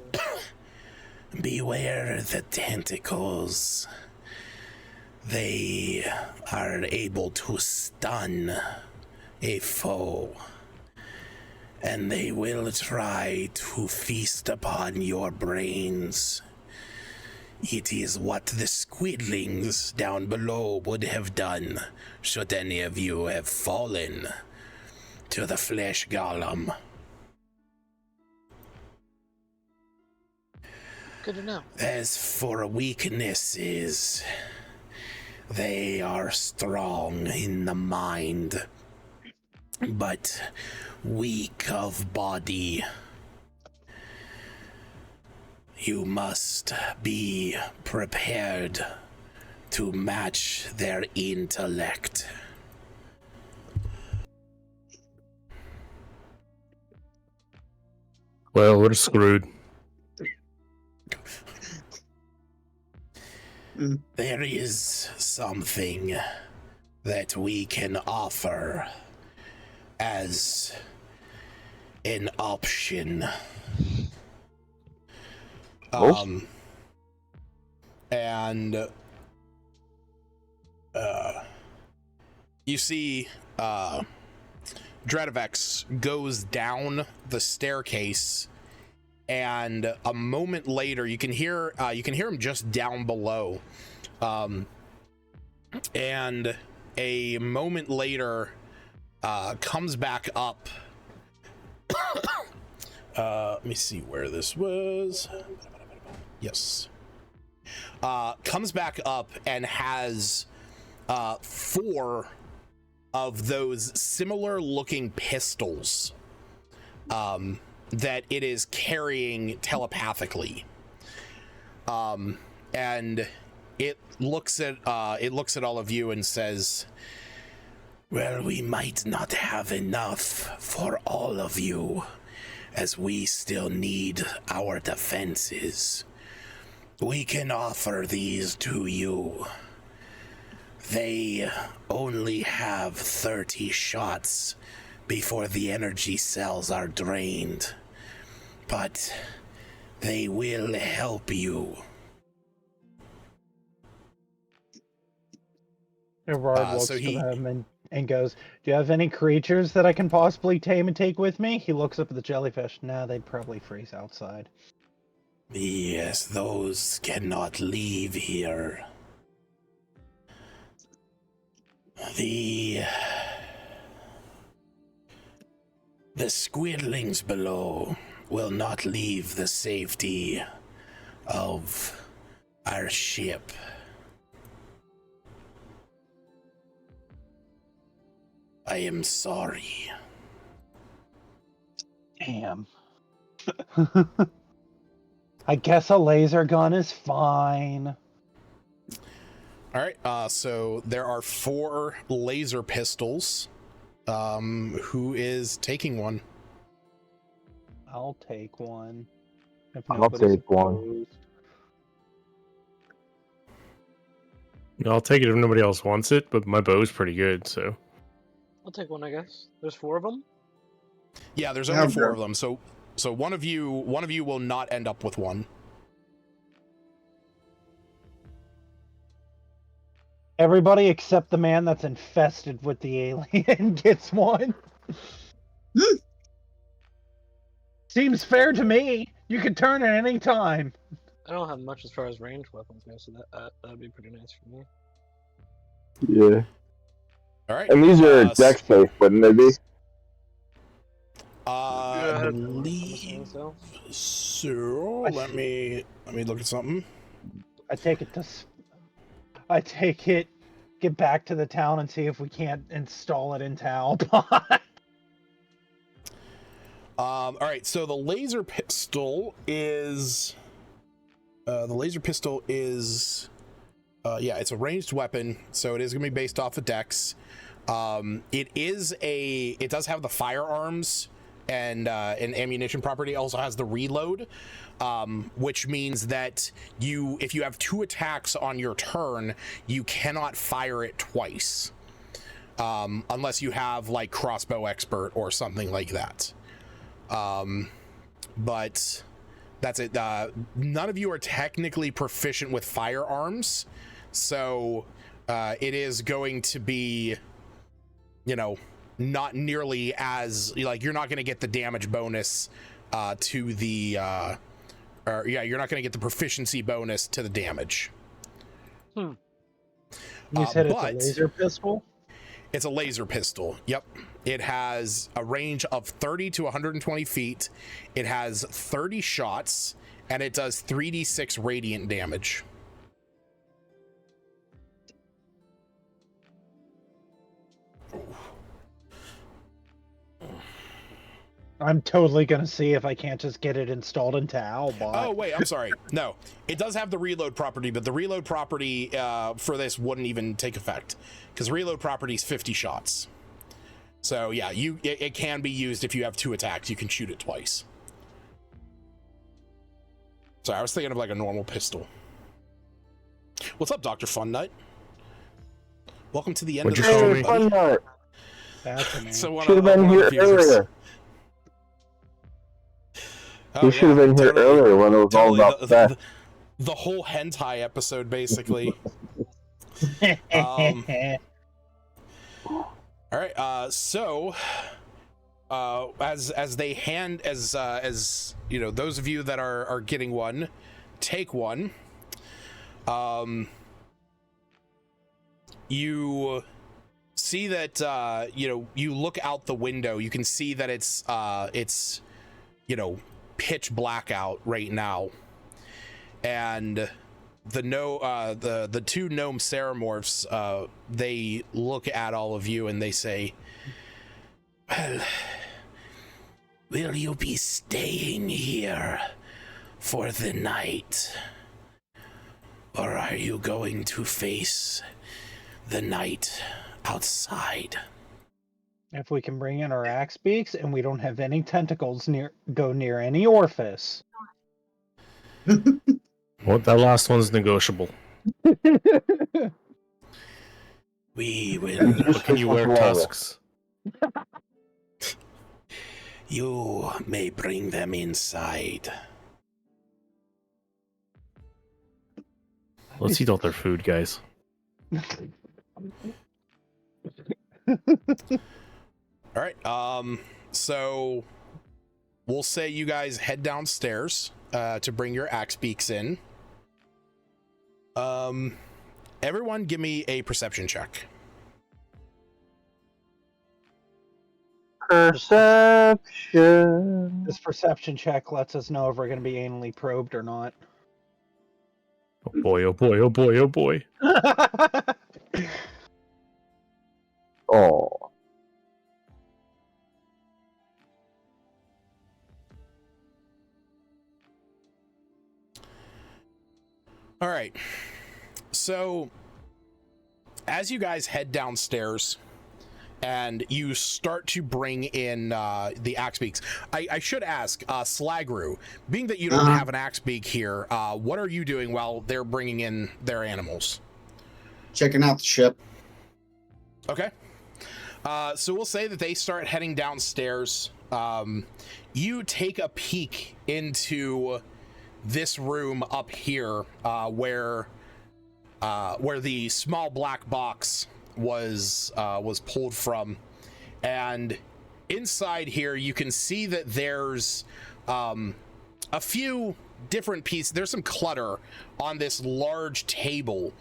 Speaker 1: beware the tentacles. They are able to stun a foe, and they will try to feast upon your brains. It is what the squidlings down below would have done should any of you have fallen to the flesh golem.
Speaker 7: Good to know.
Speaker 1: As for weaknesses, they are strong in the mind, but weak of body. You must be prepared to match their intellect.
Speaker 2: Well, we're screwed.
Speaker 1: There is something that we can offer as an option. And you see Dredovex goes down the staircase, and a moment later you can hear him just down below, and a moment later comes back up. Let me see where this was. Yes. Comes back up and has 4 of those similar looking pistols that it is carrying telepathically, and it looks at all of you and says, well, we might not have enough for all of you, as we still need our defenses. We can offer these to you. They only have 30 shots before the energy cells are drained, but they will help you.
Speaker 3: Everard looks to them and goes, do you have any creatures that I can possibly tame and take with me? He looks up at the jellyfish. Nah, they'd probably freeze outside.
Speaker 1: Yes, those cannot leave here. The squidlings below will not leave the safety of our ship. I am sorry.
Speaker 3: Damn. I guess a laser gun is fine.
Speaker 1: All right, so there are 4 laser pistols. Who is taking one?
Speaker 3: I'll take one. If
Speaker 5: I'll
Speaker 3: nobody's
Speaker 5: take one.
Speaker 3: opposed.
Speaker 2: I'll take it if nobody else wants it, but my bow's pretty good, so.
Speaker 7: I'll take one, I guess. There's 4 of them?
Speaker 1: Yeah, there's only 4 of them, so one of you will not end up with one.
Speaker 3: Everybody except the man that's infested with the alien gets one. Seems fair to me. You can turn at any time.
Speaker 7: I don't have much as far as ranged weapons go, so that'd be pretty nice for me.
Speaker 5: Yeah.
Speaker 1: All right.
Speaker 5: And these are dex based, wouldn't they be?
Speaker 1: I
Speaker 7: I'm
Speaker 1: believe
Speaker 7: assuming so.
Speaker 1: so. Let me look at something.
Speaker 3: I take it, get back to the town and see if we can't install it into Albot.
Speaker 1: All right. So the laser pistol is. Yeah, it's a ranged weapon, so it is gonna be based off of dex. It does have the firearms and an ammunition property. It also has the reload, which means that if you have 2 attacks on your turn, you cannot fire it twice, unless you have like crossbow expert or something like that. But that's it. None of you are technically proficient with firearms, so it is going to be, not nearly as, like, you're not going to get the damage bonus to the you're not going to get the proficiency bonus to the damage.
Speaker 3: You said it's a
Speaker 1: But
Speaker 3: laser pistol?
Speaker 1: it's a laser pistol. Yep. It has a range of 30 to 120 feet. It has 30 shots, and it does 3d6 radiant damage.
Speaker 3: I'm totally gonna see if I can't just get it installed into Albot.
Speaker 1: Oh, wait, I'm sorry. No, it does have the reload property, but the reload property for this wouldn't even take effect, because reload property is 50 shots. So yeah, it can be used if you have 2 attacks. You can shoot it twice. Sorry, I was thinking of like a normal pistol. What's up, Dr. Fun Nut? Welcome to the end of the show, buddy.
Speaker 3: That's amazing.
Speaker 1: So
Speaker 5: Should have been here earlier.
Speaker 1: Oh,
Speaker 5: You should have been here earlier when it was all about that.
Speaker 1: The whole hentai episode, basically. All right. So, as they hand as you know, those of you that are getting one, take one. You see that you look out the window. You can see that it's pitch blackout right now, and the 2 gnome ceramorphs, they look at all of you and they say, well, will you be staying here for the night, or are you going to face the night outside?
Speaker 3: If we can bring in our axe beaks and we don't have any tentacles go near any orifice.
Speaker 2: Well, that last one's negotiable.
Speaker 1: We will.
Speaker 2: But can you wear tusks?
Speaker 1: You may bring them inside.
Speaker 2: Let's eat all their food, guys.
Speaker 1: All right. So we'll say you guys head downstairs to bring your axe beaks in. Everyone give me a perception check.
Speaker 5: Perception.
Speaker 3: This perception check lets us know if we're going to be anally probed or not.
Speaker 2: Oh boy, oh boy, oh boy, oh boy.
Speaker 5: Oh.
Speaker 1: All right. So as you guys head downstairs and you start to bring in the axe beaks, I should ask, Slagru, being that you don't have an axe beak here, what are you doing while they're bringing in their animals?
Speaker 4: Checking out the ship.
Speaker 1: Okay. So we'll say that they start heading downstairs. You take a peek into this room up here, where where the small black box was pulled from, and inside here you can see that there's a few different pieces. There's some clutter on this large table.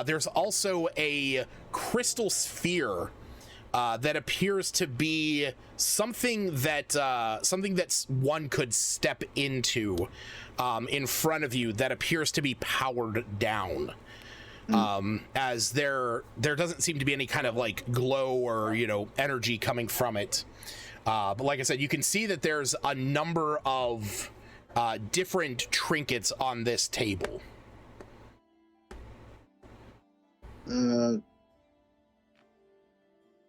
Speaker 1: There's also a crystal sphere that appears to be something that's one could step into in front of you, that appears to be powered down. As there doesn't seem to be any kind of like glow or energy coming from it. But like I said, you can see that there's a number of different trinkets on this table.
Speaker 4: Do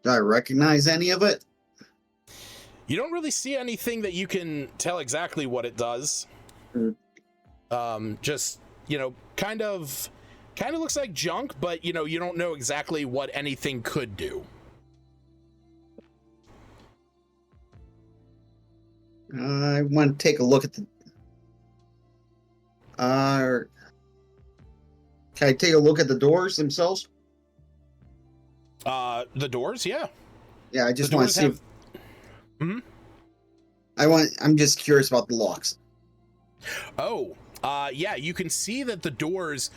Speaker 4: I recognize any of it?
Speaker 1: You don't really see anything that you can tell exactly what it does. Just, kind of looks like junk, but you don't know exactly what anything could do.
Speaker 4: I want to take a look at the. Can I take a look at the doors themselves?
Speaker 1: The doors, yeah.
Speaker 4: Yeah, I just want to see.
Speaker 1: Have...
Speaker 4: I'm just curious about the locks.
Speaker 1: Oh, yeah, you can see that the doors,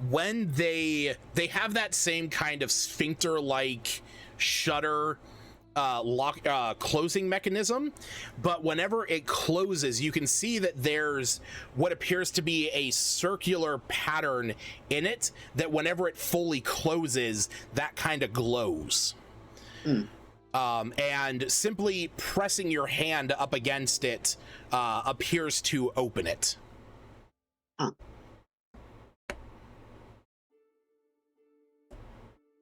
Speaker 1: when they have that same kind of sphincter-like shutter lock closing mechanism, but whenever it closes, you can see that there's what appears to be a circular pattern in it, that whenever it fully closes, that kind of glows. And simply pressing your hand up against it appears to open it.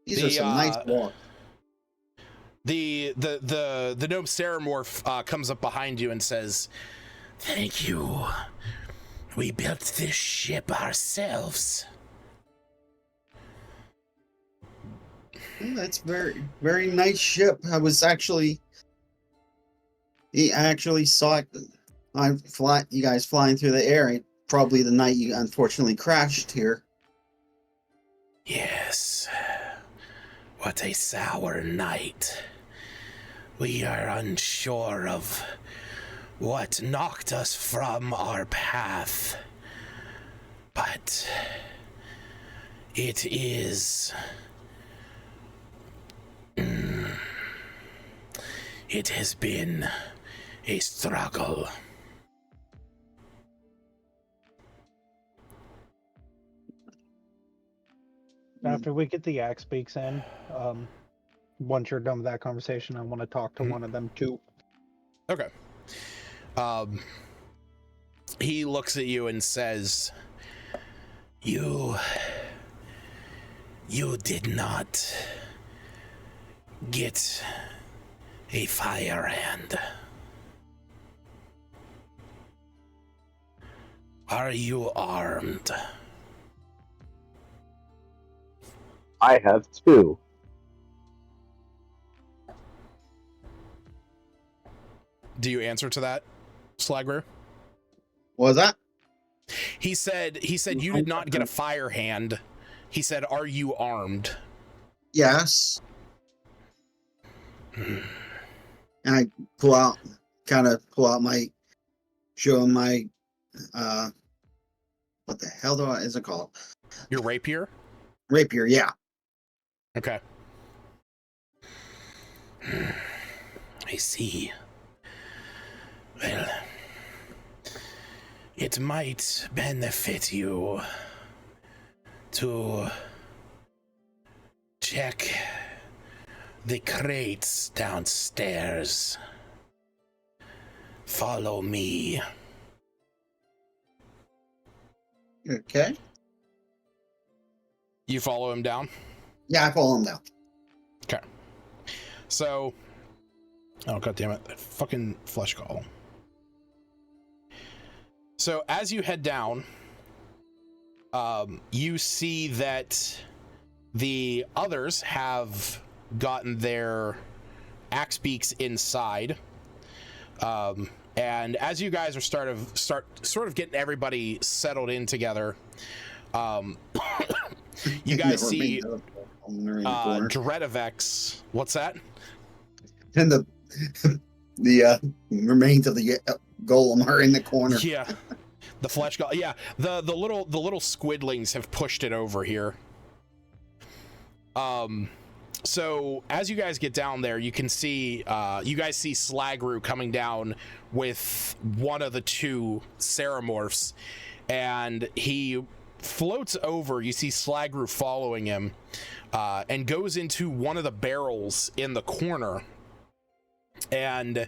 Speaker 4: These are some nice walks.
Speaker 1: The gnome Ceramorph comes up behind you and says, "Thank you. We built this ship ourselves."
Speaker 4: That's very, very nice ship. I actually saw it. You guys flying through the air. Probably the night you unfortunately crashed here.
Speaker 1: Yes. What a sour night. We are unsure of what knocked us from our path, but it is... It has been a struggle.
Speaker 3: After we get the axe beaks in, once you're done with that conversation, I want to talk to one of them too.
Speaker 1: Okay. He looks at you and says, You did not get a fire hand. Are you armed?
Speaker 5: I have two.
Speaker 1: Do you answer to that, Slagbear?
Speaker 4: What was that?
Speaker 1: He said you did not get a fire hand. He said, "Are you armed?"
Speaker 4: Yes. And I pull out my, show him my, what the hell is it called?
Speaker 1: Your rapier?
Speaker 4: Rapier, yeah.
Speaker 1: Okay. I see. Well, it might benefit you to check the crates downstairs. Follow me.
Speaker 4: Okay.
Speaker 1: You follow him down?
Speaker 4: Yeah, I follow him down.
Speaker 1: Okay. So, oh god damn it, that fucking flesh golem. So as you head down, you see that the others have gotten their axe beaks inside, and as you guys are sort of getting everybody settled in together, You guys
Speaker 4: The
Speaker 1: see
Speaker 4: remains of the golem are in the corner.
Speaker 1: Dredavex. What's that?
Speaker 4: And the remains of the golem are in the corner.
Speaker 1: Yeah, the flesh golem. Yeah, the little squidlings have pushed it over here. So as you guys get down there, you can see you guys see Slagru coming down with one of the two Ceramorphs, and he floats over. You see Slagru following him, and goes into one of the barrels in the corner, and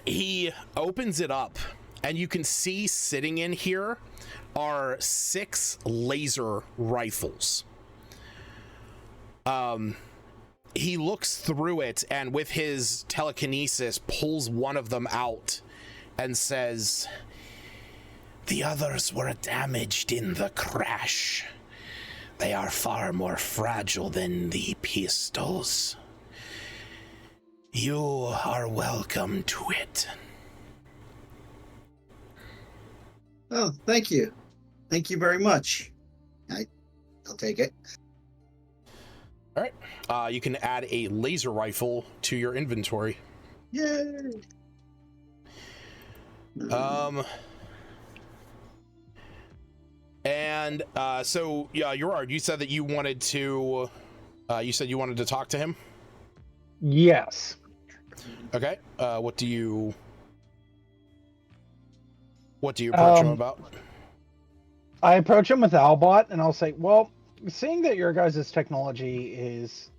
Speaker 1: he opens it up, and you can see sitting in here are 6 laser rifles. He looks through it, and with his telekinesis pulls one of them out and says, "The others were damaged in the crash. They are far more fragile than the pistols. You are welcome to it."
Speaker 4: Oh, thank you. Thank you very much. I'll take it.
Speaker 1: All right. You can add a laser rifle to your inventory.
Speaker 4: Yay!
Speaker 1: And so yeah, Gerard, you said that you wanted to talk to him.
Speaker 3: Yes.
Speaker 1: Okay. What do you approach him about?
Speaker 3: I approach him with Albot, and I'll say, well, seeing that your guys' technology is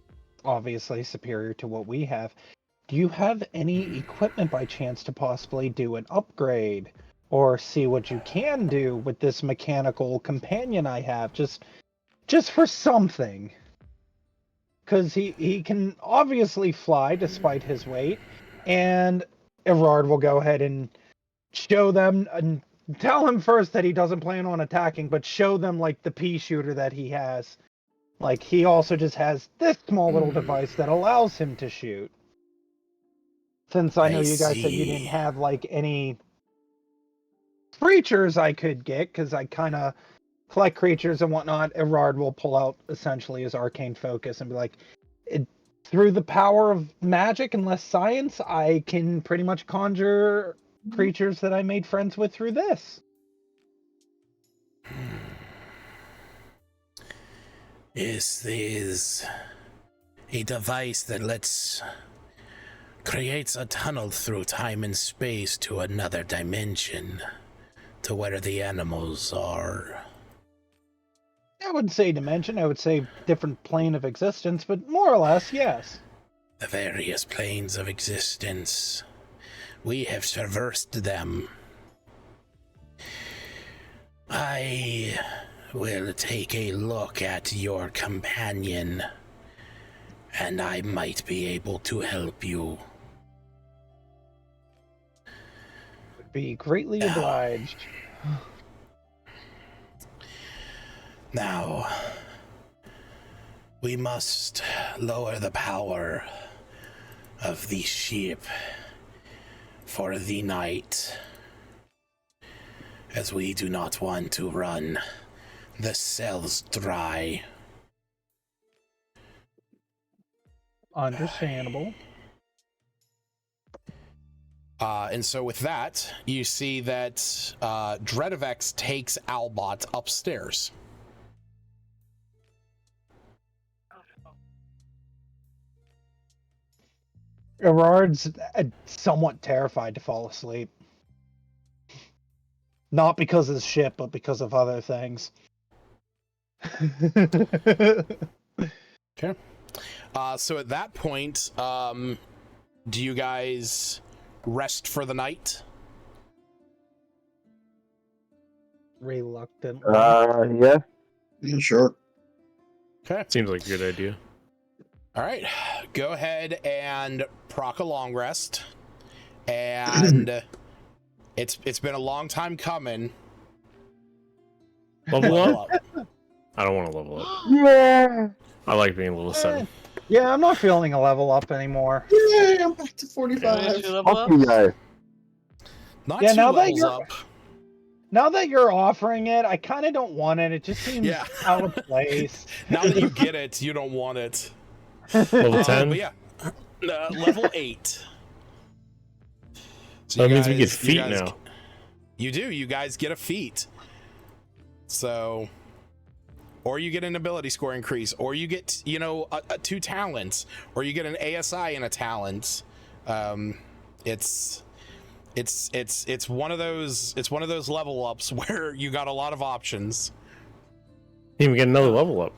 Speaker 3: obviously superior to what we have, do you have any equipment by chance to possibly do an upgrade? Or see what you can do with this mechanical companion I have, just for something. Because he can obviously fly despite his weight, and Everard will go ahead and show them and tell him first that he doesn't plan on attacking, but show them like the pea shooter that he has. Like, he also just has this small little device that allows him to shoot. Since I know you guys said you didn't have like any creatures I could get, because I kind of collect creatures and whatnot, Everard will pull out essentially his arcane focus and be like, through the power of magic and less science, I can pretty much conjure creatures that I made friends with through this.
Speaker 1: This is a device that creates a tunnel through time and space to another dimension, to where the animals are.
Speaker 3: I wouldn't say dimension, I would say different plane of existence, but more or less, yes.
Speaker 1: The various planes of existence. We have traversed them. I will take a look at your companion, and I might be able to help you.
Speaker 3: Would be greatly obliged.
Speaker 1: Now, we must lower the power of the ship for the night, as we do not want to run the cells dry.
Speaker 3: Understandable.
Speaker 1: And so with that, you see that Dredavex takes Albot upstairs.
Speaker 3: Everard's somewhat terrified to fall asleep. Not because of the ship, but because of other things.
Speaker 1: Okay. So at that point, do you guys rest for the night?
Speaker 3: Reluctant.
Speaker 5: Yeah.
Speaker 4: Yeah, sure.
Speaker 1: Okay.
Speaker 2: Seems like a good idea.
Speaker 1: All right. Go ahead and proc a long rest. And it's been a long time coming.
Speaker 2: Level up? I don't want to level up.
Speaker 5: Yeah.
Speaker 2: I like being level 7.
Speaker 3: Yeah, I'm not feeling a level up anymore.
Speaker 4: Yay, I'm back to 45.
Speaker 7: Did you level
Speaker 5: Fuck
Speaker 7: up?
Speaker 5: you guys.
Speaker 1: Not
Speaker 3: Yeah,
Speaker 1: two
Speaker 3: now that
Speaker 1: levels
Speaker 3: you're-
Speaker 1: up.
Speaker 3: Now that you're offering it, I kind of don't want it. It just seems
Speaker 1: Yeah.
Speaker 3: out of place.
Speaker 1: Now that you get it, you don't want it.
Speaker 2: Level 10?
Speaker 1: But yeah, level 8. So
Speaker 2: That means we
Speaker 1: you
Speaker 2: get feet
Speaker 1: guys-
Speaker 2: now.
Speaker 1: You do. You guys get a feat. So, or you get an ability score increase, or you get, you know, 2 talents, or you get an ASI and a talent. It's one of those level ups where you got a lot of options.
Speaker 2: Even get another level up.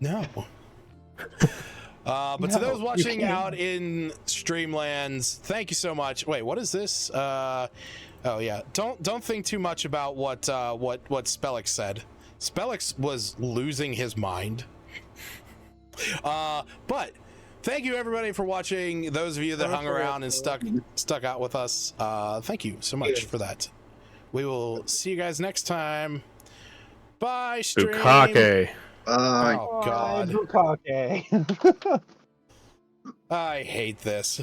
Speaker 1: No. But to those watching out in Streamlands, thank you so much. Wait, what is this? Oh yeah. Don't think too much about what Spellix said. Spellix was losing his mind. But thank you everybody for watching. Those of you that hung around and stuck out with us, thank you so much for that. We will see you guys next time. Bye, stream.
Speaker 2: Bukake.
Speaker 1: Oh God.
Speaker 3: Bukake.
Speaker 1: I hate this.